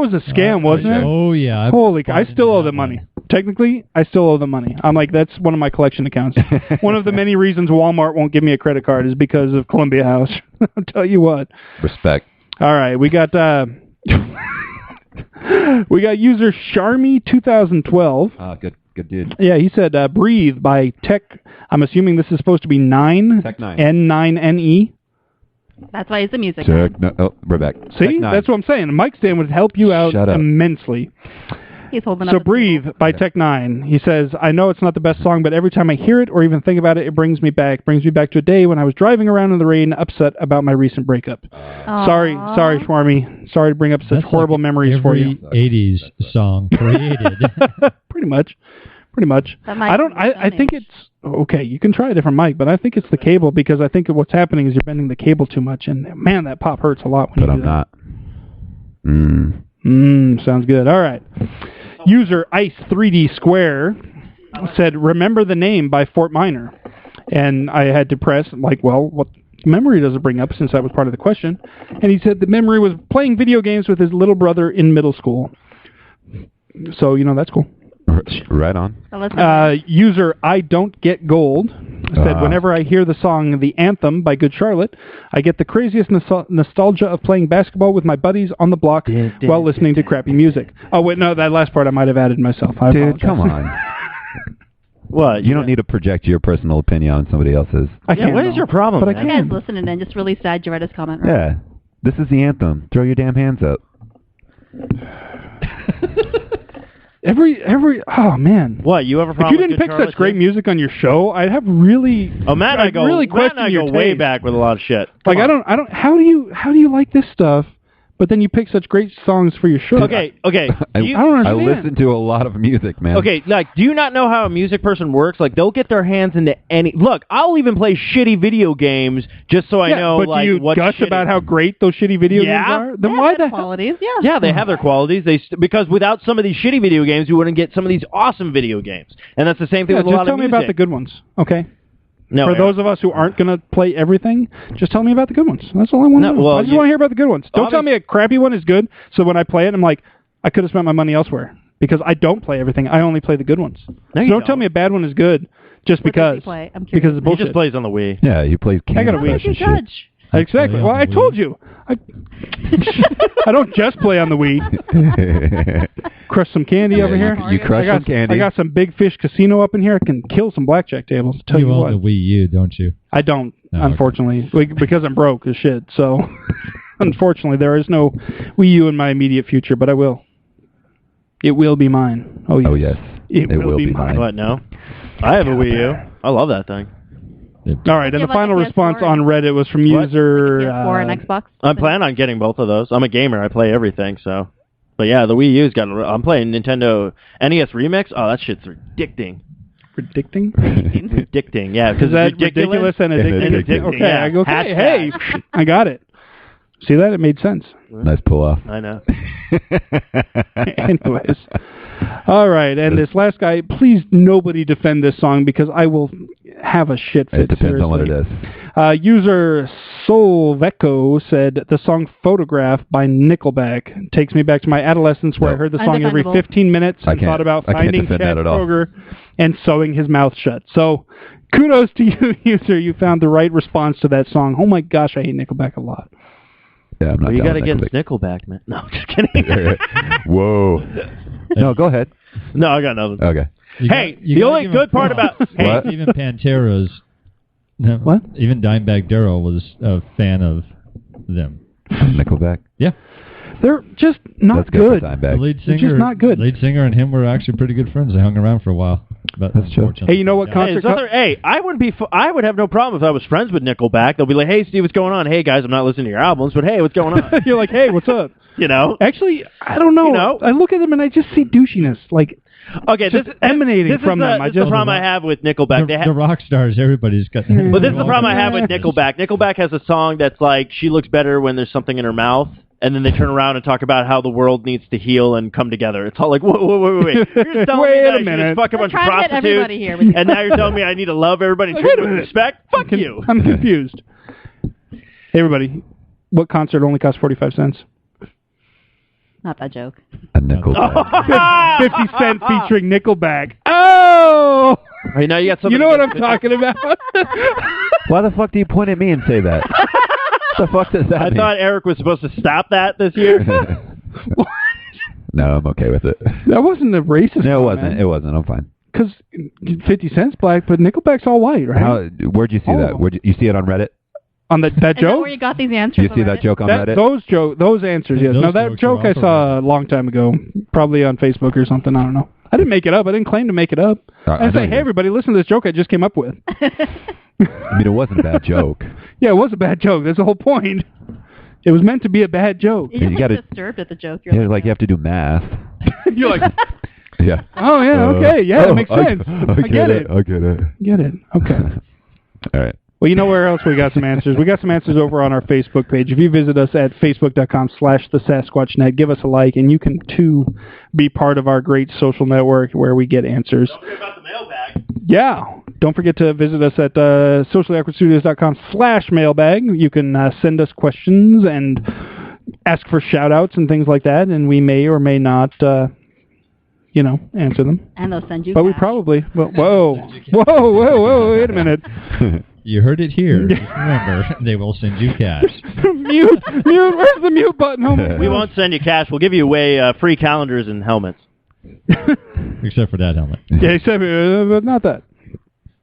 [SPEAKER 1] was a scam, wasn't it?
[SPEAKER 5] Oh, yeah.
[SPEAKER 1] Holy, I still owe them money. Technically, I still owe them money. I'm like, that's one of my collection accounts. One of the many reasons Walmart won't give me a credit card is because of Columbia House. I'll tell you what.
[SPEAKER 3] Respect.
[SPEAKER 1] All right, we got we got user Sharmy 2012.
[SPEAKER 3] Good dude.
[SPEAKER 1] Yeah, he said Breathe by Tech. I'm assuming this is supposed to be 9.
[SPEAKER 3] Tech 9.
[SPEAKER 1] N9NE.
[SPEAKER 4] That's why he's a music.
[SPEAKER 3] No, oh, we're back.
[SPEAKER 1] See?
[SPEAKER 3] Tech 9.
[SPEAKER 1] That's what I'm saying. Mike Stan would help you out
[SPEAKER 3] Shut up.
[SPEAKER 1] immensely.
[SPEAKER 4] He's holding up
[SPEAKER 1] So
[SPEAKER 4] the
[SPEAKER 1] Breathe
[SPEAKER 4] table.
[SPEAKER 1] by Tech Nine. He says, I know it's not the best song, but every time I hear it or even think about it, it brings me back to a day when I was driving around in the rain, upset about my recent breakup. Sorry, Schwarmy. Sorry to bring up such
[SPEAKER 5] That's
[SPEAKER 1] horrible
[SPEAKER 5] like
[SPEAKER 1] memories for you.
[SPEAKER 5] Every 80s song created.
[SPEAKER 1] Pretty much.
[SPEAKER 4] That mic
[SPEAKER 1] I think it's okay. You can try a different mic, but I think it's the cable because I think what's happening is you're bending the cable too much, and man, that pop hurts a lot when
[SPEAKER 3] But
[SPEAKER 1] you do
[SPEAKER 3] I'm
[SPEAKER 1] that.
[SPEAKER 3] not.
[SPEAKER 1] Sounds good. All right. User Ice 3D Square said, "Remember the Name" by Fort Minor, and I had to press what memory does it bring up since that was part of the question, and he said the memory was playing video games with his little brother in middle school. So that's cool.
[SPEAKER 3] Right on.
[SPEAKER 1] User I Don't Get Gold said, whenever I hear the song The Anthem by Good Charlotte, I get the craziest nostalgia of playing basketball with my buddies on the block while listening to crappy music. Oh, wait, no, that last part I might have added myself. I
[SPEAKER 3] Dude,
[SPEAKER 1] apologize.
[SPEAKER 3] come on.
[SPEAKER 2] What?
[SPEAKER 3] You don't need to project your personal opinion on somebody else's.
[SPEAKER 1] I can't.
[SPEAKER 2] What is your problem?
[SPEAKER 1] But
[SPEAKER 2] man?
[SPEAKER 4] That guy's listening in. Just really sad you read his comment. Right?
[SPEAKER 3] Yeah. This is the anthem. Throw your damn hands up.
[SPEAKER 1] Oh man!
[SPEAKER 2] What, you have a
[SPEAKER 1] If
[SPEAKER 2] problem?
[SPEAKER 1] you didn't
[SPEAKER 2] with
[SPEAKER 1] pick
[SPEAKER 2] Good
[SPEAKER 1] such great music on your show, I'd have really.
[SPEAKER 2] Matt and I
[SPEAKER 1] I'd
[SPEAKER 2] go
[SPEAKER 1] really
[SPEAKER 2] Matt and
[SPEAKER 1] question
[SPEAKER 2] I
[SPEAKER 1] your
[SPEAKER 2] go way
[SPEAKER 1] taste.
[SPEAKER 2] back with a lot of shit.
[SPEAKER 1] Like I don't. How do you like this stuff, but then you pick such great songs for your show?
[SPEAKER 2] Okay.
[SPEAKER 3] I
[SPEAKER 1] don't understand.
[SPEAKER 3] listen to a lot of music, man.
[SPEAKER 2] Okay, do you not know how a music person works? Like, they'll get their hands into any... Look, I'll even play shitty video games just so I know,
[SPEAKER 1] but do you
[SPEAKER 2] what
[SPEAKER 1] gush
[SPEAKER 2] shitty...
[SPEAKER 1] about how great those shitty video games are? Then why the hell?
[SPEAKER 4] Qualities, yeah.
[SPEAKER 2] Yeah, they have their qualities. Because without some of these shitty video games, you wouldn't get some of these awesome video games. And that's the same thing with a
[SPEAKER 1] just
[SPEAKER 2] lot
[SPEAKER 1] tell
[SPEAKER 2] of
[SPEAKER 1] me
[SPEAKER 2] music.
[SPEAKER 1] about the good ones, okay?
[SPEAKER 2] No,
[SPEAKER 1] For
[SPEAKER 2] Eric.
[SPEAKER 1] those of us who aren't going to play everything, just tell me about the good ones. That's all I want to know.
[SPEAKER 2] Well,
[SPEAKER 1] I just want to hear about the good ones. Don't tell me a crappy one is good, so when I play it, I'm like, I could have spent my money elsewhere. Because I don't play everything. I only play the good ones.
[SPEAKER 2] No,
[SPEAKER 1] so don't tell me a bad one is good just
[SPEAKER 4] What
[SPEAKER 1] because.
[SPEAKER 4] does he play? I'm
[SPEAKER 1] Because
[SPEAKER 4] curious.
[SPEAKER 1] it's
[SPEAKER 2] He
[SPEAKER 1] bullshit.
[SPEAKER 2] just plays on the Wii.
[SPEAKER 3] Yeah, you play Candy
[SPEAKER 1] I got a Wii.
[SPEAKER 3] Crush and shit.
[SPEAKER 4] Judge.
[SPEAKER 1] Exactly.
[SPEAKER 5] Play
[SPEAKER 1] Well,
[SPEAKER 5] on
[SPEAKER 1] I
[SPEAKER 5] the
[SPEAKER 1] told
[SPEAKER 5] Wii.
[SPEAKER 1] you. I don't just play on the Wii. Crush some candy
[SPEAKER 3] Yeah,
[SPEAKER 1] over here.
[SPEAKER 3] you crush some candy.
[SPEAKER 1] I got some Big Fish Casino up in here. I can kill some blackjack tables. Tell you
[SPEAKER 5] own
[SPEAKER 1] what.
[SPEAKER 5] the Wii U, don't you?
[SPEAKER 1] I don't,
[SPEAKER 5] Oh,
[SPEAKER 1] unfortunately, because I'm broke as shit. So, unfortunately, there is no Wii U in my immediate future, but I will. It will be mine. Oh, yes.
[SPEAKER 3] Oh, yes.
[SPEAKER 1] It will be mine.
[SPEAKER 2] What, no? I have a Wii U. I love that thing.
[SPEAKER 1] All right, and
[SPEAKER 4] Yeah,
[SPEAKER 1] the
[SPEAKER 4] like
[SPEAKER 1] final
[SPEAKER 4] a PS4
[SPEAKER 1] response on Reddit was from
[SPEAKER 2] What?
[SPEAKER 1] user...
[SPEAKER 4] PS4 and Xbox.
[SPEAKER 2] I'm planning on getting both of those. I'm a gamer. I play everything, so... But yeah, the Wii U's got... I'm playing Nintendo NES Remix. Oh, that shit's addicting.
[SPEAKER 1] Predicting?
[SPEAKER 2] Addicting, yeah. Because
[SPEAKER 1] Is that
[SPEAKER 2] it's ridiculous.
[SPEAKER 1] ridiculous and addicting?
[SPEAKER 3] addicting.
[SPEAKER 1] Okay,
[SPEAKER 2] Yeah.
[SPEAKER 1] I go, okay, hey,
[SPEAKER 2] Hashtag.
[SPEAKER 1] I got it. See that? It made sense.
[SPEAKER 3] Nice pull off.
[SPEAKER 2] I know.
[SPEAKER 1] Anyways. All right, and this last guy, please nobody defend this song because I will have a shit fit.
[SPEAKER 3] It depends on what it is.
[SPEAKER 1] User Solveco said the song Photograph by Nickelback takes me back to my adolescence where I heard the song every
[SPEAKER 4] Undefendable.
[SPEAKER 1] 15 minutes and
[SPEAKER 3] I can't-
[SPEAKER 1] thought about
[SPEAKER 3] I can't
[SPEAKER 1] finding
[SPEAKER 3] defend
[SPEAKER 1] Chad
[SPEAKER 3] that at all.
[SPEAKER 1] Kroger and sewing his mouth shut. So kudos to you, user. You found the right response to that song. Oh my gosh, I hate Nickelback a lot.
[SPEAKER 3] Yeah, I'm not
[SPEAKER 2] Well, you
[SPEAKER 3] down
[SPEAKER 2] got to
[SPEAKER 3] with
[SPEAKER 2] get Nickelback, man. No, I'm just kidding.
[SPEAKER 3] Whoa. No, go ahead.
[SPEAKER 2] No, I got nothing.
[SPEAKER 3] Okay.
[SPEAKER 2] Hey,
[SPEAKER 5] You
[SPEAKER 2] the
[SPEAKER 5] gotta
[SPEAKER 2] only
[SPEAKER 5] give
[SPEAKER 2] good
[SPEAKER 5] him
[SPEAKER 2] part
[SPEAKER 5] props.
[SPEAKER 2] about... Hey,
[SPEAKER 3] What?
[SPEAKER 5] Even Pantera's... No,
[SPEAKER 1] What?
[SPEAKER 5] Even Dimebag Darrell was a fan of them.
[SPEAKER 3] Nickelback.
[SPEAKER 5] Yeah.
[SPEAKER 1] They're just not
[SPEAKER 3] That's
[SPEAKER 1] good.
[SPEAKER 3] for
[SPEAKER 5] The
[SPEAKER 3] Dimebag.
[SPEAKER 5] lead
[SPEAKER 1] They're
[SPEAKER 5] singer,
[SPEAKER 1] just not good.
[SPEAKER 5] Lead singer and him were actually pretty good friends. They hung around for a while. But
[SPEAKER 3] That's true.
[SPEAKER 5] unfortunately-
[SPEAKER 1] Hey, you know what
[SPEAKER 5] Yeah.
[SPEAKER 1] concert?
[SPEAKER 2] I wouldn't be. I would have no problem if I was friends with Nickelback. They'll be like, "Hey, Steve, what's going on? Hey, guys, I'm not listening to your albums, but hey, what's going on?"
[SPEAKER 1] You're like, hey, what's up?
[SPEAKER 2] You know?
[SPEAKER 1] Actually, I don't know.
[SPEAKER 2] You know?
[SPEAKER 1] I look at them and I just see douchiness. Like,
[SPEAKER 2] Okay,
[SPEAKER 1] just emanating
[SPEAKER 2] this
[SPEAKER 1] from
[SPEAKER 2] is
[SPEAKER 1] them.
[SPEAKER 2] The,
[SPEAKER 1] I
[SPEAKER 2] this is
[SPEAKER 1] just
[SPEAKER 2] the problem I have with Nickelback. They
[SPEAKER 5] The rock stars, everybody's got...
[SPEAKER 2] But this is the problem I have with Nickelback. Nickelback has a song that's like, "She looks better when there's something in her mouth," and then they turn around and talk about how the world needs to heal and come together. It's all like, whoa. You're just telling
[SPEAKER 1] Wait
[SPEAKER 2] me that
[SPEAKER 1] a
[SPEAKER 2] I should
[SPEAKER 1] minute.
[SPEAKER 2] just fuck a bunch of
[SPEAKER 4] trying to get
[SPEAKER 2] prostitutes,
[SPEAKER 4] everybody here with-
[SPEAKER 2] and now you're telling me I need to love everybody and treat them with respect? Fuck you.
[SPEAKER 1] I'm confused. Hey, everybody, what concert only costs 45 cents?
[SPEAKER 4] Not that joke.
[SPEAKER 3] A Nickelback.
[SPEAKER 1] 50 Cent featuring Nickelback. Oh!
[SPEAKER 2] Right, now you got something.
[SPEAKER 1] You know what I'm talking about?
[SPEAKER 3] Why the fuck do you point at me and say that? What the fuck does that
[SPEAKER 2] I
[SPEAKER 3] mean?
[SPEAKER 2] thought Eric was supposed to stop that this year.
[SPEAKER 3] No, I'm okay with it.
[SPEAKER 1] That wasn't a racist.
[SPEAKER 3] No, it wasn't. It wasn't. I'm fine.
[SPEAKER 1] Because 50 Cent's black, but Nickelback's all white, right?
[SPEAKER 3] Where'd you see
[SPEAKER 1] All
[SPEAKER 3] that?
[SPEAKER 1] of them.
[SPEAKER 3] You see it on Reddit?
[SPEAKER 1] On that
[SPEAKER 4] Is that
[SPEAKER 1] joke?
[SPEAKER 4] where you got these answers?
[SPEAKER 3] Do you see
[SPEAKER 4] from
[SPEAKER 3] that
[SPEAKER 4] Reddit?
[SPEAKER 3] joke on Reddit?
[SPEAKER 1] Those answers, yes.
[SPEAKER 5] Those
[SPEAKER 1] No, that
[SPEAKER 5] jokes
[SPEAKER 1] joke
[SPEAKER 5] are
[SPEAKER 1] I
[SPEAKER 5] also
[SPEAKER 1] saw a long time ago, probably on Facebook or something. I don't know. I didn't make it up. I didn't claim to make it up.
[SPEAKER 3] I
[SPEAKER 1] I didn't
[SPEAKER 3] know
[SPEAKER 1] say,
[SPEAKER 3] you
[SPEAKER 1] hey,
[SPEAKER 3] did.
[SPEAKER 1] everybody, listen to this joke I just came up with.
[SPEAKER 3] I mean, it wasn't a bad joke.
[SPEAKER 1] Yeah, it was a bad joke. That's the whole point. It was meant to be a bad joke.
[SPEAKER 4] You're
[SPEAKER 3] You
[SPEAKER 4] like
[SPEAKER 3] gotta-
[SPEAKER 4] disturbed at the joke. You're
[SPEAKER 3] Yeah, like you have to do math.
[SPEAKER 1] You're like,
[SPEAKER 3] Yeah.
[SPEAKER 1] oh, yeah, okay. Yeah, it makes sense. I get it.
[SPEAKER 3] I get it.
[SPEAKER 1] Get it. Okay.
[SPEAKER 3] All right.
[SPEAKER 1] Well, you know where else we got some answers? We got some answers over on our Facebook page. If you visit us at facebook.com/thesasquatchnet, give us a like, and you can, too, be part of our great social network where we get answers.
[SPEAKER 9] Don't forget about the mailbag.
[SPEAKER 1] Yeah. Don't forget to visit us at sociallyawkwardstudios.com/mailbag. You can send us questions and ask for shout-outs and things like that, and we may or may not, answer them.
[SPEAKER 4] And they'll send you
[SPEAKER 1] But we
[SPEAKER 4] cash.
[SPEAKER 1] probably... Whoa, wait a minute.
[SPEAKER 5] You heard it here. Just remember, they will send you cash.
[SPEAKER 1] mute, where's the mute button? Oh, my
[SPEAKER 2] We
[SPEAKER 1] God.
[SPEAKER 2] won't send you cash. We'll give you away free calendars and helmets.
[SPEAKER 5] Except for that helmet.
[SPEAKER 1] Yeah, except, but not that.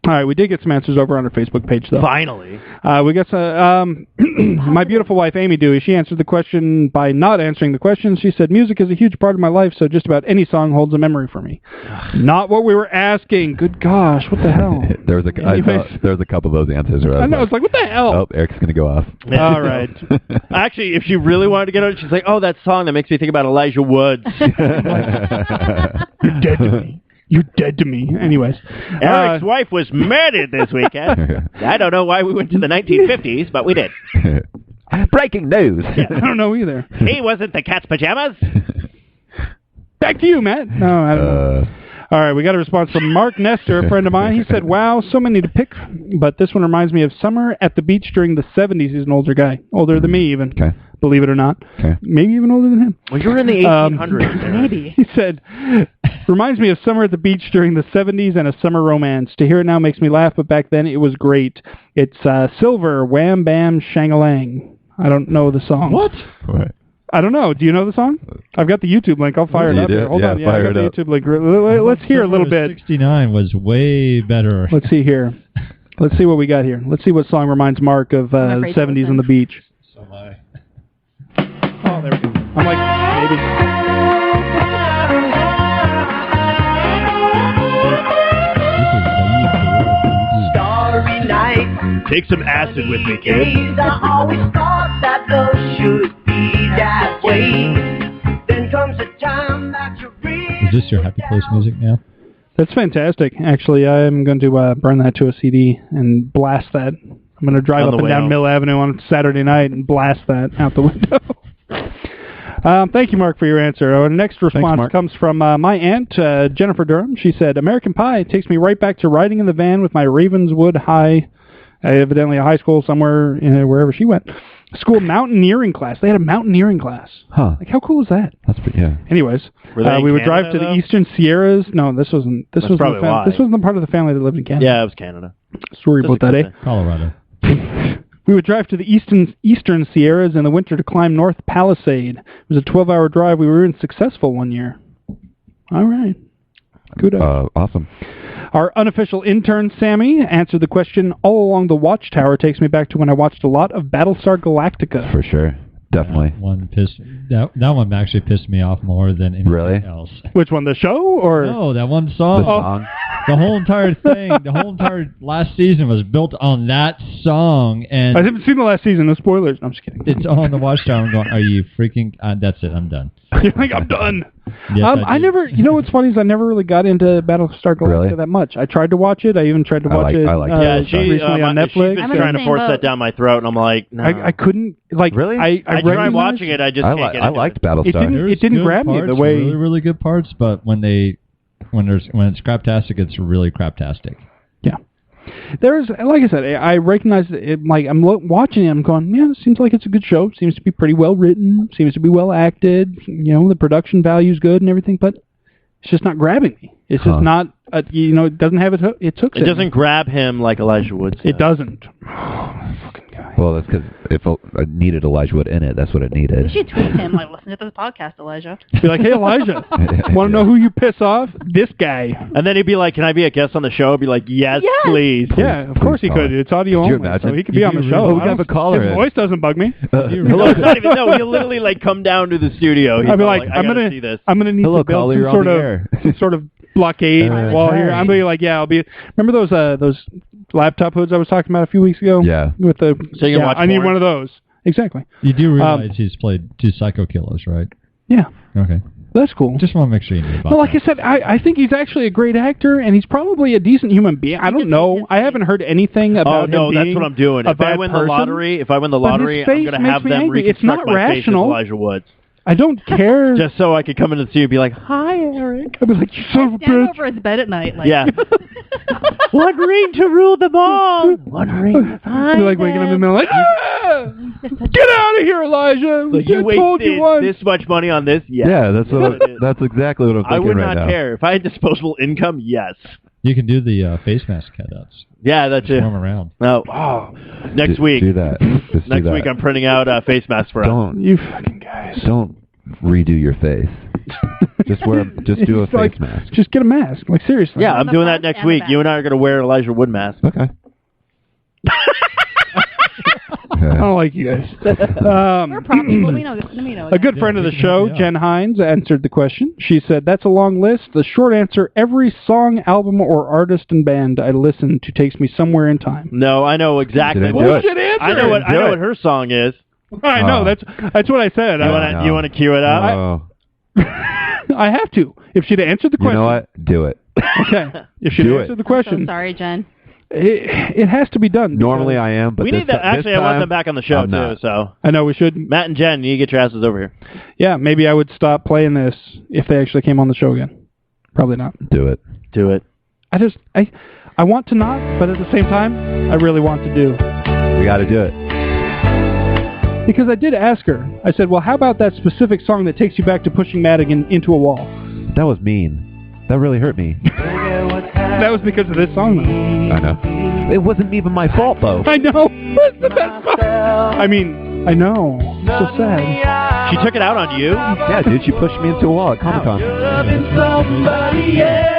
[SPEAKER 1] All right, we did get some answers over on our Facebook page, though.
[SPEAKER 2] Finally.
[SPEAKER 1] We got some. My beautiful wife, Amy Dewey, she answered the question by not answering the question. She said, music is a huge part of my life, so just about any song holds a memory for me. Not what we were asking. Good gosh, what the hell?
[SPEAKER 3] There was a couple of those answers. Where
[SPEAKER 1] I know, it's like, what the hell?
[SPEAKER 3] Oh, Eric's going to go off.
[SPEAKER 1] All right.
[SPEAKER 2] Actually, if she really wanted to get on it, she's like, oh, that song that makes me think about Elijah Woods.
[SPEAKER 1] You're dead to me. You're dead to me. Anyways.
[SPEAKER 2] Eric's wife was murdered this weekend. I don't know why we went to the 1950s, but we did.
[SPEAKER 3] Breaking news.
[SPEAKER 1] I don't know either.
[SPEAKER 2] He wasn't the cat's pajamas.
[SPEAKER 1] Back to you, Matt. No, I don't know. All right, we got a response from Mark Nestor, a friend of mine. He said, wow, so many to pick, but this one reminds me of summer at the beach during the 70s. He's an older guy. Older than me, even.
[SPEAKER 3] Okay.
[SPEAKER 1] Believe it or not.
[SPEAKER 3] Okay.
[SPEAKER 1] Maybe even older than him.
[SPEAKER 2] Well, you were in the 1800s.
[SPEAKER 4] Maybe.
[SPEAKER 1] He said, reminds me of summer at the beach during the 70s and a summer romance. To hear it now makes me laugh, but back then it was great. It's Silver, Wham Bam Shangalang. I don't know the song.
[SPEAKER 3] What?
[SPEAKER 1] I don't know. Do you know the song? I've got the YouTube link. I'll fire it
[SPEAKER 3] You
[SPEAKER 1] up
[SPEAKER 3] do?
[SPEAKER 1] here. Hold
[SPEAKER 3] Yeah,
[SPEAKER 1] on. Yeah, I
[SPEAKER 3] fire
[SPEAKER 1] got
[SPEAKER 3] it
[SPEAKER 1] the
[SPEAKER 3] up.
[SPEAKER 1] YouTube link. Let's hear a little bit.
[SPEAKER 5] 69 was way better.
[SPEAKER 1] Let's see here. Let's see what we got here. Let's see what song reminds Mark of the
[SPEAKER 4] afraid to
[SPEAKER 1] 70s
[SPEAKER 4] listen.
[SPEAKER 1] on the beach.
[SPEAKER 5] So my
[SPEAKER 1] Oh, there we go. I'm like, maybe.
[SPEAKER 8] Starry night,
[SPEAKER 9] Take some acid with me, kid.
[SPEAKER 8] days I always thought that love should be that way. Then comes a time that you really
[SPEAKER 5] Is this your happy place music now?
[SPEAKER 1] That's fantastic. Actually, I'm going to burn that to a CD and blast that. I'm going to drive
[SPEAKER 2] On
[SPEAKER 1] up
[SPEAKER 2] the
[SPEAKER 1] and
[SPEAKER 2] way
[SPEAKER 1] down
[SPEAKER 2] home.
[SPEAKER 1] Mill Avenue on Saturday night and blast that out the window. Thank you, Mark, for your answer. Our next response
[SPEAKER 3] Mark.
[SPEAKER 1] comes from my aunt, Jennifer Durham. She said, American Pie takes me right back to riding in the van with my Ravenswood High, evidently a high school somewhere, wherever she went, school mountaineering class. They had a mountaineering class.
[SPEAKER 3] Huh.
[SPEAKER 1] Like, how cool is that?
[SPEAKER 3] That's pretty, yeah.
[SPEAKER 1] Anyways,
[SPEAKER 2] Were they in
[SPEAKER 1] we would
[SPEAKER 2] Canada,
[SPEAKER 1] drive to the
[SPEAKER 2] though?
[SPEAKER 1] Eastern Sierras. No, this wasn't. This
[SPEAKER 2] That's
[SPEAKER 1] was
[SPEAKER 2] probably why.
[SPEAKER 1] This wasn't the part of the family that lived in Canada.
[SPEAKER 2] Yeah, it was Canada.
[SPEAKER 1] Sorry about that, eh?
[SPEAKER 5] Colorado.
[SPEAKER 1] We would drive to the Eastern Sierras in the winter to climb North Palisade. It was a 12-hour drive. We were even successful one year. All right. Kudos.
[SPEAKER 3] Awesome.
[SPEAKER 1] Our unofficial intern, Sammy, answered the question, all along the Watchtower takes me back to when I watched a lot of Battlestar Galactica.
[SPEAKER 3] For sure. Definitely.
[SPEAKER 5] That one actually pissed me off more than anything
[SPEAKER 3] Really?
[SPEAKER 5] else.
[SPEAKER 1] Which one, the show? Or
[SPEAKER 5] No, that one
[SPEAKER 3] The
[SPEAKER 5] song.
[SPEAKER 3] song.
[SPEAKER 5] The whole entire thing, the whole entire last season was built on that song, and
[SPEAKER 1] I haven't seen the last season. No spoilers. No, I'm just kidding.
[SPEAKER 5] it's on the Watchtower. I'm going, are you freaking... that's it, I'm done.
[SPEAKER 1] You're like, I'm done.
[SPEAKER 5] Yes,
[SPEAKER 1] I
[SPEAKER 5] did.
[SPEAKER 1] never, you know what's funny is I never really got into Battlestar Galactica
[SPEAKER 3] Really?
[SPEAKER 1] that much. I tried to watch it. I even tried to watch it
[SPEAKER 3] I like it.
[SPEAKER 2] Yeah,
[SPEAKER 1] recently on
[SPEAKER 2] she's
[SPEAKER 1] Netflix.
[SPEAKER 2] been
[SPEAKER 4] I'm in
[SPEAKER 2] trying
[SPEAKER 4] the
[SPEAKER 2] to
[SPEAKER 4] same
[SPEAKER 2] force
[SPEAKER 4] boat.
[SPEAKER 2] that down my throat, and I'm like, no.
[SPEAKER 1] I couldn't, like,
[SPEAKER 3] Really?
[SPEAKER 1] I
[SPEAKER 2] I tried
[SPEAKER 1] recognized-
[SPEAKER 2] watching it, I just can't get
[SPEAKER 3] I
[SPEAKER 2] into
[SPEAKER 3] liked
[SPEAKER 2] it.
[SPEAKER 3] Battlestar.
[SPEAKER 1] It didn't-
[SPEAKER 5] There's
[SPEAKER 1] didn't
[SPEAKER 5] good
[SPEAKER 1] grab me
[SPEAKER 5] parts,
[SPEAKER 1] the way-
[SPEAKER 5] really, really good parts, but when it's craptastic, it's really craptastic.
[SPEAKER 1] Yeah. There's, like I said, I recognize it, like, I'm watching it, I'm going, yeah, it seems like it's a good show. Seems to be pretty well written. Seems to be well acted. You know, the production value's good and everything, but it's just not grabbing me. It's just not, it doesn't have its hooks.
[SPEAKER 2] It doesn't grab him like Elijah Wood said.
[SPEAKER 1] It doesn't. Fucking guy.
[SPEAKER 3] Well, that's because if it needed Elijah Wood in it, that's what it needed.
[SPEAKER 4] You should tweet him, like, listen to this podcast, Elijah.
[SPEAKER 1] Be like, hey, Elijah, want to know who you piss off? This guy.
[SPEAKER 2] And then he'd be like, can I be a guest on the show? I'd be like, yes, please.
[SPEAKER 1] Yeah, of course he could. It's audio
[SPEAKER 3] Could you
[SPEAKER 1] only,
[SPEAKER 3] imagine?
[SPEAKER 1] so he could be on the show.
[SPEAKER 3] Oh, we have a caller.
[SPEAKER 1] His voice doesn't bug me.
[SPEAKER 2] Hello, it's not even, no, he'll literally like come down to the studio.
[SPEAKER 1] I'd be like,
[SPEAKER 2] I gotta see this.
[SPEAKER 1] I'm gonna need
[SPEAKER 3] Hello,
[SPEAKER 1] to build
[SPEAKER 3] caller,
[SPEAKER 1] some
[SPEAKER 3] you're
[SPEAKER 1] sort
[SPEAKER 3] on the
[SPEAKER 1] of
[SPEAKER 3] air.
[SPEAKER 1] some sort of blockade wall here. I'm be like, yeah, I'll be. Remember those laptop hoods I was talking about a few weeks ago?
[SPEAKER 3] Yeah.
[SPEAKER 1] With the
[SPEAKER 2] So you can watch
[SPEAKER 1] I need
[SPEAKER 2] porn?
[SPEAKER 1] one of those. Exactly.
[SPEAKER 5] You do realize he's played 2 psycho killers, right?
[SPEAKER 1] Yeah.
[SPEAKER 5] Okay.
[SPEAKER 1] That's cool.
[SPEAKER 5] Just want to make sure you knew about
[SPEAKER 1] Well, like
[SPEAKER 5] that.
[SPEAKER 1] I said, I think he's actually a great actor, and he's probably a decent human being. I don't know. I haven't heard anything about him
[SPEAKER 2] no, that's
[SPEAKER 1] being
[SPEAKER 2] what I'm doing.
[SPEAKER 1] a
[SPEAKER 2] If I
[SPEAKER 1] bad
[SPEAKER 2] win
[SPEAKER 1] person.
[SPEAKER 2] the lottery, I'm
[SPEAKER 1] But
[SPEAKER 2] going
[SPEAKER 1] his face
[SPEAKER 2] to
[SPEAKER 1] makes
[SPEAKER 2] have
[SPEAKER 1] me
[SPEAKER 2] them
[SPEAKER 1] angry. It's
[SPEAKER 2] reconstruct
[SPEAKER 1] not
[SPEAKER 2] my face as
[SPEAKER 1] rational.
[SPEAKER 2] Elijah Woods.
[SPEAKER 1] I don't care.
[SPEAKER 2] Just so I could come in and see you and be like, hi, Eric.
[SPEAKER 1] I'd be like, you son of a
[SPEAKER 4] Stand
[SPEAKER 1] bitch.
[SPEAKER 4] over his bed at night, like.
[SPEAKER 2] Yeah. One ring to rule them all. One ring to
[SPEAKER 1] I'd be like waking up in the middle, like, get out of here, Elijah.
[SPEAKER 2] Like, you
[SPEAKER 1] told you
[SPEAKER 2] wasted
[SPEAKER 1] once.
[SPEAKER 2] this much money on this? Yes.
[SPEAKER 3] Yeah, that's exactly what I'm thinking
[SPEAKER 2] I would
[SPEAKER 3] right
[SPEAKER 2] not
[SPEAKER 3] now.
[SPEAKER 2] care. If I had disposable income, yes.
[SPEAKER 5] You can do the face mask cutouts.
[SPEAKER 2] Yeah, that's it.
[SPEAKER 5] Roam around.
[SPEAKER 2] Next week.
[SPEAKER 3] Do that. Just
[SPEAKER 2] Next
[SPEAKER 3] do that.
[SPEAKER 2] week I'm printing out face masks for us.
[SPEAKER 3] Don't
[SPEAKER 1] You fucking guys.
[SPEAKER 3] don't redo your face. Just do a face mask.
[SPEAKER 1] Just get a mask. Like, seriously.
[SPEAKER 2] Yeah, I'm
[SPEAKER 4] the
[SPEAKER 2] doing that
[SPEAKER 4] front
[SPEAKER 2] next
[SPEAKER 4] and the
[SPEAKER 2] week.
[SPEAKER 4] back.
[SPEAKER 2] You and I are going to wear Elijah Wood masks.
[SPEAKER 3] Okay.
[SPEAKER 1] I don't like you guys.
[SPEAKER 4] We're probably, let me know.
[SPEAKER 1] A good friend of the show, Jen Hines, answered the question. She said, that's a long list. The short answer, every song, album, or artist and band I listen to takes me somewhere in time.
[SPEAKER 2] No, I know exactly.
[SPEAKER 3] Didn't do it.
[SPEAKER 1] Bullshit answer.
[SPEAKER 2] I know what her song is.
[SPEAKER 1] I know. That's what I said.
[SPEAKER 2] You want to cue it up?
[SPEAKER 3] Oh,
[SPEAKER 1] I have to. If she'd answered the
[SPEAKER 3] you
[SPEAKER 1] question.
[SPEAKER 3] know what? Do it.
[SPEAKER 1] Okay. If she'd
[SPEAKER 3] Do it.
[SPEAKER 1] answered the
[SPEAKER 4] So
[SPEAKER 1] question.
[SPEAKER 4] sorry, Jen.
[SPEAKER 1] It has to be done.
[SPEAKER 3] Normally I am, but
[SPEAKER 2] we
[SPEAKER 3] this
[SPEAKER 2] need that.
[SPEAKER 3] this
[SPEAKER 2] Actually, I want
[SPEAKER 3] time,
[SPEAKER 2] them back on the show
[SPEAKER 3] I'm
[SPEAKER 2] too.
[SPEAKER 3] not.
[SPEAKER 2] So
[SPEAKER 1] I know we should.
[SPEAKER 2] Matt and Jen, you get your asses over here.
[SPEAKER 1] Yeah, maybe I would stop playing this if they actually came on the show again. Probably not.
[SPEAKER 3] Do it.
[SPEAKER 2] Do it.
[SPEAKER 1] I want to not, but at the same time, I really want to do.
[SPEAKER 3] We got to do it.
[SPEAKER 1] Because I did ask her. I said, well, how about that specific song that takes you back to pushing Madigan into a wall?
[SPEAKER 3] That was mean. That really hurt me.
[SPEAKER 1] That was because of this song, though.
[SPEAKER 3] I know. It wasn't even my fault, though.
[SPEAKER 1] I know. That's the best part. I mean, I know. So sad.
[SPEAKER 2] She took it out on you?
[SPEAKER 3] Yeah, dude, she pushed me into a wall at Comic-Con.
[SPEAKER 8] Somebody else.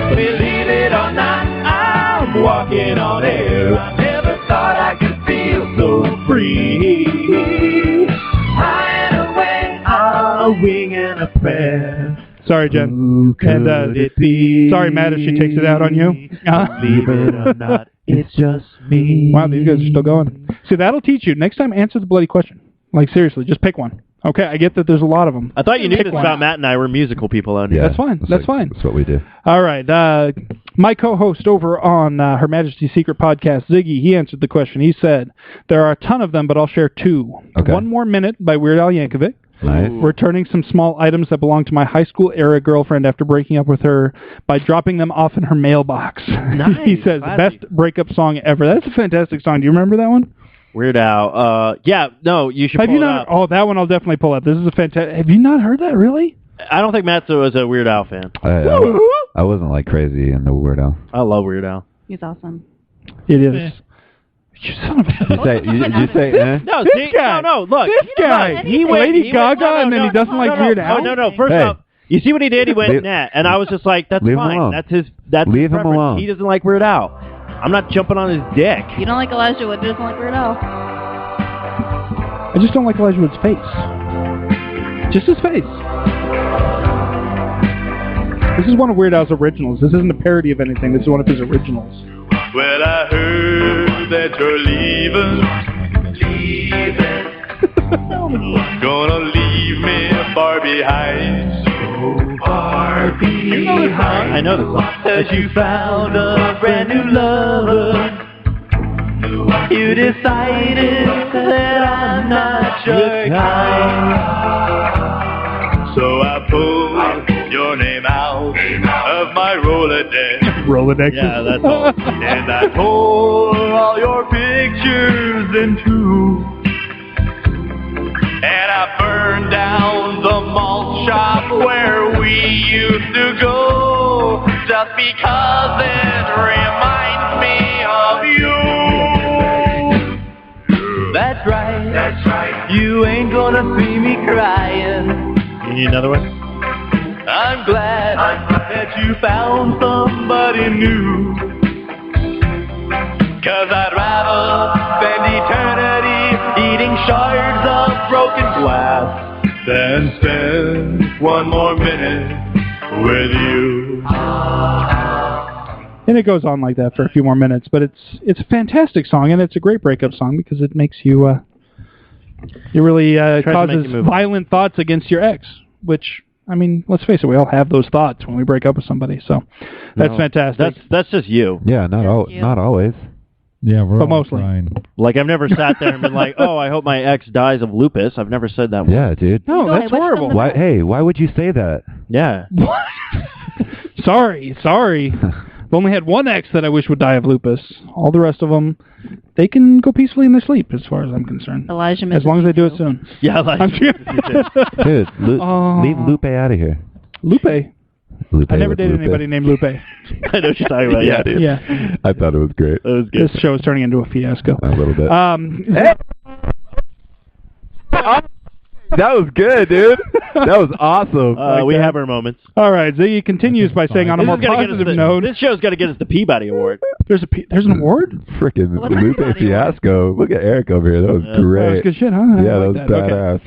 [SPEAKER 8] Believe it or not, I'm walking on air. I never thought I could feel so free. High and away, a wing and a prayer.
[SPEAKER 1] Sorry, Jen.
[SPEAKER 8] Who could
[SPEAKER 1] And
[SPEAKER 8] it be?
[SPEAKER 1] sorry, Matt, if she takes it out on you.
[SPEAKER 8] Believe it or not, it's just me.
[SPEAKER 1] Wow, these guys are still going. See, that'll teach you. Next time, answer the bloody question. Like, seriously, just pick one. Okay, I get that there's a lot of them.
[SPEAKER 2] I thought you knew
[SPEAKER 1] Pick
[SPEAKER 2] this
[SPEAKER 1] one.
[SPEAKER 2] about Matt and I. We're musical people out here.
[SPEAKER 3] Yeah,
[SPEAKER 1] That's fine. That's fine.
[SPEAKER 3] That's what we do.
[SPEAKER 1] All right. My co-host over on Her Majesty's Secret podcast, Ziggy, he answered the question. He said, there are a ton of them, but I'll share two.
[SPEAKER 3] Okay.
[SPEAKER 1] 1 More Minute by Weird Al Yankovic.
[SPEAKER 3] Nice.
[SPEAKER 1] Returning some small items that belonged to my high school era girlfriend after breaking up with her by dropping them off in her mailbox.
[SPEAKER 2] Nice.
[SPEAKER 1] He says,
[SPEAKER 2] Classy.
[SPEAKER 1] best breakup song ever. That's a fantastic song. Do you remember that one?
[SPEAKER 2] Weird Al. Yeah, no, you should
[SPEAKER 1] Have
[SPEAKER 2] pull
[SPEAKER 1] you
[SPEAKER 2] it
[SPEAKER 1] not?
[SPEAKER 2] up.
[SPEAKER 1] Oh, that one I'll definitely pull up. This is a fantastic. Have you not heard that, really?
[SPEAKER 2] I don't think Matt was a Weird Al fan.
[SPEAKER 3] I wasn't like crazy in the Weird Al.
[SPEAKER 2] I love Weird Al.
[SPEAKER 4] He's awesome.
[SPEAKER 1] It is. You son of a...
[SPEAKER 3] You say, eh?
[SPEAKER 2] No,
[SPEAKER 1] This
[SPEAKER 2] see,
[SPEAKER 1] guy.
[SPEAKER 2] no, look.
[SPEAKER 1] This guy.
[SPEAKER 2] Look, he went,
[SPEAKER 1] Lady
[SPEAKER 2] he
[SPEAKER 1] Gaga,
[SPEAKER 2] went,
[SPEAKER 1] and then he doesn't like Weird Al?
[SPEAKER 2] No. First
[SPEAKER 3] Hey.
[SPEAKER 2] off, you see what he did? He went,
[SPEAKER 3] Leave-
[SPEAKER 2] nah. And I was just like, that's
[SPEAKER 3] Leave him
[SPEAKER 2] fine.
[SPEAKER 3] alone.
[SPEAKER 2] That's his
[SPEAKER 3] Leave him
[SPEAKER 2] preference.
[SPEAKER 3] alone.
[SPEAKER 2] He doesn't like Weird Al. I'm not jumping on his dick.
[SPEAKER 4] You don't like Elijah Wood, but doesn't like Weird Al.
[SPEAKER 1] I just don't like Elijah Wood's face. Just his face. This is one of Weird Al's originals. This isn't a parody of anything. This is one of his originals.
[SPEAKER 8] Well, I heard that you're leaving. Gonna leave me far behind. So far behind.
[SPEAKER 2] You know this song? I know this song.
[SPEAKER 8] That you found a brand new lover. You decided that I'm not your kind. So I pulled your name out of my Rolodex.
[SPEAKER 1] Rolodex.
[SPEAKER 2] Yeah, that's all.
[SPEAKER 8] And I tore all your pictures in two. And I burned down the malt shop where we used to go. Just because it reminds me of You ain't gonna see me crying.
[SPEAKER 2] You need another one?
[SPEAKER 8] I'm glad that you found somebody new. 'Cause I'd rather spend eternity eating shards of broken glass than spend one more minute with you.
[SPEAKER 1] And it goes on like that for a few more minutes, but it's a fantastic song, and it's a great breakup song because it makes you it really causes violent thoughts against your ex, which, I mean, let's face it, we all have those thoughts when we break up with somebody, so that's fantastic.
[SPEAKER 2] That's just you.
[SPEAKER 3] Yeah, not always.
[SPEAKER 5] Yeah, we're
[SPEAKER 1] But
[SPEAKER 5] all
[SPEAKER 1] mostly.
[SPEAKER 5] crying.
[SPEAKER 2] Like, I've never sat there and been like, oh, I hope my ex dies of lupus. I've never said that.
[SPEAKER 3] Yeah, dude.
[SPEAKER 1] No,
[SPEAKER 4] No, I
[SPEAKER 1] that's
[SPEAKER 4] wish them
[SPEAKER 1] horrible.
[SPEAKER 4] the
[SPEAKER 3] Why? Hey, why would you say that?
[SPEAKER 2] Yeah.
[SPEAKER 1] Sorry. I've only had one ex that I wish would die of lupus. All the rest of them, they can go peacefully in their sleep, as far as I'm concerned.
[SPEAKER 4] Elijah,
[SPEAKER 1] As long as they do it soon.
[SPEAKER 2] Yeah, like,
[SPEAKER 3] Dude, leave Lupe out of here.
[SPEAKER 1] Lupe.
[SPEAKER 3] Lupe
[SPEAKER 1] I never
[SPEAKER 3] with
[SPEAKER 1] dated
[SPEAKER 3] Lupe.
[SPEAKER 1] anybody named Lupe.
[SPEAKER 2] I know what you're talking about.
[SPEAKER 3] Yeah, dude.
[SPEAKER 1] Yeah.
[SPEAKER 3] I thought it was great.
[SPEAKER 2] That was good.
[SPEAKER 1] This show is turning into a fiasco.
[SPEAKER 3] A little bit. That was good, dude. That was awesome.
[SPEAKER 2] We have our moments.
[SPEAKER 1] All right, Ziggy continues by saying, on a more positive note,
[SPEAKER 2] This show's got to get us the Peabody Award.
[SPEAKER 1] there's an award?
[SPEAKER 3] Freaking
[SPEAKER 4] What's
[SPEAKER 3] Lupe
[SPEAKER 4] everybody
[SPEAKER 3] fiasco. Look at Eric over here. That was
[SPEAKER 1] That was
[SPEAKER 3] great.
[SPEAKER 1] good shit, huh? I
[SPEAKER 3] Yeah,
[SPEAKER 1] like
[SPEAKER 3] that was badass.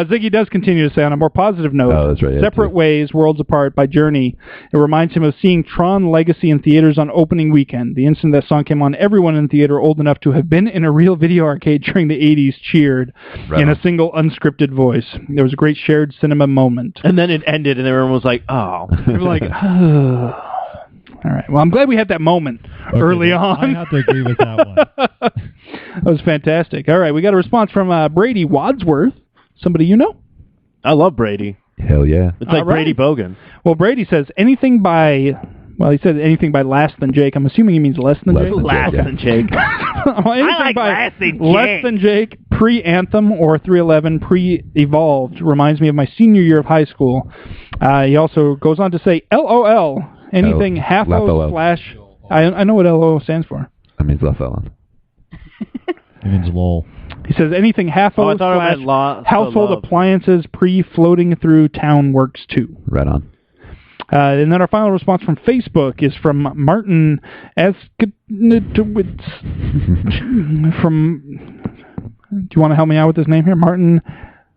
[SPEAKER 1] Okay. Ziggy does continue to say, on a more positive note,
[SPEAKER 3] Oh, that's right, yeah,
[SPEAKER 1] separate
[SPEAKER 3] too.
[SPEAKER 1] ways, worlds apart by Journey. It reminds him of seeing Tron Legacy in theaters on opening weekend. The instant that song came on, everyone in theater old enough to have been in a real video arcade during the 80s cheered
[SPEAKER 3] Right
[SPEAKER 1] in
[SPEAKER 3] on.
[SPEAKER 1] a single unscripted voice. There was a great shared cinema moment.
[SPEAKER 2] And then it ended, and everyone was like, oh.
[SPEAKER 1] They were like, all right. Well, I'm glad we had that moment early on.
[SPEAKER 5] I have to agree with that one.
[SPEAKER 1] That was fantastic. All right, we got a response from Brady Wadsworth, somebody you know.
[SPEAKER 2] I love Brady.
[SPEAKER 3] Hell yeah.
[SPEAKER 2] It's like
[SPEAKER 1] All right.
[SPEAKER 2] Brady Bogan.
[SPEAKER 1] Well, Brady says anything by, well, he said anything by Less Than Jake. I'm assuming he means Less Than Jake.
[SPEAKER 2] Last than Jake.
[SPEAKER 1] Well, anything
[SPEAKER 2] like
[SPEAKER 1] by
[SPEAKER 2] Less Than
[SPEAKER 1] Less
[SPEAKER 2] Jake.
[SPEAKER 1] Than Jake, pre-Anthem or 311, pre-Evolved reminds me of my senior year of high school. He also goes on to say LOL, anything half
[SPEAKER 3] laugh
[SPEAKER 1] O
[SPEAKER 3] LOL.
[SPEAKER 1] slash. I know what LOL stands for.
[SPEAKER 3] That means left Ellen.
[SPEAKER 5] It means lol.
[SPEAKER 1] He says anything half O
[SPEAKER 2] I thought it
[SPEAKER 1] slash
[SPEAKER 2] meant
[SPEAKER 1] household
[SPEAKER 2] love.
[SPEAKER 1] appliances pre-floating through town works too.
[SPEAKER 3] Right on.
[SPEAKER 1] And then our final response from Facebook is from Martin Asknitowitz. Do you want to help me out with his name here? Martin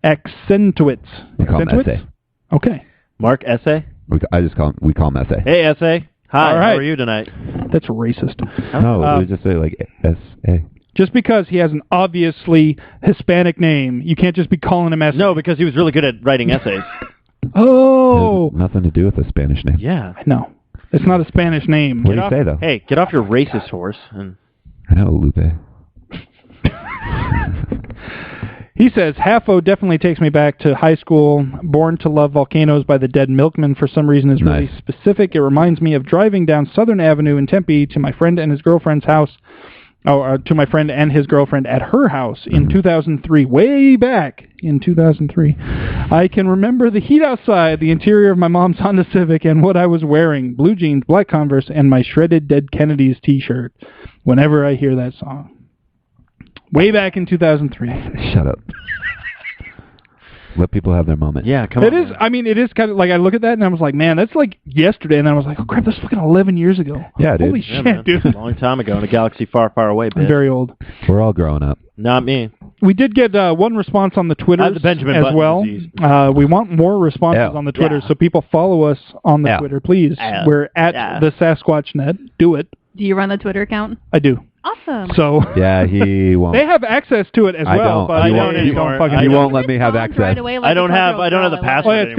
[SPEAKER 1] Accentowitz.
[SPEAKER 3] We call him Essay.
[SPEAKER 1] Okay.
[SPEAKER 2] Mark Essay?
[SPEAKER 3] We call him Essay.
[SPEAKER 2] Hey, Essay. Hi,
[SPEAKER 1] All right.
[SPEAKER 2] how are you tonight?
[SPEAKER 1] That's racist.
[SPEAKER 3] No, we just say like S-A.
[SPEAKER 1] Just because he has an obviously Hispanic name, you can't just be calling him Essay.
[SPEAKER 2] No, because he was really good at writing essays.
[SPEAKER 1] Oh.
[SPEAKER 3] Nothing to do with a Spanish name.
[SPEAKER 2] Yeah.
[SPEAKER 1] No. It's not a Spanish name.
[SPEAKER 3] What do you say, though?
[SPEAKER 2] Hey, get off your racist horse. And
[SPEAKER 3] I know, Lupe.
[SPEAKER 1] He says, Half-O definitely takes me back to high school. Born to Love Volcanoes by the Dead Milkmen for some reason is really
[SPEAKER 3] Nice.
[SPEAKER 1] specific. It reminds me of driving down Southern Avenue in Tempe to my friend and his girlfriend's house. To my friend and his girlfriend at her house in 2003, way back in 2003. I can remember the heat outside, the interior of my mom's Honda Civic, and what I was wearing, blue jeans, black Converse, and my shredded Dead Kennedys t-shirt whenever I hear that song. Way back in 2003.
[SPEAKER 3] Shut up. Let people have their moment.
[SPEAKER 2] yeah, come
[SPEAKER 1] It
[SPEAKER 2] on.
[SPEAKER 1] is, I mean, it is kind of like, I look at that and I was like, man, that's like yesterday, and then I was like, oh crap, that's fucking 11 years ago.
[SPEAKER 3] Yeah, dude.
[SPEAKER 1] Holy
[SPEAKER 2] Yeah,
[SPEAKER 1] shit,
[SPEAKER 2] man.
[SPEAKER 1] dude.
[SPEAKER 2] A long time ago in a galaxy far, far away,
[SPEAKER 1] I'm
[SPEAKER 2] bitch.
[SPEAKER 1] very old.
[SPEAKER 3] We're all growing up.
[SPEAKER 2] Not me.
[SPEAKER 1] We did get one response on the Twitter
[SPEAKER 2] I have the Benjamin
[SPEAKER 1] as
[SPEAKER 2] Button
[SPEAKER 1] well.
[SPEAKER 2] disease.
[SPEAKER 1] We want more responses
[SPEAKER 3] Yeah.
[SPEAKER 1] on the Twitter,
[SPEAKER 2] Yeah.
[SPEAKER 1] so people follow us on the
[SPEAKER 3] Yeah.
[SPEAKER 1] Twitter, please.
[SPEAKER 2] Yeah.
[SPEAKER 1] We're at
[SPEAKER 2] Yeah.
[SPEAKER 1] the SasquatchNet. Do it.
[SPEAKER 4] Do you run the Twitter account?
[SPEAKER 1] I do.
[SPEAKER 4] Awesome.
[SPEAKER 1] So
[SPEAKER 3] Yeah, he won't.
[SPEAKER 1] they have access to it as
[SPEAKER 3] I
[SPEAKER 1] well.
[SPEAKER 3] don't.
[SPEAKER 1] But
[SPEAKER 3] He
[SPEAKER 1] they
[SPEAKER 3] won't
[SPEAKER 2] anymore.
[SPEAKER 1] fucking
[SPEAKER 2] I
[SPEAKER 3] He
[SPEAKER 1] do it.
[SPEAKER 3] won't let me have
[SPEAKER 4] Respond
[SPEAKER 3] access.
[SPEAKER 4] right away like
[SPEAKER 2] I don't
[SPEAKER 4] a
[SPEAKER 2] have-
[SPEAKER 4] 12-year-old
[SPEAKER 2] I don't have
[SPEAKER 4] girl.
[SPEAKER 2] the
[SPEAKER 4] I love
[SPEAKER 1] Oh
[SPEAKER 2] password.
[SPEAKER 1] yeah, it's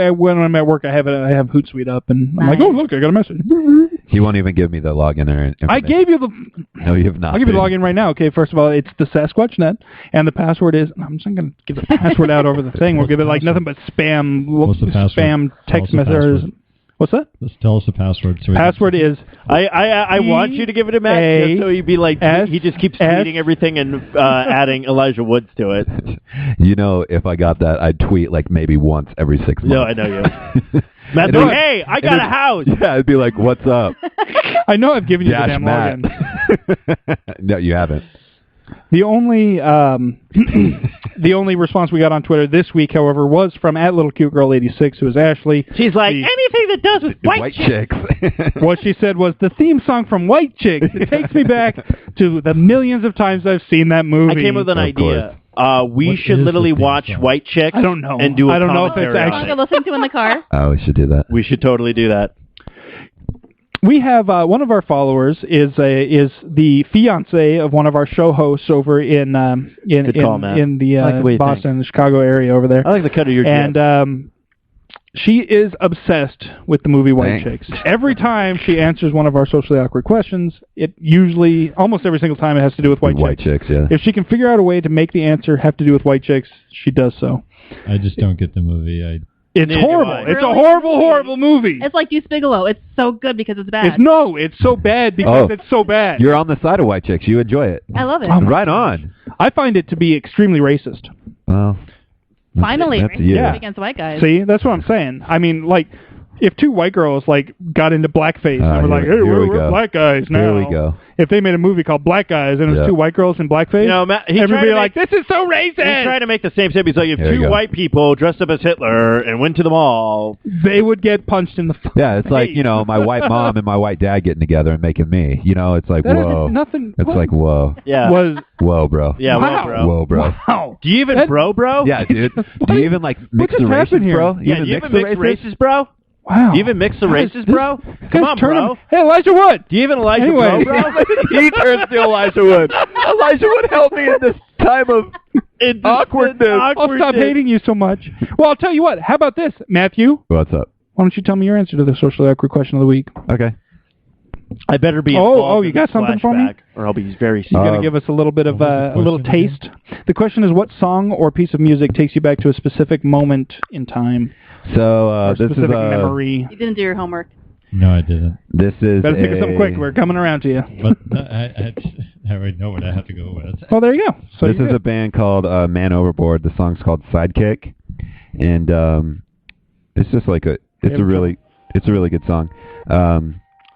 [SPEAKER 1] because when I'm at work, I have Hootsuite up, and I'm like,
[SPEAKER 4] Nice.
[SPEAKER 1] oh look, I got a message.
[SPEAKER 3] He won't even give me the login or information.
[SPEAKER 1] I gave you the.
[SPEAKER 3] No, you have not.
[SPEAKER 1] I'll give you the
[SPEAKER 3] dude.
[SPEAKER 1] login right now. Okay, first of all, it's the SasquatchNet, and the password is. I'm just not going to give the password out over the thing. We'll
[SPEAKER 5] What's
[SPEAKER 1] give
[SPEAKER 5] the
[SPEAKER 1] it like
[SPEAKER 5] password?
[SPEAKER 1] nothing but spam,
[SPEAKER 5] What's the password?
[SPEAKER 1] spam
[SPEAKER 5] Tell
[SPEAKER 1] text
[SPEAKER 5] us the
[SPEAKER 1] messages.
[SPEAKER 5] password.
[SPEAKER 1] What's that?
[SPEAKER 5] Let's tell us the password. So we
[SPEAKER 1] Password is
[SPEAKER 2] I want you to give it a match
[SPEAKER 1] E
[SPEAKER 2] just so he'd be like,
[SPEAKER 1] S
[SPEAKER 2] he just keeps
[SPEAKER 1] S
[SPEAKER 2] tweeting everything and adding Elijah Woods to it.
[SPEAKER 3] You know, if I got that, I'd tweet like maybe once every 6 months.
[SPEAKER 2] No, I know you. Matt's
[SPEAKER 3] It'd
[SPEAKER 2] like,
[SPEAKER 3] be-
[SPEAKER 2] hey, I got a house.
[SPEAKER 3] Yeah, it'd be like, what's up?
[SPEAKER 1] I know I've given you the
[SPEAKER 3] Dash
[SPEAKER 1] damn
[SPEAKER 3] Matt.
[SPEAKER 1] login.
[SPEAKER 3] No, you haven't.
[SPEAKER 1] The only the only response we got on Twitter this week, however, was from @LittleCuteGirl86, who is Ashley.
[SPEAKER 2] She's like, anything that does with white chicks.
[SPEAKER 1] What she said was, the theme song from White Chicks. It takes me back to the millions of times I've seen that movie.
[SPEAKER 2] I came with an idea. We
[SPEAKER 5] What
[SPEAKER 2] should
[SPEAKER 5] is
[SPEAKER 2] literally
[SPEAKER 5] the theme
[SPEAKER 2] watch
[SPEAKER 5] song?
[SPEAKER 2] White Chicks.
[SPEAKER 1] I don't know.
[SPEAKER 2] And do a
[SPEAKER 1] I don't know if it's
[SPEAKER 2] commentary on
[SPEAKER 1] actually-
[SPEAKER 2] it.
[SPEAKER 4] To listen to in the car.
[SPEAKER 3] Oh, we should do that.
[SPEAKER 2] We should totally do that.
[SPEAKER 1] We have one of our followers is the fiance of one of our show hosts over in
[SPEAKER 2] Good call, Matt.
[SPEAKER 1] in the,
[SPEAKER 2] I like the way you
[SPEAKER 1] Boston, the Chicago area over there.
[SPEAKER 2] I like the cut of your
[SPEAKER 1] And
[SPEAKER 2] jib.
[SPEAKER 1] she is obsessed with the movie White
[SPEAKER 3] Thanks.
[SPEAKER 1] Chicks. Every time she answers one of our socially awkward questions, it usually, almost every single time, it has to do with White Chicks.
[SPEAKER 3] Yeah.
[SPEAKER 1] If she can figure out a way to make the answer have to do with White Chicks, she does so.
[SPEAKER 5] I just don't get the movie.
[SPEAKER 1] It's
[SPEAKER 2] Neither do
[SPEAKER 1] horrible.
[SPEAKER 2] I.
[SPEAKER 1] It's a
[SPEAKER 4] Really?
[SPEAKER 1] horrible movie.
[SPEAKER 4] It's like Deuce Bigelow. It's so good because it's bad.
[SPEAKER 1] It's so bad because
[SPEAKER 3] Oh.
[SPEAKER 1] it's so bad.
[SPEAKER 3] You're on the side of White Chicks. You enjoy it.
[SPEAKER 4] I love it.
[SPEAKER 3] Right on.
[SPEAKER 1] I find it to be extremely racist.
[SPEAKER 3] Well,
[SPEAKER 4] Finally,
[SPEAKER 3] that's
[SPEAKER 4] racist
[SPEAKER 3] you.
[SPEAKER 1] Yeah.
[SPEAKER 4] against white guys.
[SPEAKER 1] See, that's what I'm saying. I mean, like, if two white girls got into blackface and were like, "Hey,
[SPEAKER 3] here we
[SPEAKER 1] we're
[SPEAKER 3] go.
[SPEAKER 1] black guys now,"
[SPEAKER 3] Here we go.
[SPEAKER 1] If they made a movie called Black Guys and it was
[SPEAKER 3] Yeah.
[SPEAKER 1] two white girls in blackface,
[SPEAKER 2] You know, Matt, he tried
[SPEAKER 1] everybody
[SPEAKER 2] to
[SPEAKER 1] like, "This is so racist."
[SPEAKER 2] He's trying to make the same statement. He's like, if
[SPEAKER 3] There you
[SPEAKER 2] two
[SPEAKER 3] go.
[SPEAKER 2] white people dressed up as Hitler and went to the mall,
[SPEAKER 1] They would get punched in the face.
[SPEAKER 3] Yeah, it's like, my white mom and my white dad getting together and making me. It's like,
[SPEAKER 1] That is
[SPEAKER 3] whoa.
[SPEAKER 1] nothing.
[SPEAKER 3] It's like, whoa.
[SPEAKER 2] yeah,
[SPEAKER 3] Whoa, bro.
[SPEAKER 2] yeah,
[SPEAKER 1] Wow.
[SPEAKER 2] well, bro.
[SPEAKER 3] Whoa, bro.
[SPEAKER 1] Wow.
[SPEAKER 2] Do you even
[SPEAKER 1] That-
[SPEAKER 2] bro?
[SPEAKER 3] Yeah, dude. Do you even, mix
[SPEAKER 1] just
[SPEAKER 3] the
[SPEAKER 1] happened
[SPEAKER 3] races,
[SPEAKER 1] here?
[SPEAKER 3] bro?
[SPEAKER 2] Yeah, do you even mix
[SPEAKER 3] the
[SPEAKER 2] races, bro?
[SPEAKER 1] Wow.
[SPEAKER 2] Do you even mix the
[SPEAKER 1] Guys,
[SPEAKER 2] races, bro?
[SPEAKER 1] Guys,
[SPEAKER 2] Come on,
[SPEAKER 1] turn
[SPEAKER 2] bro.
[SPEAKER 1] him- Hey, Elijah Wood.
[SPEAKER 2] Do you even Elijah
[SPEAKER 1] Anyway.
[SPEAKER 2] bro?
[SPEAKER 3] He turns to Elijah Wood. Elijah Wood, help me in this time of awkwardness.
[SPEAKER 1] I'll stop hating you so much. Well, I'll tell you what. How about this, Matthew?
[SPEAKER 3] What's up?
[SPEAKER 1] Why don't you tell me your answer to the socially awkward question of the week?
[SPEAKER 3] Okay.
[SPEAKER 2] I better be.
[SPEAKER 1] Oh,
[SPEAKER 2] involved
[SPEAKER 1] you
[SPEAKER 2] in
[SPEAKER 1] got
[SPEAKER 2] the
[SPEAKER 1] something for me?
[SPEAKER 2] flashback, or I'll be very.
[SPEAKER 1] You're going
[SPEAKER 3] Uh,
[SPEAKER 1] to give us a little bit of
[SPEAKER 5] what was
[SPEAKER 1] a
[SPEAKER 5] the
[SPEAKER 1] little
[SPEAKER 5] question
[SPEAKER 1] taste. The question is, what song or piece of music takes you back to a specific moment in time
[SPEAKER 3] So
[SPEAKER 1] or
[SPEAKER 3] this is
[SPEAKER 1] specific memory?
[SPEAKER 4] You didn't do your homework.
[SPEAKER 5] No, I didn't.
[SPEAKER 3] This is
[SPEAKER 1] Better think of something quick. We're coming around to you.
[SPEAKER 5] But I already know what I have to go with.
[SPEAKER 1] Well, there you go. So
[SPEAKER 3] this
[SPEAKER 1] you're
[SPEAKER 3] is a
[SPEAKER 1] good.
[SPEAKER 3] band called Man Overboard. The song's called Sidekick, and it's just like it's a really good song.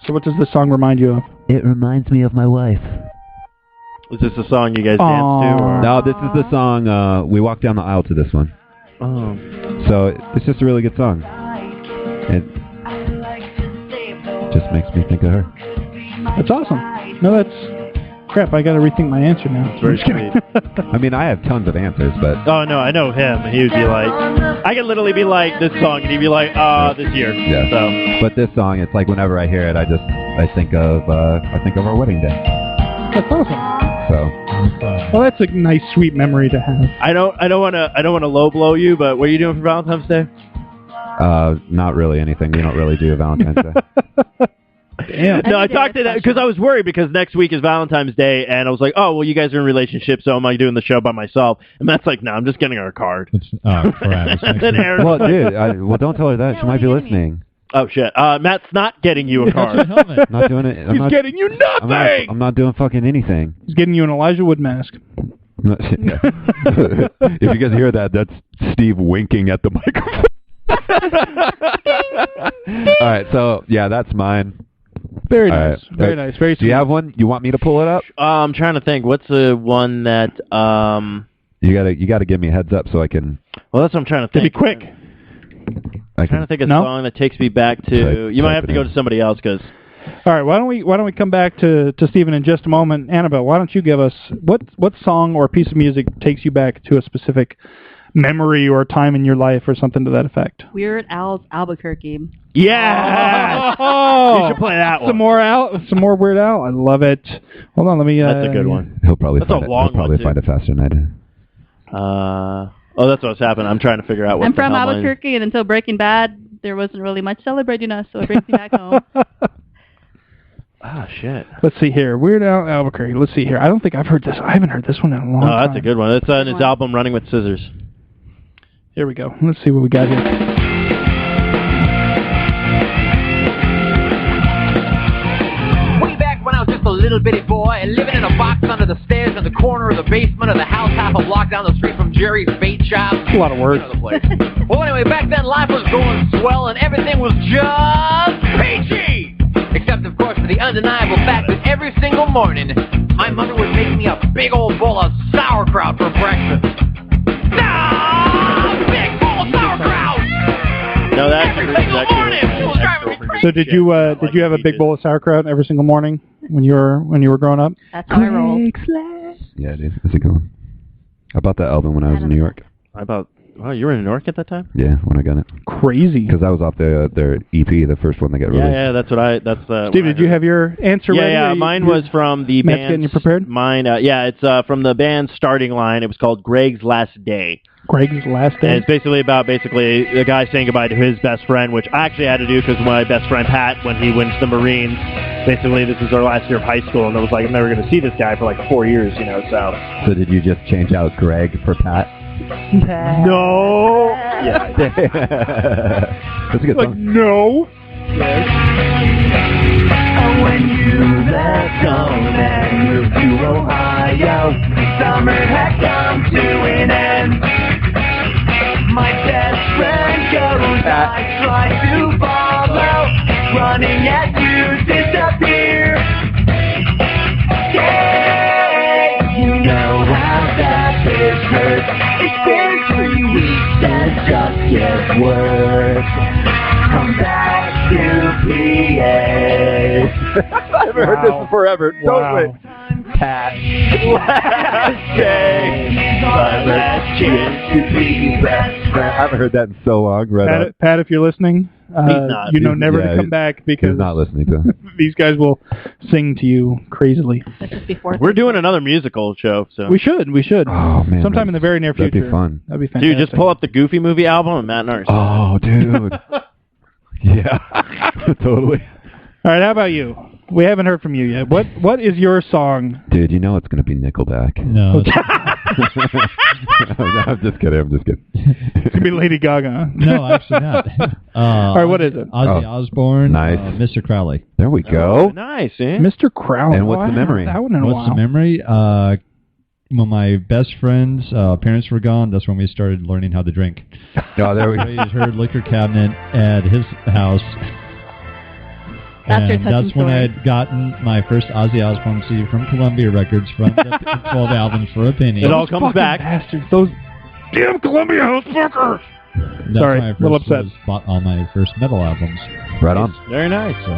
[SPEAKER 1] So what does this song remind you of?
[SPEAKER 3] It reminds me of my wife.
[SPEAKER 2] Is this a song you guys
[SPEAKER 1] Aw.
[SPEAKER 2] dance to? Or?
[SPEAKER 3] No, this is the song. We walk down the aisle to this one.
[SPEAKER 2] Oh.
[SPEAKER 3] So it's just a really good song. It just makes me think of her.
[SPEAKER 1] That's awesome. No, that's crap. I got to rethink my answer now.
[SPEAKER 2] It's very sweet.
[SPEAKER 3] I mean, I have tons of answers, but
[SPEAKER 2] Oh no, I know him. He would be like, I could literally be like this song, and he'd be like, this year.
[SPEAKER 3] Yeah.
[SPEAKER 2] So
[SPEAKER 3] but this song, it's like whenever I hear it, I think of our wedding day.
[SPEAKER 1] That's awesome.
[SPEAKER 3] So
[SPEAKER 1] Well, that's a nice, sweet memory to have.
[SPEAKER 2] I don't want to low blow you, but what are you doing for Valentine's Day?
[SPEAKER 3] not really anything. We don't really do Valentine's Day.
[SPEAKER 1] Damn.
[SPEAKER 2] No, I
[SPEAKER 4] Every day
[SPEAKER 2] talked to
[SPEAKER 4] is
[SPEAKER 2] that because I was worried because next week is Valentine's Day, and I was like, oh, well, you guys are in relationships, so am I doing the show by myself? And Matt's like, no, I'm just getting her a card.
[SPEAKER 5] Oh, crap. It's
[SPEAKER 2] And then
[SPEAKER 5] next
[SPEAKER 2] Aaron-
[SPEAKER 3] Well, dude, don't tell her that.
[SPEAKER 4] Yeah,
[SPEAKER 3] She
[SPEAKER 4] what
[SPEAKER 3] might be
[SPEAKER 4] are you giving me?
[SPEAKER 3] listening.
[SPEAKER 2] Oh shit, Matt's not getting you a
[SPEAKER 5] week.
[SPEAKER 2] card.
[SPEAKER 5] Helmet.
[SPEAKER 3] Not doing it.
[SPEAKER 1] He's getting you nothing.
[SPEAKER 3] I'm not doing fucking anything.
[SPEAKER 1] He's getting you an Elijah Wood mask.
[SPEAKER 3] If you guys hear that, that's Steve winking at the microphone. All right, so yeah, that's mine.
[SPEAKER 1] Very
[SPEAKER 3] All
[SPEAKER 1] nice.
[SPEAKER 3] right.
[SPEAKER 1] Very nice. Very
[SPEAKER 3] Do you
[SPEAKER 1] sweet.
[SPEAKER 3] have one? You want me to pull it up?
[SPEAKER 2] I'm trying to think. What's the one that?
[SPEAKER 3] You gotta give me a heads up so I can.
[SPEAKER 2] Well, that's what I'm trying to
[SPEAKER 1] To
[SPEAKER 2] think.
[SPEAKER 1] be quick.
[SPEAKER 2] I'm trying to think of a
[SPEAKER 1] No?
[SPEAKER 2] song that takes me back to. You might have to go to somebody else because.
[SPEAKER 1] All right. Why don't we come back to Stephen in just a moment? Annabelle, why don't you give us what song or piece of music takes you back to a specific memory or time in your life or something to that effect?
[SPEAKER 4] Weird Al's Albuquerque.
[SPEAKER 2] Yeah.
[SPEAKER 1] Oh,
[SPEAKER 2] You should play that one.
[SPEAKER 1] Some more Weird Al. I love it. Hold on, let me.
[SPEAKER 2] That's a good one.
[SPEAKER 3] He'll probably
[SPEAKER 2] That's a
[SPEAKER 3] find it.
[SPEAKER 2] long
[SPEAKER 3] He'll probably
[SPEAKER 2] one, too.
[SPEAKER 3] find it faster than I do.
[SPEAKER 2] Oh, that's what's happening. I'm trying to figure out what.
[SPEAKER 4] I'm
[SPEAKER 2] the
[SPEAKER 4] from
[SPEAKER 2] hell mine-
[SPEAKER 4] Albuquerque, and until Breaking Bad, there wasn't really much celebrating us, so it brings me back home.
[SPEAKER 2] Ah, shit.
[SPEAKER 1] Let's see here. Weird Al Albuquerque. Let's see here. I don't think I've heard this. I haven't heard this one in a long
[SPEAKER 2] Oh,
[SPEAKER 1] time.
[SPEAKER 2] that's a good one. It's on his album "Running with Scissors."
[SPEAKER 1] Here we go. Let's see what we got here.
[SPEAKER 6] Way back when I was just a little bitty boy, living in a box under the stairs in the corner of the basement of the house half a block down the street from Jerry's bait shop.
[SPEAKER 1] That's a lot of words.
[SPEAKER 6] You know the place. Well, anyway, back then life was going swell and everything was just peachy. Except, of course, for the undeniable fact that every single morning, my mother would make me a big old bowl of sauerkraut for breakfast. Big bowl of sauerkraut!
[SPEAKER 2] No, that's
[SPEAKER 6] Every single morning! It was driving me crazy.
[SPEAKER 1] So did you have a big bowl of sauerkraut every single morning when you were growing up?
[SPEAKER 4] That's how I roll.
[SPEAKER 3] Yeah, dude. That's a good one. I bought that album when I was in New York.
[SPEAKER 2] You were in New York at that time?
[SPEAKER 3] Yeah, when I got it.
[SPEAKER 1] Crazy.
[SPEAKER 3] Because that was off their EP, the first one they got released.
[SPEAKER 2] Yeah, that's
[SPEAKER 1] Steve, did you have your answer ready?
[SPEAKER 2] Yeah, mine was from the
[SPEAKER 1] Matt's
[SPEAKER 2] band.
[SPEAKER 1] getting you prepared?
[SPEAKER 2] Mine, it's from the band's starting line. It was called Greg's Last Day.
[SPEAKER 1] Greg's Last Day?
[SPEAKER 2] And it's basically about a guy saying goodbye to his best friend, which I actually had to do because my best friend Pat, when he went to the Marines, basically this is our last year of high school, and I was like, I'm never going to see this guy for like 4 years, so.
[SPEAKER 3] So did you just change out Greg for Pat?
[SPEAKER 2] No.
[SPEAKER 3] Yeah. That's a good song.
[SPEAKER 1] No.
[SPEAKER 8] When you left home and moved to Ohio, summer had come to an end. My best friend goes, I try to follow, running as you disappear. Yeah, you know how that this hurts. It's been 3 weeks and just gets worse. Come back to PA.
[SPEAKER 3] I haven't heard this in forever.
[SPEAKER 1] Wow.
[SPEAKER 3] Don't wait. Pat. Last day.
[SPEAKER 8] My last chance to be best friend.
[SPEAKER 3] I haven't heard that in so long.
[SPEAKER 1] Pat, if you're listening,
[SPEAKER 2] not.
[SPEAKER 1] you know never to come back because
[SPEAKER 3] he's not listening to
[SPEAKER 1] these guys will sing to you crazily.
[SPEAKER 4] That's just before.
[SPEAKER 2] We're doing another musical show, so.
[SPEAKER 1] We should.
[SPEAKER 3] Oh, man.
[SPEAKER 1] Sometime in the very near future.
[SPEAKER 3] That'd be fun.
[SPEAKER 1] That'd be fantastic.
[SPEAKER 2] Dude, just pull up the Goofy Movie album and Matt and ours.
[SPEAKER 3] Oh, dude. Yeah. Totally.
[SPEAKER 1] All right, how about you? We haven't heard from you yet. What is your song?
[SPEAKER 3] Dude, you know it's going to be Nickelback.
[SPEAKER 5] No.
[SPEAKER 3] No, I'm just kidding.
[SPEAKER 1] It's going to be Lady Gaga.
[SPEAKER 5] No, actually not.
[SPEAKER 1] All right, what is it?
[SPEAKER 5] Ozzy Osbourne,
[SPEAKER 3] nice.
[SPEAKER 5] Mr. Crowley.
[SPEAKER 3] There we go.
[SPEAKER 2] Nice, eh?
[SPEAKER 1] Mr. Crowley.
[SPEAKER 3] And what's the memory?
[SPEAKER 1] That one in a
[SPEAKER 5] What's
[SPEAKER 1] while.
[SPEAKER 5] the memory? When my best friend's parents were gone, that's when we started learning how to drink.
[SPEAKER 3] Oh, there we go.
[SPEAKER 5] Raised her liquor cabinet at his house.
[SPEAKER 4] That's your
[SPEAKER 5] And
[SPEAKER 4] touching
[SPEAKER 5] that's when
[SPEAKER 4] story.
[SPEAKER 5] I had gotten my first Ozzy Osbourne CD from Columbia Records from the 12 albums for a penny.
[SPEAKER 2] It all comes
[SPEAKER 1] Fucking
[SPEAKER 2] back.
[SPEAKER 1] bastards. Those damn Columbia House fuckers.
[SPEAKER 5] That's
[SPEAKER 1] Sorry,
[SPEAKER 5] when I
[SPEAKER 1] a little
[SPEAKER 5] first
[SPEAKER 1] upset.
[SPEAKER 5] bought all my first metal albums.
[SPEAKER 3] Right on.
[SPEAKER 2] Very nice.
[SPEAKER 5] So,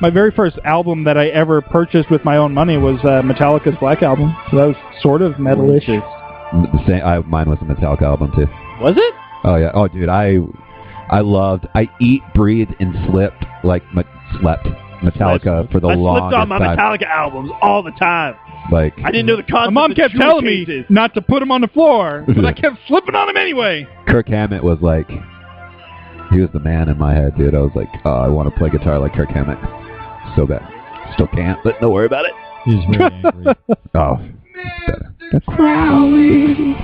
[SPEAKER 1] My very first album that I ever purchased with my own money was Metallica's Black Album. So that was sort of metal-ish.
[SPEAKER 3] The same. Mine was a Metallica album, too.
[SPEAKER 2] Was it?
[SPEAKER 3] Oh, yeah. Oh, dude, I eat, breathed, and slept Metallica for the
[SPEAKER 9] I
[SPEAKER 3] longest
[SPEAKER 9] slipped on my
[SPEAKER 3] time.
[SPEAKER 9] Metallica albums all the time.
[SPEAKER 3] Like,
[SPEAKER 9] I didn't know the concept.
[SPEAKER 1] My mom
[SPEAKER 9] of
[SPEAKER 1] kept telling me
[SPEAKER 9] cases.
[SPEAKER 1] not to put them on the floor, but I kept slipping on them anyway.
[SPEAKER 3] Kirk Hammett was like, he was the man in my head, dude. I was like, oh, I want to play guitar like Kirk Hammett. So bad. Still can't, but don't worry about it.
[SPEAKER 5] he was very angry.
[SPEAKER 3] Oh, better.
[SPEAKER 8] Crowley.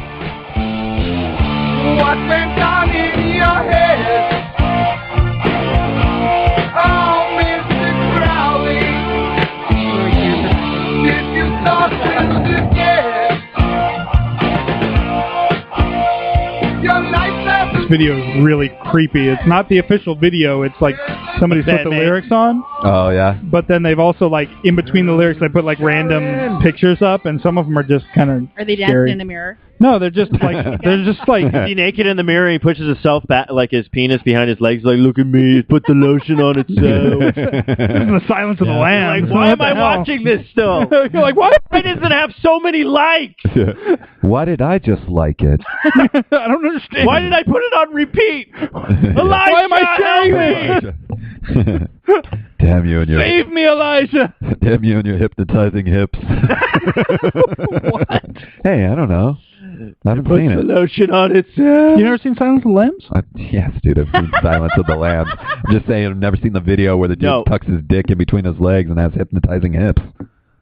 [SPEAKER 8] What went on in your head? Oh, Mr. Crowley. Did you thought to get your life left?
[SPEAKER 1] This video is really creepy. It's not the official video. It's like somebody's put the lyrics on,
[SPEAKER 3] Oh, yeah.
[SPEAKER 1] but then they've also, like, in between the lyrics, they put, like, random pictures up, and some of them are just kind of
[SPEAKER 4] Are they dancing
[SPEAKER 1] scary.
[SPEAKER 4] in the mirror?
[SPEAKER 1] No, they're just like,
[SPEAKER 2] Is he naked in the mirror? He pushes himself back, like his penis behind his legs, like, look at me, put the lotion on itself.
[SPEAKER 1] this is the Silence of the
[SPEAKER 5] Yeah.
[SPEAKER 1] Lambs.
[SPEAKER 2] Like, why am
[SPEAKER 1] What
[SPEAKER 2] I
[SPEAKER 1] the hell?
[SPEAKER 2] watching this still?
[SPEAKER 1] You're like, what?
[SPEAKER 2] Why does it have so many likes?
[SPEAKER 3] Why did I just like it?
[SPEAKER 1] I don't understand.
[SPEAKER 2] Why did I put it on repeat? Elijah,
[SPEAKER 1] Why am I sharing
[SPEAKER 2] help me!
[SPEAKER 3] Damn you and your
[SPEAKER 1] Save me, Elijah!
[SPEAKER 3] damn you and your hypnotizing hips.
[SPEAKER 1] What?
[SPEAKER 3] Hey, I don't know. I haven't
[SPEAKER 2] Put
[SPEAKER 3] seen
[SPEAKER 2] the
[SPEAKER 3] it.
[SPEAKER 2] lotion on itself.
[SPEAKER 1] You never seen Silence of the Lambs?
[SPEAKER 3] Yes, dude, I've seen Silence of the Lambs. I'm just saying, I've never seen the video where the dude
[SPEAKER 2] No.
[SPEAKER 3] tucks his dick in between his legs and has hypnotizing hips.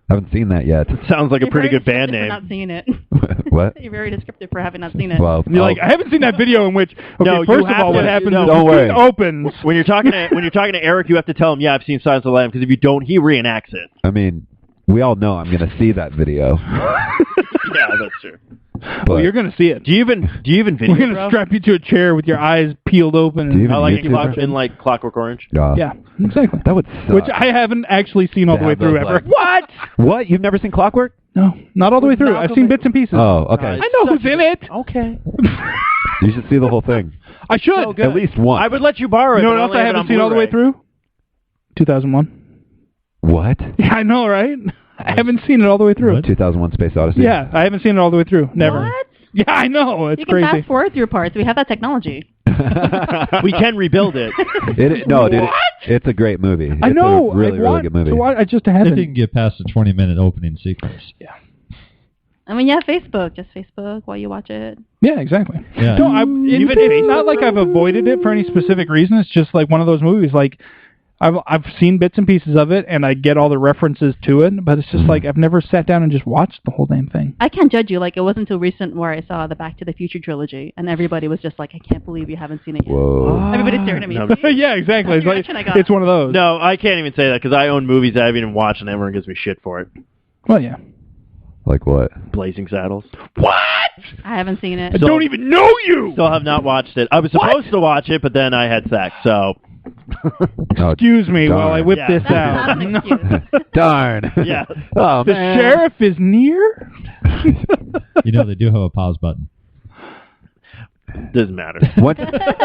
[SPEAKER 3] I haven't seen that yet.
[SPEAKER 2] Sounds like a
[SPEAKER 4] You're
[SPEAKER 2] pretty
[SPEAKER 4] very
[SPEAKER 2] good band
[SPEAKER 4] descriptive
[SPEAKER 2] name.
[SPEAKER 4] for not seeing it.
[SPEAKER 3] What?
[SPEAKER 4] You're very descriptive for having not seen it.
[SPEAKER 3] Well,
[SPEAKER 1] You're like, I haven't seen that video in which. Okay,
[SPEAKER 2] No, you
[SPEAKER 1] first of
[SPEAKER 2] have
[SPEAKER 1] all,
[SPEAKER 2] to-
[SPEAKER 1] what happens
[SPEAKER 2] no,
[SPEAKER 1] is
[SPEAKER 3] don't
[SPEAKER 1] the
[SPEAKER 3] worry.
[SPEAKER 1] screen opens.
[SPEAKER 2] When you're talking to Eric, you have to tell him, yeah, I've seen Silence of the Lambs, because if you don't, he reenacts it.
[SPEAKER 3] I mean, We all know I'm going to see that video.
[SPEAKER 2] Yeah, that's true.
[SPEAKER 1] Well, you're going to see it.
[SPEAKER 2] Do you even video?
[SPEAKER 1] We're going to strap you to a chair with your eyes peeled open.
[SPEAKER 3] Do you even
[SPEAKER 2] I like
[SPEAKER 3] YouTube
[SPEAKER 2] in like Clockwork Orange.
[SPEAKER 1] Yeah, exactly.
[SPEAKER 3] That would suck.
[SPEAKER 1] Which I haven't actually seen all the way
[SPEAKER 3] have
[SPEAKER 1] through
[SPEAKER 3] those,
[SPEAKER 1] ever.
[SPEAKER 3] like-
[SPEAKER 2] What?
[SPEAKER 3] What? You've never seen Clockwork?
[SPEAKER 1] No, not all the way through. I've seen bits and pieces.
[SPEAKER 3] Oh, okay.
[SPEAKER 1] I know who's in it.
[SPEAKER 2] Okay.
[SPEAKER 3] You should see the whole thing.
[SPEAKER 1] I should.
[SPEAKER 2] So good.
[SPEAKER 3] At least once.
[SPEAKER 2] I would let you borrow it.
[SPEAKER 1] You know
[SPEAKER 2] but
[SPEAKER 1] what else
[SPEAKER 2] only
[SPEAKER 1] I
[SPEAKER 2] have it
[SPEAKER 1] haven't
[SPEAKER 2] on
[SPEAKER 1] seen all the way
[SPEAKER 2] Blu-ray.
[SPEAKER 1] through? 2001.
[SPEAKER 3] What?
[SPEAKER 1] Yeah, I know, right? I haven't seen it all the way through.
[SPEAKER 3] 2001 Space Odyssey?
[SPEAKER 1] Yeah, I haven't seen it all the way through. Never.
[SPEAKER 4] What?
[SPEAKER 1] Yeah, I know. It's
[SPEAKER 4] You can
[SPEAKER 1] crazy.
[SPEAKER 4] fast forward through parts. We have that technology.
[SPEAKER 2] We can rebuild it.
[SPEAKER 3] No, dude, it's a great movie.
[SPEAKER 1] I know.
[SPEAKER 3] It's a really,
[SPEAKER 1] I
[SPEAKER 3] really
[SPEAKER 1] want
[SPEAKER 3] good movie.
[SPEAKER 1] to watch. I just
[SPEAKER 5] If
[SPEAKER 1] haven't.
[SPEAKER 5] you can get past the 20-minute opening sequence.
[SPEAKER 4] I mean, yeah, Facebook. Just Facebook while you watch it.
[SPEAKER 1] Yeah, exactly.
[SPEAKER 5] Yeah.
[SPEAKER 1] No, it's not like I've avoided it for any specific reason. It's just like one of those movies. Like I've seen bits and pieces of it, and I get all the references to it. But it's just like I've never sat down and just watched the whole damn thing.
[SPEAKER 4] I can't judge you. Like, it wasn't until recent where I saw the Back to the Future trilogy, and everybody was just like, I can't believe you haven't seen it yet.
[SPEAKER 3] Whoa.
[SPEAKER 4] Everybody's staring at me.
[SPEAKER 2] No.
[SPEAKER 1] Yeah, exactly.
[SPEAKER 4] That's the
[SPEAKER 1] It's,
[SPEAKER 4] reaction
[SPEAKER 1] like,
[SPEAKER 4] I got.
[SPEAKER 1] it's one of those.
[SPEAKER 2] No, I can't even say that because I own movies I haven't even watched, and everyone gives me shit for it.
[SPEAKER 1] Well, yeah.
[SPEAKER 3] Like what?
[SPEAKER 2] Blazing Saddles.
[SPEAKER 4] I haven't seen it.
[SPEAKER 1] I don't even know you.
[SPEAKER 2] Still have not watched it. I was supposed to watch it, but then I had sex, so...
[SPEAKER 3] Oh,
[SPEAKER 1] Excuse me
[SPEAKER 3] darn.
[SPEAKER 1] while I whip
[SPEAKER 2] Yeah.
[SPEAKER 1] this
[SPEAKER 4] That's
[SPEAKER 1] out.
[SPEAKER 4] not an excuse.
[SPEAKER 3] Darn.
[SPEAKER 2] Yeah.
[SPEAKER 3] Oh,
[SPEAKER 1] The
[SPEAKER 3] man.
[SPEAKER 1] sheriff is near?
[SPEAKER 5] You know, they do have a pause button.
[SPEAKER 2] Doesn't matter.
[SPEAKER 3] Once,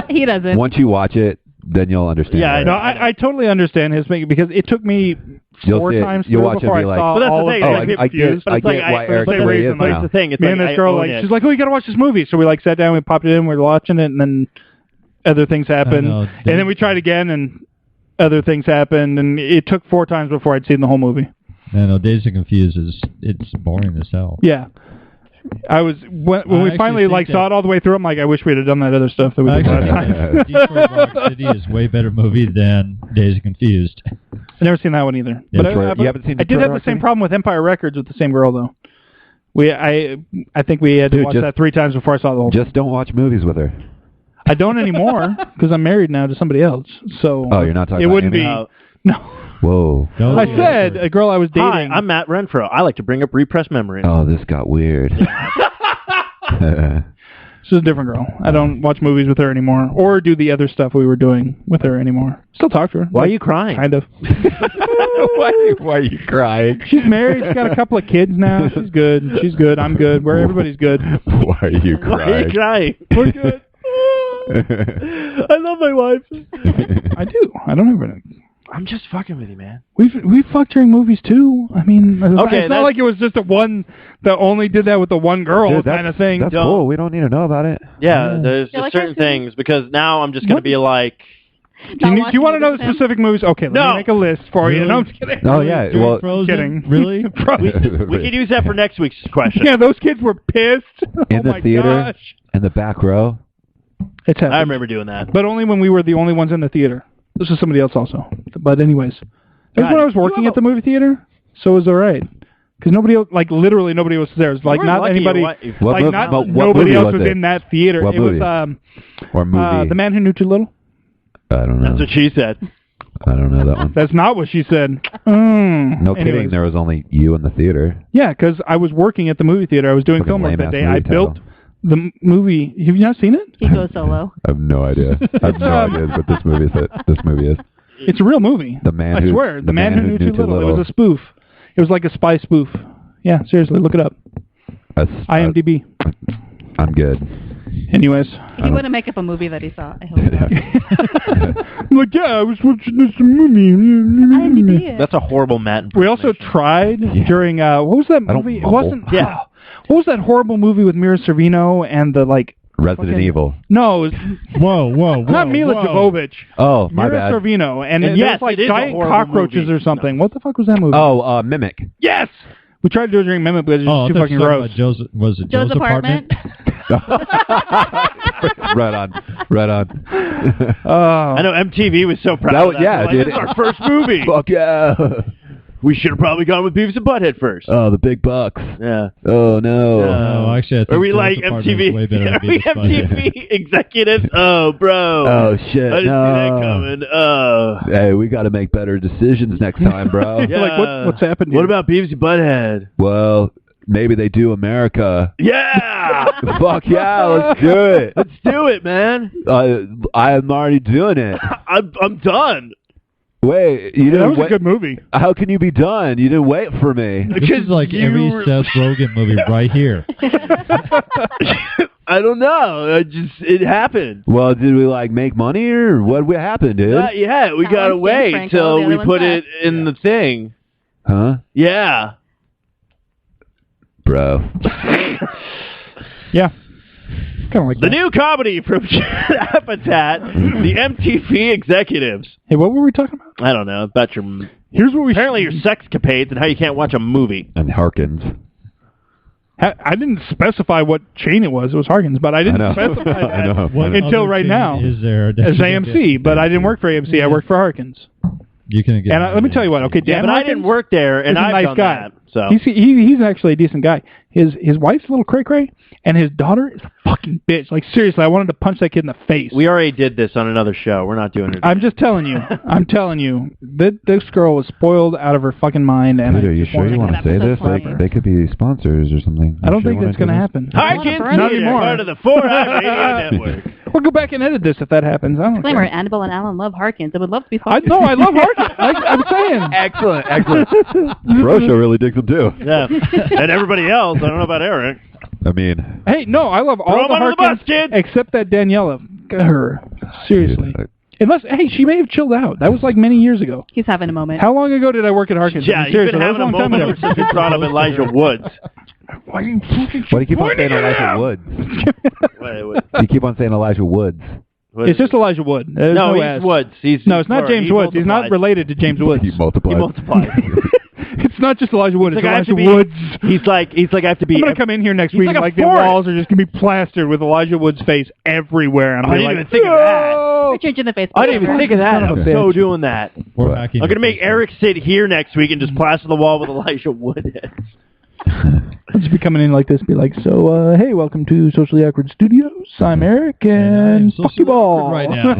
[SPEAKER 4] He doesn't.
[SPEAKER 3] once you watch it, then you'll understand.
[SPEAKER 2] Yeah,
[SPEAKER 3] it.
[SPEAKER 1] No, I totally understand his making because it took me
[SPEAKER 3] You'll
[SPEAKER 1] four
[SPEAKER 3] see it.
[SPEAKER 1] times
[SPEAKER 3] You'll
[SPEAKER 1] through
[SPEAKER 3] watch it
[SPEAKER 1] before
[SPEAKER 3] and
[SPEAKER 1] I
[SPEAKER 3] be like,
[SPEAKER 1] saw
[SPEAKER 2] But that's the
[SPEAKER 1] all
[SPEAKER 2] thing,
[SPEAKER 1] of
[SPEAKER 2] I
[SPEAKER 1] them.
[SPEAKER 2] get
[SPEAKER 3] I
[SPEAKER 1] confused.
[SPEAKER 3] get why Eric
[SPEAKER 1] for some
[SPEAKER 3] really is
[SPEAKER 1] reason,
[SPEAKER 2] But
[SPEAKER 3] now.
[SPEAKER 2] it's the thing. It's
[SPEAKER 1] Me
[SPEAKER 2] like
[SPEAKER 1] and this
[SPEAKER 2] I
[SPEAKER 1] girl,
[SPEAKER 2] own
[SPEAKER 1] like,
[SPEAKER 2] it.
[SPEAKER 1] she's like, "Oh, you gotta watch this movie." So we like sat down, we popped it in, we were watching it, and then other things happened,
[SPEAKER 5] know.
[SPEAKER 1] and then we tried again, and other things happened, and it took 4 times before I'd seen the whole movie.
[SPEAKER 5] I know, Dazed and Confused it's boring as hell.
[SPEAKER 1] Yeah, I was when
[SPEAKER 5] I
[SPEAKER 1] we
[SPEAKER 5] actually
[SPEAKER 1] finally
[SPEAKER 5] think
[SPEAKER 1] like
[SPEAKER 5] that-
[SPEAKER 1] saw it all the way through. I'm like, I wish we'd have done that other stuff that we did last time.
[SPEAKER 5] Detroit Rock City is way better movie than Dazed and Confused.
[SPEAKER 1] I've never seen that one either.
[SPEAKER 5] Yeah,
[SPEAKER 1] But
[SPEAKER 3] Detroit- you haven't seen
[SPEAKER 1] I did
[SPEAKER 3] Detroit
[SPEAKER 1] have the
[SPEAKER 3] Rock
[SPEAKER 1] same
[SPEAKER 3] City?
[SPEAKER 1] problem with Empire Records with the same girl though. I think we had to
[SPEAKER 3] Dude,
[SPEAKER 1] watch
[SPEAKER 3] just-
[SPEAKER 1] that 3 times before I saw the whole.
[SPEAKER 3] Just don't watch movies with her.
[SPEAKER 1] I don't anymore because I'm married now to somebody else. So
[SPEAKER 3] Oh, you're not talking
[SPEAKER 1] it
[SPEAKER 3] about
[SPEAKER 1] wouldn't
[SPEAKER 3] Amy?
[SPEAKER 1] be. No,
[SPEAKER 3] Whoa.
[SPEAKER 5] No,
[SPEAKER 1] I said a girl I was dating.
[SPEAKER 2] Hi, I'm Matt Renfro. I like to bring up repressed memories.
[SPEAKER 3] Oh, this got weird.
[SPEAKER 1] She's a different girl. I don't watch movies with her anymore, or do the other stuff we were doing with her anymore. Still talk to her.
[SPEAKER 2] Why are you crying?
[SPEAKER 1] Kind of.
[SPEAKER 3] why are you crying?
[SPEAKER 1] She's married. She's got a couple of kids now. She's good. She's good. I'm good. Everybody's good.
[SPEAKER 3] Why are you
[SPEAKER 2] Why are you
[SPEAKER 3] crying?
[SPEAKER 2] crying? We're good. I love my wife.
[SPEAKER 1] I do. I don't have any.
[SPEAKER 2] I'm just fucking with you, man.
[SPEAKER 1] We've fucked during movies too. I mean,
[SPEAKER 2] Okay,
[SPEAKER 1] it's not
[SPEAKER 2] that's-
[SPEAKER 1] like it was just the one that only did that with the one girl
[SPEAKER 3] Dude,
[SPEAKER 1] kind of thing.
[SPEAKER 3] That's cool. We don't need to know about it.
[SPEAKER 2] Yeah, there's
[SPEAKER 4] Yeah,
[SPEAKER 2] just
[SPEAKER 4] like
[SPEAKER 2] certain
[SPEAKER 4] I said-
[SPEAKER 2] things because now I'm just going to be like,
[SPEAKER 1] Do you want to know the specific movies? Okay, let me
[SPEAKER 2] No.
[SPEAKER 1] make a list for you.
[SPEAKER 5] Really?
[SPEAKER 1] No, I'm just kidding.
[SPEAKER 3] Oh, yeah.
[SPEAKER 5] During
[SPEAKER 3] Well,
[SPEAKER 5] Frozen?
[SPEAKER 1] kidding.
[SPEAKER 5] Really?
[SPEAKER 2] we could use that for next week's question.
[SPEAKER 1] Yeah, those kids were pissed.
[SPEAKER 3] In
[SPEAKER 1] Oh
[SPEAKER 3] the
[SPEAKER 1] my
[SPEAKER 3] theater?
[SPEAKER 1] gosh.
[SPEAKER 3] In the back row?
[SPEAKER 1] It's happened.
[SPEAKER 2] I remember doing that.
[SPEAKER 1] But only when we were the only ones in the theater. This was somebody else also. But anyways. That was
[SPEAKER 2] God,
[SPEAKER 1] when I was
[SPEAKER 2] you
[SPEAKER 1] working
[SPEAKER 2] have
[SPEAKER 1] at the movie theater, so it was all right. Because nobody else, like literally nobody was there. It was like
[SPEAKER 2] We're
[SPEAKER 1] not
[SPEAKER 2] lucky
[SPEAKER 1] anybody,
[SPEAKER 2] what-
[SPEAKER 3] What
[SPEAKER 1] like
[SPEAKER 3] mov-
[SPEAKER 1] not
[SPEAKER 3] what
[SPEAKER 1] nobody
[SPEAKER 3] movie
[SPEAKER 1] else
[SPEAKER 3] was
[SPEAKER 1] was
[SPEAKER 3] it?
[SPEAKER 1] in that theater.
[SPEAKER 3] What
[SPEAKER 1] it
[SPEAKER 3] movie?
[SPEAKER 1] was
[SPEAKER 3] Or movie?
[SPEAKER 1] The Man Who Knew Too Little.
[SPEAKER 3] I don't know.
[SPEAKER 2] That's what she said.
[SPEAKER 3] I don't know that one.
[SPEAKER 1] That's not what she said.
[SPEAKER 3] No kidding.
[SPEAKER 1] Anyways.
[SPEAKER 3] There was only you in the theater.
[SPEAKER 1] Yeah, because I was working at the movie theater. I was doing
[SPEAKER 3] Fucking
[SPEAKER 1] film work that
[SPEAKER 3] lame-ass
[SPEAKER 1] day. I
[SPEAKER 3] movie
[SPEAKER 1] built
[SPEAKER 3] title.
[SPEAKER 1] the movie. Have you not seen it?
[SPEAKER 4] He goes solo.
[SPEAKER 3] I have no idea. I have no idea what this movie is.
[SPEAKER 1] It's a real movie.
[SPEAKER 3] The Man
[SPEAKER 1] I
[SPEAKER 3] Who-
[SPEAKER 1] swear. The Man Who Knew Too Little. It was a spoof. It was like a spy spoof. Yeah, seriously, look it up. IMDb.
[SPEAKER 3] I'm good.
[SPEAKER 1] Anyways.
[SPEAKER 4] He wouldn't make up a movie that he saw. I hope not.
[SPEAKER 1] I'm like, yeah, I was watching this movie.
[SPEAKER 4] IMDb.
[SPEAKER 2] That's a horrible Matt.
[SPEAKER 1] We also tried during, what was that
[SPEAKER 3] I don't
[SPEAKER 1] movie? It
[SPEAKER 3] mumble.
[SPEAKER 1] wasn't,
[SPEAKER 2] Yeah.
[SPEAKER 1] What was that horrible movie with Mira Sorvino and the, like,
[SPEAKER 3] Resident
[SPEAKER 1] fucking-
[SPEAKER 3] Evil.
[SPEAKER 1] no, it was
[SPEAKER 5] Whoa.
[SPEAKER 1] not Mila Jovovich.
[SPEAKER 3] Oh, my
[SPEAKER 1] Mira
[SPEAKER 3] bad.
[SPEAKER 1] Sorvino. And
[SPEAKER 2] And
[SPEAKER 1] it
[SPEAKER 2] yes,
[SPEAKER 1] was like
[SPEAKER 2] it is a
[SPEAKER 1] giant
[SPEAKER 2] horrible
[SPEAKER 1] cockroaches
[SPEAKER 2] movie.
[SPEAKER 1] or something. What the fuck was that movie?
[SPEAKER 3] Oh, Mimic.
[SPEAKER 1] Yes! We tried to do it during Mimic, but it was
[SPEAKER 5] Oh,
[SPEAKER 1] too
[SPEAKER 5] I thought
[SPEAKER 1] fucking
[SPEAKER 5] you were
[SPEAKER 1] gross.
[SPEAKER 5] talking about Joe's apartment?
[SPEAKER 3] Right on.
[SPEAKER 1] Oh.
[SPEAKER 2] I know MTV was so proud
[SPEAKER 3] That
[SPEAKER 2] of
[SPEAKER 3] was-
[SPEAKER 2] that.
[SPEAKER 3] yeah,
[SPEAKER 2] They're like,
[SPEAKER 3] dude.
[SPEAKER 2] This is our first movie.
[SPEAKER 3] Fuck yeah.
[SPEAKER 2] We should have probably gone with Beavis and Butthead first.
[SPEAKER 3] Oh, the big bucks.
[SPEAKER 2] Yeah.
[SPEAKER 3] Oh, no.
[SPEAKER 5] No, actually, I think
[SPEAKER 2] Are we
[SPEAKER 5] the
[SPEAKER 2] like
[SPEAKER 5] department's
[SPEAKER 2] MTV?
[SPEAKER 5] way better than
[SPEAKER 2] Are we
[SPEAKER 5] Beavis and Butthead.
[SPEAKER 2] MTV executives? Oh, bro.
[SPEAKER 3] Oh, shit.
[SPEAKER 2] I didn't see that coming. Oh.
[SPEAKER 3] Hey, we got to make better decisions next time, bro.
[SPEAKER 2] Yeah.
[SPEAKER 1] Like, what's happened
[SPEAKER 2] What
[SPEAKER 1] here?
[SPEAKER 2] about Beavis and Butthead?
[SPEAKER 3] Well, maybe they do America.
[SPEAKER 2] Yeah.
[SPEAKER 3] Fuck yeah, let's do it.
[SPEAKER 2] Let's do it, man.
[SPEAKER 3] I'm already doing it.
[SPEAKER 2] I'm done.
[SPEAKER 3] Wait, you
[SPEAKER 1] That
[SPEAKER 3] didn't
[SPEAKER 1] was a
[SPEAKER 3] wait.
[SPEAKER 1] good movie.
[SPEAKER 3] How can you be done? You didn't wait for me.
[SPEAKER 5] This is like every Seth Rogen movie right here.
[SPEAKER 2] I don't know. It happened.
[SPEAKER 3] Well, did we like make money or what happened, dude?
[SPEAKER 2] Not yet. We
[SPEAKER 4] That
[SPEAKER 2] gotta
[SPEAKER 4] one's
[SPEAKER 2] wait
[SPEAKER 4] James
[SPEAKER 2] till
[SPEAKER 4] Franco, the
[SPEAKER 2] we
[SPEAKER 4] other one's
[SPEAKER 2] put it
[SPEAKER 4] Seth.
[SPEAKER 2] in the thing.
[SPEAKER 3] Huh?
[SPEAKER 2] Yeah.
[SPEAKER 3] Bro.
[SPEAKER 1] Yeah. Kind of like
[SPEAKER 2] The
[SPEAKER 1] that.
[SPEAKER 2] new comedy from Habitat, the MTV executives.
[SPEAKER 1] Hey, what were we talking about?
[SPEAKER 2] I don't know about your
[SPEAKER 1] Here's what we
[SPEAKER 2] apparently your sexcapades and how you can't watch a movie.
[SPEAKER 3] And Harkins.
[SPEAKER 1] I didn't specify what chain it was. It was Harkins, but I didn't
[SPEAKER 3] I know.
[SPEAKER 1] specify that
[SPEAKER 3] I know.
[SPEAKER 5] What
[SPEAKER 1] until
[SPEAKER 5] other
[SPEAKER 1] right
[SPEAKER 5] chain
[SPEAKER 1] now
[SPEAKER 5] is there that
[SPEAKER 1] as
[SPEAKER 5] you can
[SPEAKER 1] AMC.
[SPEAKER 5] get-
[SPEAKER 1] But I didn't work for AMC. I worked for Harkins.
[SPEAKER 5] You can get.
[SPEAKER 1] And let me tell you what. Okay,
[SPEAKER 2] Yeah,
[SPEAKER 1] Dan
[SPEAKER 2] but I
[SPEAKER 1] Harkins
[SPEAKER 2] didn't work there, and
[SPEAKER 1] is a
[SPEAKER 2] I've
[SPEAKER 1] nice
[SPEAKER 2] done
[SPEAKER 1] guy.
[SPEAKER 2] that. So
[SPEAKER 1] He's actually a decent guy. His wife's a little cray cray, and his daughter is a fucking bitch. Like seriously, I wanted to punch that kid in the face.
[SPEAKER 2] we already did this on another show. We're not doing it.
[SPEAKER 1] I'm just telling you. I'm telling you. This girl was spoiled out of her fucking mind. And
[SPEAKER 3] Dude,
[SPEAKER 1] I
[SPEAKER 3] are you
[SPEAKER 1] just
[SPEAKER 3] sure you want to say this?
[SPEAKER 4] funny.
[SPEAKER 3] Like, they could be sponsors or something.
[SPEAKER 1] I don't think that's going to happen.
[SPEAKER 2] Harkins,
[SPEAKER 1] Not anymore.
[SPEAKER 2] part of the 4i Radio Network.
[SPEAKER 1] We'll go back and edit this if that happens. I don't
[SPEAKER 4] Disclaimer,
[SPEAKER 1] care.
[SPEAKER 4] Anabel and Allen love Harkins. I would love to be
[SPEAKER 1] I
[SPEAKER 4] sponsored.
[SPEAKER 1] love Harkins. I'm saying.
[SPEAKER 3] Excellent. Rosha really digs them too.
[SPEAKER 2] Yeah, and everybody else. I don't know about Eric.
[SPEAKER 3] I mean,
[SPEAKER 1] Hey, no, I love
[SPEAKER 2] Throw
[SPEAKER 1] all
[SPEAKER 2] him
[SPEAKER 1] the
[SPEAKER 2] under the
[SPEAKER 1] Harkins
[SPEAKER 2] bus, kid.
[SPEAKER 1] except that Daniela. Her. Seriously.
[SPEAKER 3] dude,
[SPEAKER 1] Unless, hey, she may have chilled out. That was like many years ago.
[SPEAKER 4] He's having a moment.
[SPEAKER 1] How long ago did I work at Harkins?
[SPEAKER 2] Yeah, you've
[SPEAKER 1] Seriously,
[SPEAKER 2] been
[SPEAKER 1] that was
[SPEAKER 2] having a
[SPEAKER 1] long time
[SPEAKER 2] moment
[SPEAKER 1] ago.
[SPEAKER 2] since you brought up Elijah Woods.
[SPEAKER 1] Why are you fucking
[SPEAKER 3] why do you keep on
[SPEAKER 1] pointing
[SPEAKER 3] saying
[SPEAKER 1] at
[SPEAKER 3] Elijah
[SPEAKER 1] him?
[SPEAKER 3] Woods? You keep on saying Elijah Woods.
[SPEAKER 1] It's just Elijah Wood. There's
[SPEAKER 2] no, he's
[SPEAKER 1] S.
[SPEAKER 2] Woods.
[SPEAKER 1] No, it's not
[SPEAKER 2] plural.
[SPEAKER 1] James
[SPEAKER 2] He
[SPEAKER 1] Woods. He's not
[SPEAKER 2] multiplied.
[SPEAKER 1] related to James Woods.
[SPEAKER 3] He multiplied.
[SPEAKER 2] He multiplied.
[SPEAKER 1] It's not just Elijah Wood. It's
[SPEAKER 2] Like, I have
[SPEAKER 1] Elijah
[SPEAKER 2] to be-
[SPEAKER 1] Woods.
[SPEAKER 2] He's like I have to be.
[SPEAKER 1] I'm gonna come in here next
[SPEAKER 2] he's
[SPEAKER 1] week
[SPEAKER 2] like
[SPEAKER 1] and
[SPEAKER 2] a
[SPEAKER 1] like the
[SPEAKER 2] forest.
[SPEAKER 1] walls are just gonna be plastered with Elijah Wood's face everywhere. And I'm
[SPEAKER 2] I
[SPEAKER 1] gonna
[SPEAKER 2] didn't
[SPEAKER 1] be
[SPEAKER 2] even
[SPEAKER 1] like,
[SPEAKER 2] think of that.
[SPEAKER 1] "Oh!"
[SPEAKER 4] We're changing the Facebook.
[SPEAKER 2] I didn't even think of that.
[SPEAKER 1] Son of a
[SPEAKER 2] I'm
[SPEAKER 1] bitch.
[SPEAKER 2] so doing that.
[SPEAKER 5] We're
[SPEAKER 3] What?
[SPEAKER 5] hacking
[SPEAKER 2] I'm gonna
[SPEAKER 5] your
[SPEAKER 2] make
[SPEAKER 5] Facebook.
[SPEAKER 2] Eric sit here next week and just plaster the wall with Elijah Wood.
[SPEAKER 1] I'll just be coming in like this, be like, so, hey, welcome to Socially Awkward Studios. I'm Eric, and
[SPEAKER 5] I'm
[SPEAKER 1] fuck you ball.
[SPEAKER 5] right now.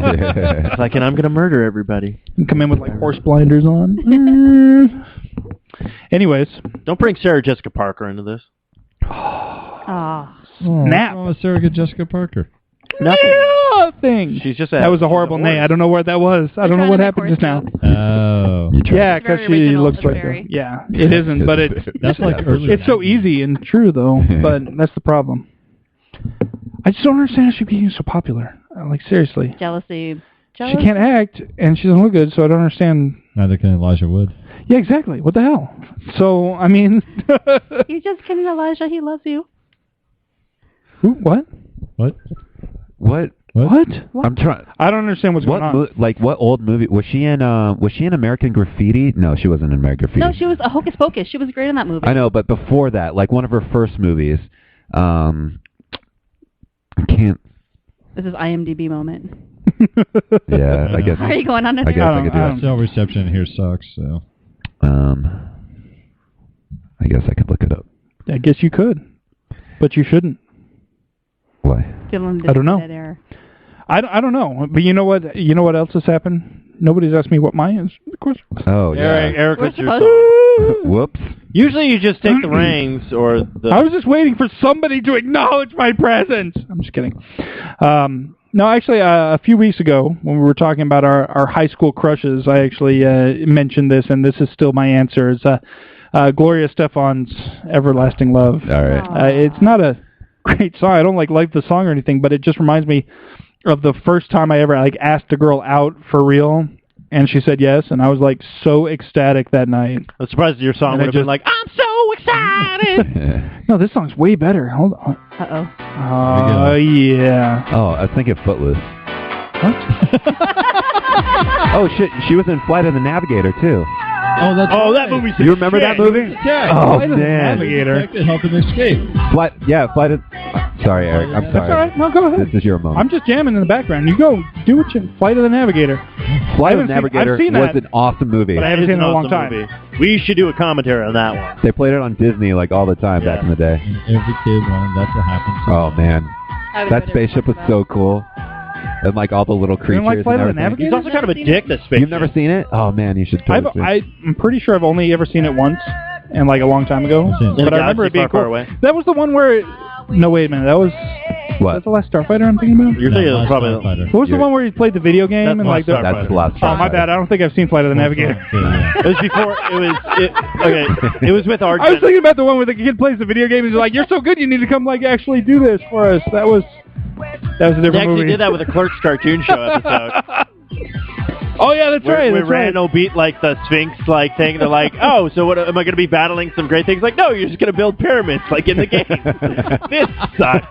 [SPEAKER 2] It's like, and I'm gonna murder everybody.
[SPEAKER 1] And come in with like horse blinders on. Anyways,
[SPEAKER 2] Don't bring Sarah Jessica Parker into this.
[SPEAKER 4] Ah.
[SPEAKER 1] snap.
[SPEAKER 5] Oh, Sarah Jessica Parker.
[SPEAKER 1] Nothing.
[SPEAKER 2] She's just
[SPEAKER 1] That was a horrible nay. I don't know what that was. I don't know what happened just now.
[SPEAKER 5] Oh.
[SPEAKER 1] Yeah,
[SPEAKER 4] It's very
[SPEAKER 1] because she
[SPEAKER 4] original.
[SPEAKER 1] looks
[SPEAKER 4] It's
[SPEAKER 1] like
[SPEAKER 4] very-
[SPEAKER 1] yeah, it isn't, but it's
[SPEAKER 5] That's like early.
[SPEAKER 1] it's so easy and true though. But that's the problem. I just don't understand how she became so popular. Like seriously,
[SPEAKER 4] Jealousy.
[SPEAKER 1] she can't act and she doesn't look good, so I don't understand.
[SPEAKER 5] Neither can Elijah Wood.
[SPEAKER 1] Yeah, exactly. What the hell? So I mean,
[SPEAKER 4] He's just kidding, Elijah. He loves you.
[SPEAKER 1] who? What?
[SPEAKER 5] What?
[SPEAKER 3] What?
[SPEAKER 1] What?
[SPEAKER 3] I'm trying.
[SPEAKER 1] I don't understand what's
[SPEAKER 3] What
[SPEAKER 1] going on.
[SPEAKER 3] like what old movie was she in? Was she in American Graffiti? No, she wasn't in American Graffiti.
[SPEAKER 4] No, she was a Hocus Pocus. She was great in that movie.
[SPEAKER 3] I know, but before that, like one of her first movies, I can't.
[SPEAKER 4] This is IMDb moment.
[SPEAKER 3] Yeah, I guess.
[SPEAKER 4] Are you going on
[SPEAKER 3] I guess
[SPEAKER 4] there?
[SPEAKER 3] I could do
[SPEAKER 1] I
[SPEAKER 3] it.
[SPEAKER 1] don't-
[SPEAKER 5] Cell reception here sucks. So.
[SPEAKER 3] I guess I could look it up.
[SPEAKER 1] I guess you could, but you shouldn't.
[SPEAKER 3] Why?
[SPEAKER 4] Dylan
[SPEAKER 1] I don't know.
[SPEAKER 4] dead air.
[SPEAKER 1] I don't know. But you know what? You know what else has happened? Nobody's asked me what mine is. Of course.
[SPEAKER 3] Oh
[SPEAKER 2] Eric,
[SPEAKER 3] yeah.
[SPEAKER 2] Eric,
[SPEAKER 4] We're
[SPEAKER 2] what's your
[SPEAKER 4] supposed
[SPEAKER 2] song?
[SPEAKER 3] Whoops.
[SPEAKER 2] Usually you just take the reins or the.
[SPEAKER 1] I was just waiting for somebody to acknowledge my presence. I'm just kidding. No, actually, a few weeks ago, when we were talking about our high school crushes, I actually mentioned this, and this is still my answer. It's Gloria Estefan's Everlasting Love.
[SPEAKER 3] All right.
[SPEAKER 1] It's not a great song. I don't like the song or anything, but it just reminds me of the first time I ever asked a girl out for real, and she said yes, and I was like so ecstatic that night.
[SPEAKER 2] I'm surprised your song
[SPEAKER 1] And I
[SPEAKER 2] would have been
[SPEAKER 1] just-
[SPEAKER 2] like, I'm so excited.
[SPEAKER 1] No, this song's way better. Hold on.
[SPEAKER 4] Uh-oh.
[SPEAKER 1] Oh, yeah.
[SPEAKER 3] Oh, I was thinking Footloose.
[SPEAKER 1] What?
[SPEAKER 3] Oh shit, she was in Flight of the Navigator too.
[SPEAKER 5] Oh, that's
[SPEAKER 2] Oh, that movie's
[SPEAKER 3] You remember that movie?
[SPEAKER 5] Yeah.
[SPEAKER 3] Oh
[SPEAKER 1] Flight of the
[SPEAKER 3] man.
[SPEAKER 1] Navigator.
[SPEAKER 5] To help him escape.
[SPEAKER 3] Flight of Sorry, Eric. I'm sorry.
[SPEAKER 1] That's all right. No, go ahead.
[SPEAKER 3] This is your moment.
[SPEAKER 1] I'm just jamming in the background. You go. Do what you... Flight of the Navigator.
[SPEAKER 3] Flight of the Navigator
[SPEAKER 1] I've seen
[SPEAKER 3] was
[SPEAKER 1] that,
[SPEAKER 3] an awesome movie.
[SPEAKER 1] but I haven't seen it in a long time.
[SPEAKER 2] Movie. We should do a commentary on that one.
[SPEAKER 3] They played it on Disney like all the time back in the day.
[SPEAKER 5] And every kid wanted that to happen.
[SPEAKER 3] Oh, man. That spaceship was so cool. And like all the little creatures.
[SPEAKER 1] like Flight
[SPEAKER 3] and
[SPEAKER 1] of the
[SPEAKER 3] everything.
[SPEAKER 2] He's also kind of a dick, this spaceship.
[SPEAKER 3] You've never seen it? Oh, man, you should totally see it.
[SPEAKER 1] I'm pretty sure I've only ever seen it once, and like a long time ago. But I remember it being
[SPEAKER 2] far
[SPEAKER 1] cool.
[SPEAKER 2] away.
[SPEAKER 1] That was the one where... No, wait a minute. That was...
[SPEAKER 3] What?
[SPEAKER 1] That's the last Starfighter I'm thinking about?
[SPEAKER 2] You're thinking probably...
[SPEAKER 1] What was the one where he played the video game?
[SPEAKER 2] That's
[SPEAKER 1] and like the...
[SPEAKER 3] That's the last
[SPEAKER 1] Oh, my bad. I don't think I've seen Flight of the Navigator.
[SPEAKER 2] It was before... It was with our...
[SPEAKER 1] I was thinking about the one where the kid plays the video game and he's like, you're so good, you need to come like actually do this for us. That was a different
[SPEAKER 2] They actually
[SPEAKER 1] movie.
[SPEAKER 2] did that with a Clerks cartoon show episode.
[SPEAKER 1] Oh, yeah, that's right.
[SPEAKER 2] Where
[SPEAKER 1] That's right.
[SPEAKER 2] Randall beat like the Sphinx like thing. They're like, oh, so what? Am I going to be battling some great things? Like, no, you're just going to build pyramids like in the game. This sucks.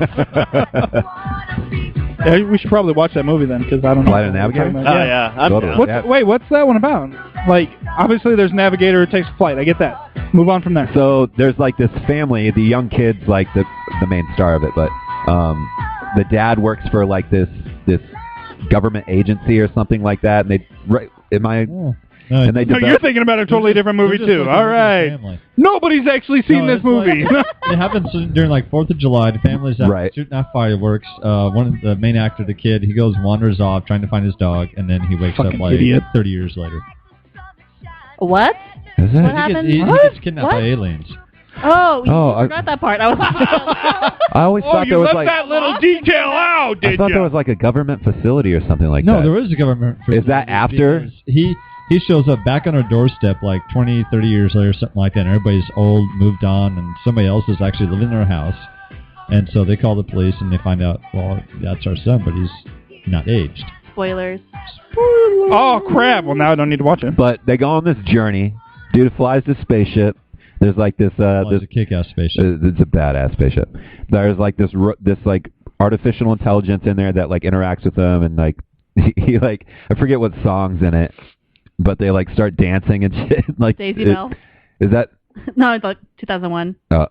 [SPEAKER 1] Yeah, we should probably watch that movie then, because I don't know.
[SPEAKER 3] Flight of the Navigator?
[SPEAKER 2] Oh, yeah. I'm
[SPEAKER 3] Totally.
[SPEAKER 2] down.
[SPEAKER 1] Wait, what's that one about? Like, obviously there's Navigator who takes a flight. I get that. Move on from there.
[SPEAKER 3] So there's like this family, the young kid's like the main star of it, but the dad works for like this government agency or something like that, and they and they
[SPEAKER 1] No, you're thinking about a totally different movie too. All right. Nobody's actually seen this movie.
[SPEAKER 5] It happens during like 4th of July. The family's out shooting off fireworks. One of the main actor, the kid, he wanders off trying to find his dog, and then he wakes up like 30 years later.
[SPEAKER 4] What?
[SPEAKER 3] Is it?
[SPEAKER 4] What happened?
[SPEAKER 5] He gets kidnapped by aliens.
[SPEAKER 4] Oh, you
[SPEAKER 3] I
[SPEAKER 4] forgot that part. I was.
[SPEAKER 3] I always thought there was like
[SPEAKER 9] that little detail out,
[SPEAKER 3] I thought there was like a government facility or something like that.
[SPEAKER 5] No, there is a government.
[SPEAKER 3] Is that after?
[SPEAKER 5] He shows up back on our doorstep like 20, 30 years later, something like that, and everybody's old, moved on, and somebody else is actually living in their house. And so they call the police, and they find out, well, that's our son, but he's not aged.
[SPEAKER 4] Spoilers.
[SPEAKER 1] Oh, crap. Well, now I don't need to watch it.
[SPEAKER 3] But they go on this journey. Dude flies this spaceship. There's like this
[SPEAKER 5] It's a kick-ass spaceship.
[SPEAKER 3] It's a badass spaceship. There's like this like artificial intelligence in there that like interacts with them, and like he like I forget what song's in it, but they like start dancing and shit. Like
[SPEAKER 4] Daisy Bell.
[SPEAKER 3] Is that?
[SPEAKER 4] No, it's like 2001.
[SPEAKER 3] No.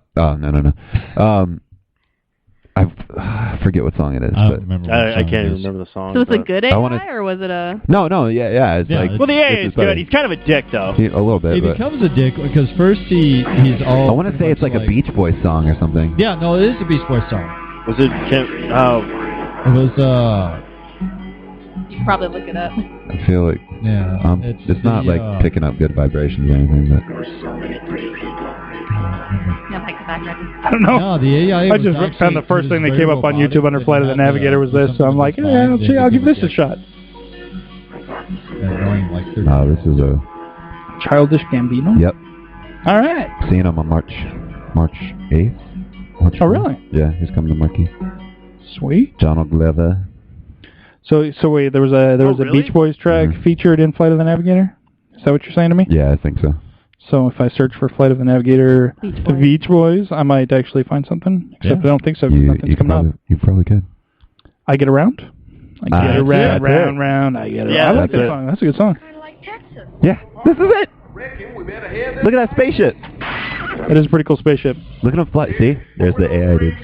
[SPEAKER 3] I forget what song it is.
[SPEAKER 5] I don't remember.
[SPEAKER 2] I can't even remember the song.
[SPEAKER 4] So it's a good AI,
[SPEAKER 3] wanna-
[SPEAKER 4] or was it a...
[SPEAKER 3] No, yeah. It's like
[SPEAKER 2] Well, the AI
[SPEAKER 3] this
[SPEAKER 2] is good. He's kind of a dick, though.
[SPEAKER 3] a little bit.
[SPEAKER 5] He
[SPEAKER 3] but
[SPEAKER 5] becomes a dick because first he's all...
[SPEAKER 3] I want to say it's like a Beach Boys song or something.
[SPEAKER 5] Yeah, no, it is a Beach Boys song.
[SPEAKER 2] Was it? Oh,
[SPEAKER 5] It was,
[SPEAKER 4] You can probably look it up.
[SPEAKER 3] I feel like
[SPEAKER 5] yeah.
[SPEAKER 3] it's not like picking up good vibrations or anything, but
[SPEAKER 4] Yeah, like the background.
[SPEAKER 1] I don't know.
[SPEAKER 5] No, the AI
[SPEAKER 1] I just found the first thing that came up on YouTube under Flight of the Navigator was this, so I'm like, yeah, I'll give this a shot.
[SPEAKER 3] no, this is a
[SPEAKER 1] Childish Gambino?
[SPEAKER 3] Yep.
[SPEAKER 1] All right.
[SPEAKER 3] Seeing him on March 8th.
[SPEAKER 1] Oh, really?
[SPEAKER 3] Yeah, he's coming to Marquee.
[SPEAKER 1] Sweet.
[SPEAKER 3] Donald Glover.
[SPEAKER 1] So wait, there was a
[SPEAKER 2] really?
[SPEAKER 1] Beach Boys track featured in Flight of the Navigator? Is that what you're saying to me?
[SPEAKER 3] Yeah, I think so.
[SPEAKER 1] So if I search for Flight of the Navigator Beach Boys, I might actually find something. Except I don't think so. Nothing's coming up.
[SPEAKER 3] You probably could.
[SPEAKER 1] I Get Around? I get around, round. I get around.
[SPEAKER 2] Yeah,
[SPEAKER 1] I like
[SPEAKER 3] that's
[SPEAKER 1] that
[SPEAKER 3] it.
[SPEAKER 1] song. That's a good song.
[SPEAKER 3] Yeah, this is it. Look at that spaceship.
[SPEAKER 1] It is a pretty cool spaceship.
[SPEAKER 3] Look at him fly. See? There's the AI dude.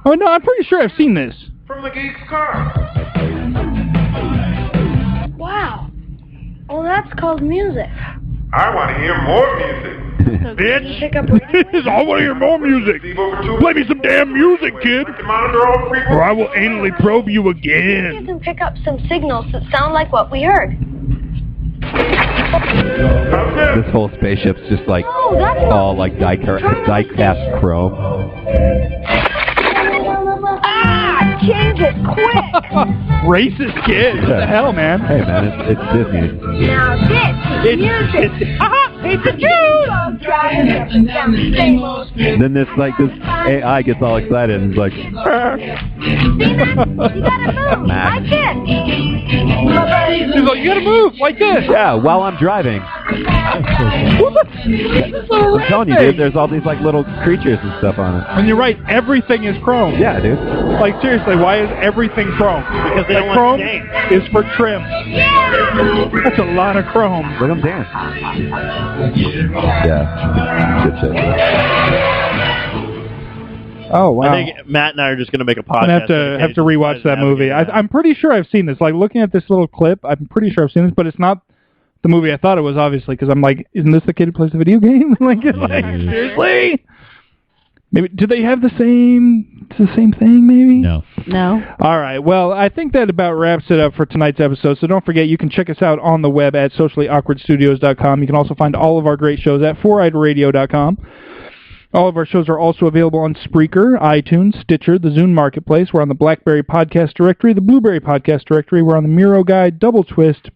[SPEAKER 1] Oh, no, I'm pretty sure I've seen this.
[SPEAKER 8] From the geek's car.
[SPEAKER 10] Wow. Well, that's called music.
[SPEAKER 8] I want to hear more music.
[SPEAKER 9] Bitch!
[SPEAKER 10] Pick up radio.
[SPEAKER 9] I want to hear more music. Play me some damn music, kid, or I will anally probe you
[SPEAKER 10] You
[SPEAKER 9] again.
[SPEAKER 10] can pick up some signals that sound like what we heard.
[SPEAKER 3] This whole spaceship's just like
[SPEAKER 10] Oh, that's
[SPEAKER 3] all like die-cast chrome.
[SPEAKER 10] Ah! Change it quick!
[SPEAKER 1] Racist kid. What the hell, man?
[SPEAKER 3] Hey, man, it's Disney.
[SPEAKER 10] Now this is music! It's a Jew! Driving up and down the same old street.
[SPEAKER 3] And then this AI gets all excited and is like,
[SPEAKER 10] See, man? You gotta move like this.
[SPEAKER 1] He's like, you gotta move like this.
[SPEAKER 3] yeah, while I'm driving. I'm telling you, dude, there's all these like little creatures and stuff on it.
[SPEAKER 1] And you're right, everything is chrome.
[SPEAKER 3] Yeah, dude.
[SPEAKER 1] Like, seriously, why is everything chrome?
[SPEAKER 2] Because they don't
[SPEAKER 1] chrome
[SPEAKER 2] want stains.
[SPEAKER 1] is for trim. That's a lot of chrome.
[SPEAKER 3] Look at them dance. Yeah. Good shit.
[SPEAKER 1] Oh wow!
[SPEAKER 2] I think Matt and I are just going to make a podcast.
[SPEAKER 1] I'm gonna have to rewatch that movie. I'm pretty sure I've seen this. Like looking at this little clip, I'm pretty sure I've seen this, but it's not the movie I thought it was. Obviously, because I'm like, isn't this the kid who plays the video game? like seriously? Maybe do they have the same thing? Maybe
[SPEAKER 4] No.
[SPEAKER 1] All right. Well, I think that about wraps it up for tonight's episode. So don't forget, you can check us out on the web at sociallyawkwardstudios.com. You can also find all of our great shows at foureyedradio.com. All of our shows are also available on Spreaker, iTunes, Stitcher, the Zune Marketplace. We're on the BlackBerry Podcast Directory, the Blueberry Podcast Directory. We're on the Miro Guide, Double Twist.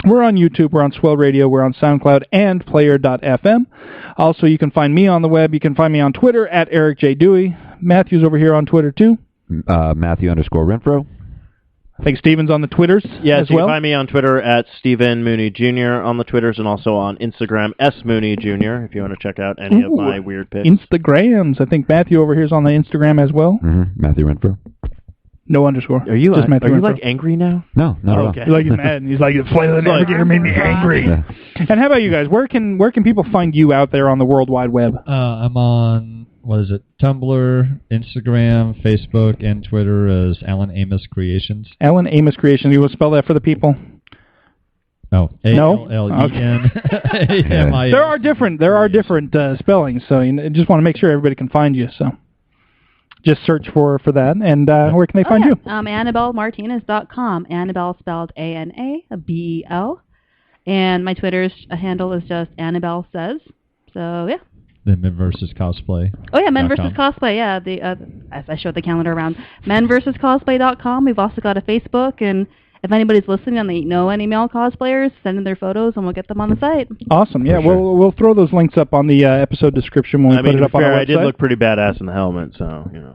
[SPEAKER 1] We're on YouTube, we're on Swell Radio, we're on SoundCloud, and Player.fm. Also, you can find me on the web. You can find me on Twitter at Eric J. Dewey. Matthew's over here on Twitter, too.
[SPEAKER 3] Matthew_Renfro.
[SPEAKER 1] I think Steven's on the Twitters
[SPEAKER 2] yes,
[SPEAKER 1] as well.
[SPEAKER 2] You can find me on Twitter at Stephen Mooney Jr. on the Twitters, and also on Instagram, Mooney Jr., if you want to check out any of my weird pics.
[SPEAKER 1] Instagrams. I think Matthew over here is on the Instagram as well.
[SPEAKER 3] Mm-hmm. Matthew Renfro.
[SPEAKER 1] No underscore.
[SPEAKER 2] Are you
[SPEAKER 1] just
[SPEAKER 2] are you like angry now?
[SPEAKER 3] No, not at all.
[SPEAKER 1] He's like he's mad. He's like, the flavor of the navigator made me angry.
[SPEAKER 3] Yeah.
[SPEAKER 1] And how about you guys? Where can people find you out there on the World Wide Web?
[SPEAKER 5] I'm on, Tumblr, Instagram, Facebook, and Twitter as Alan Amos Creations.
[SPEAKER 1] Alan Amos Creations. You will spell that for the people?
[SPEAKER 5] No.
[SPEAKER 1] A-L-L-E-N.
[SPEAKER 5] Okay.
[SPEAKER 1] There are different spellings, so you just want to make sure everybody can find you. So just search for that. And where can they find you?
[SPEAKER 4] AnabelleMartinez.com. Anabel spelled A-N-A-B-E-L. And my Twitter's handle is just Anabel Says. So, yeah.
[SPEAKER 5] The Men vs. Cosplay.
[SPEAKER 4] Oh, yeah, Men vs. Cosplay, yeah. As I showed the calendar around. menvscosplay.com. We've also got a Facebook, and if anybody's listening and they know any male cosplayers, send in their photos, and we'll get them on the site.
[SPEAKER 1] Awesome, yeah.
[SPEAKER 3] Sure.
[SPEAKER 1] We'll throw those links up on the episode description when we put it up on our website.
[SPEAKER 2] I did look pretty badass in the helmet, so, you know.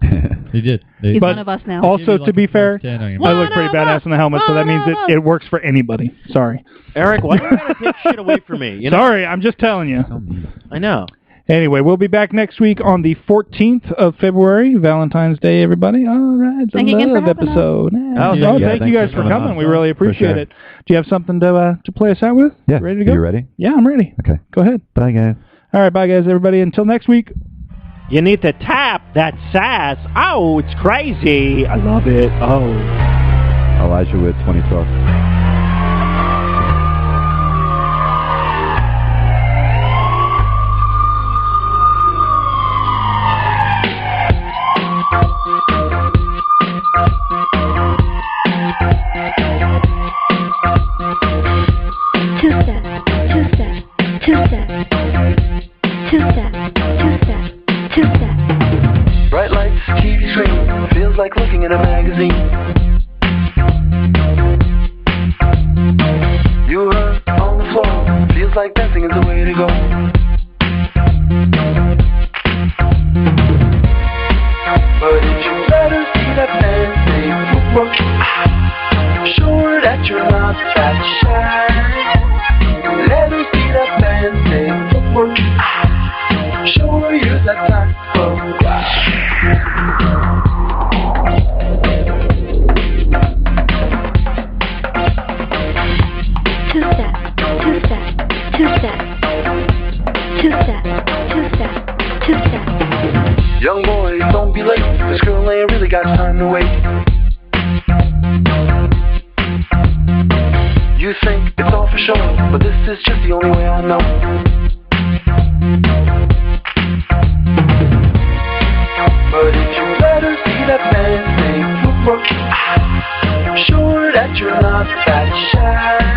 [SPEAKER 5] He did.
[SPEAKER 4] He's one of us now.
[SPEAKER 1] Also, to be fair, I look pretty badass in the helmet, so that means it works for anybody. Sorry.
[SPEAKER 2] Eric, why are you going to take shit away from me? You know?
[SPEAKER 1] Sorry, I'm just telling you.
[SPEAKER 2] I know.
[SPEAKER 1] Anyway, we'll be back next week on the 14th of February, Valentine's Day, everybody. All right,
[SPEAKER 4] Thank you again for having
[SPEAKER 1] episode. Thank you guys for coming. We really appreciate it. Do you have something to play us out with?
[SPEAKER 3] Yeah.
[SPEAKER 1] Ready to go?
[SPEAKER 3] You ready?
[SPEAKER 1] Yeah, I'm ready.
[SPEAKER 3] Okay.
[SPEAKER 1] Go ahead.
[SPEAKER 3] Bye, guys.
[SPEAKER 1] All right, bye, guys, everybody. Until next week.
[SPEAKER 2] You need to tap that sass. Oh, it's crazy. I love it. Oh.
[SPEAKER 3] Elijah Wood, 2012.
[SPEAKER 11] Bright lights, TV screen, feels like looking at a magazine. You are on the floor, feels like dancing is the way to go. But if you let her see that dancing footwork, sure that you're not that shy. Let her see that dancing footwork, sure you're that type of guy. Young boy, don't be late. This girl ain't really got time to wait. You think it's all for show, but this is just the only way I know. But if you let her see that dancing footwork, sure that you're not that shy.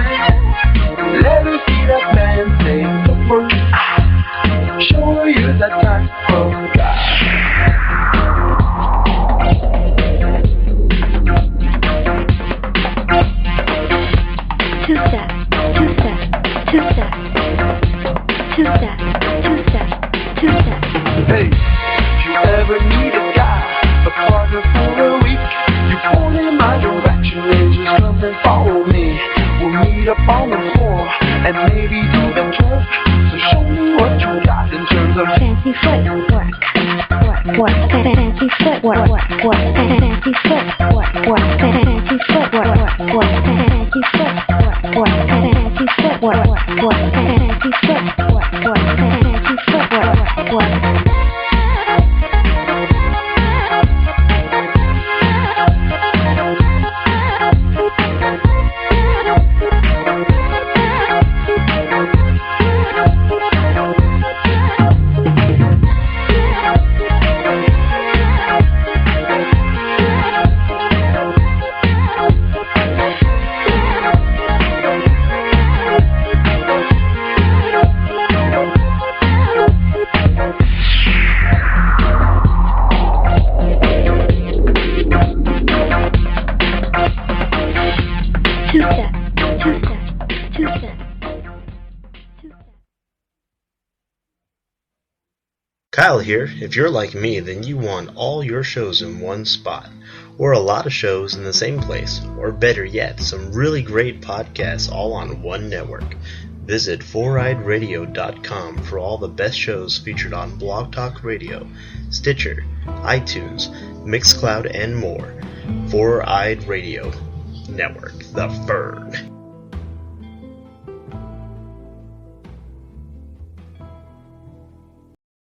[SPEAKER 11] Let her see that dancing footwork, sure you're that type of guy. Hey, if you ever need a guy, a partner for a week, you point in my direction and just come and follow me. We'll meet up on the floor and maybe do them twerk. So show me what you got in terms of
[SPEAKER 10] fancy footwork, fancy footwork, fancy footwork, fancy footwork, fancy footwork, fancy footwork, fancy footwork, fancy footwork.
[SPEAKER 12] Kyle here. If you're like me, then you want all your shows in one spot, or a lot of shows in the same place, or better yet, some really great podcasts all on one network. Visit 4eyeradio.com for all the best shows featured on Blog Talk Radio, Stitcher, iTunes, Mixcloud, and more. 4-Eyed Radio Network, the Fern.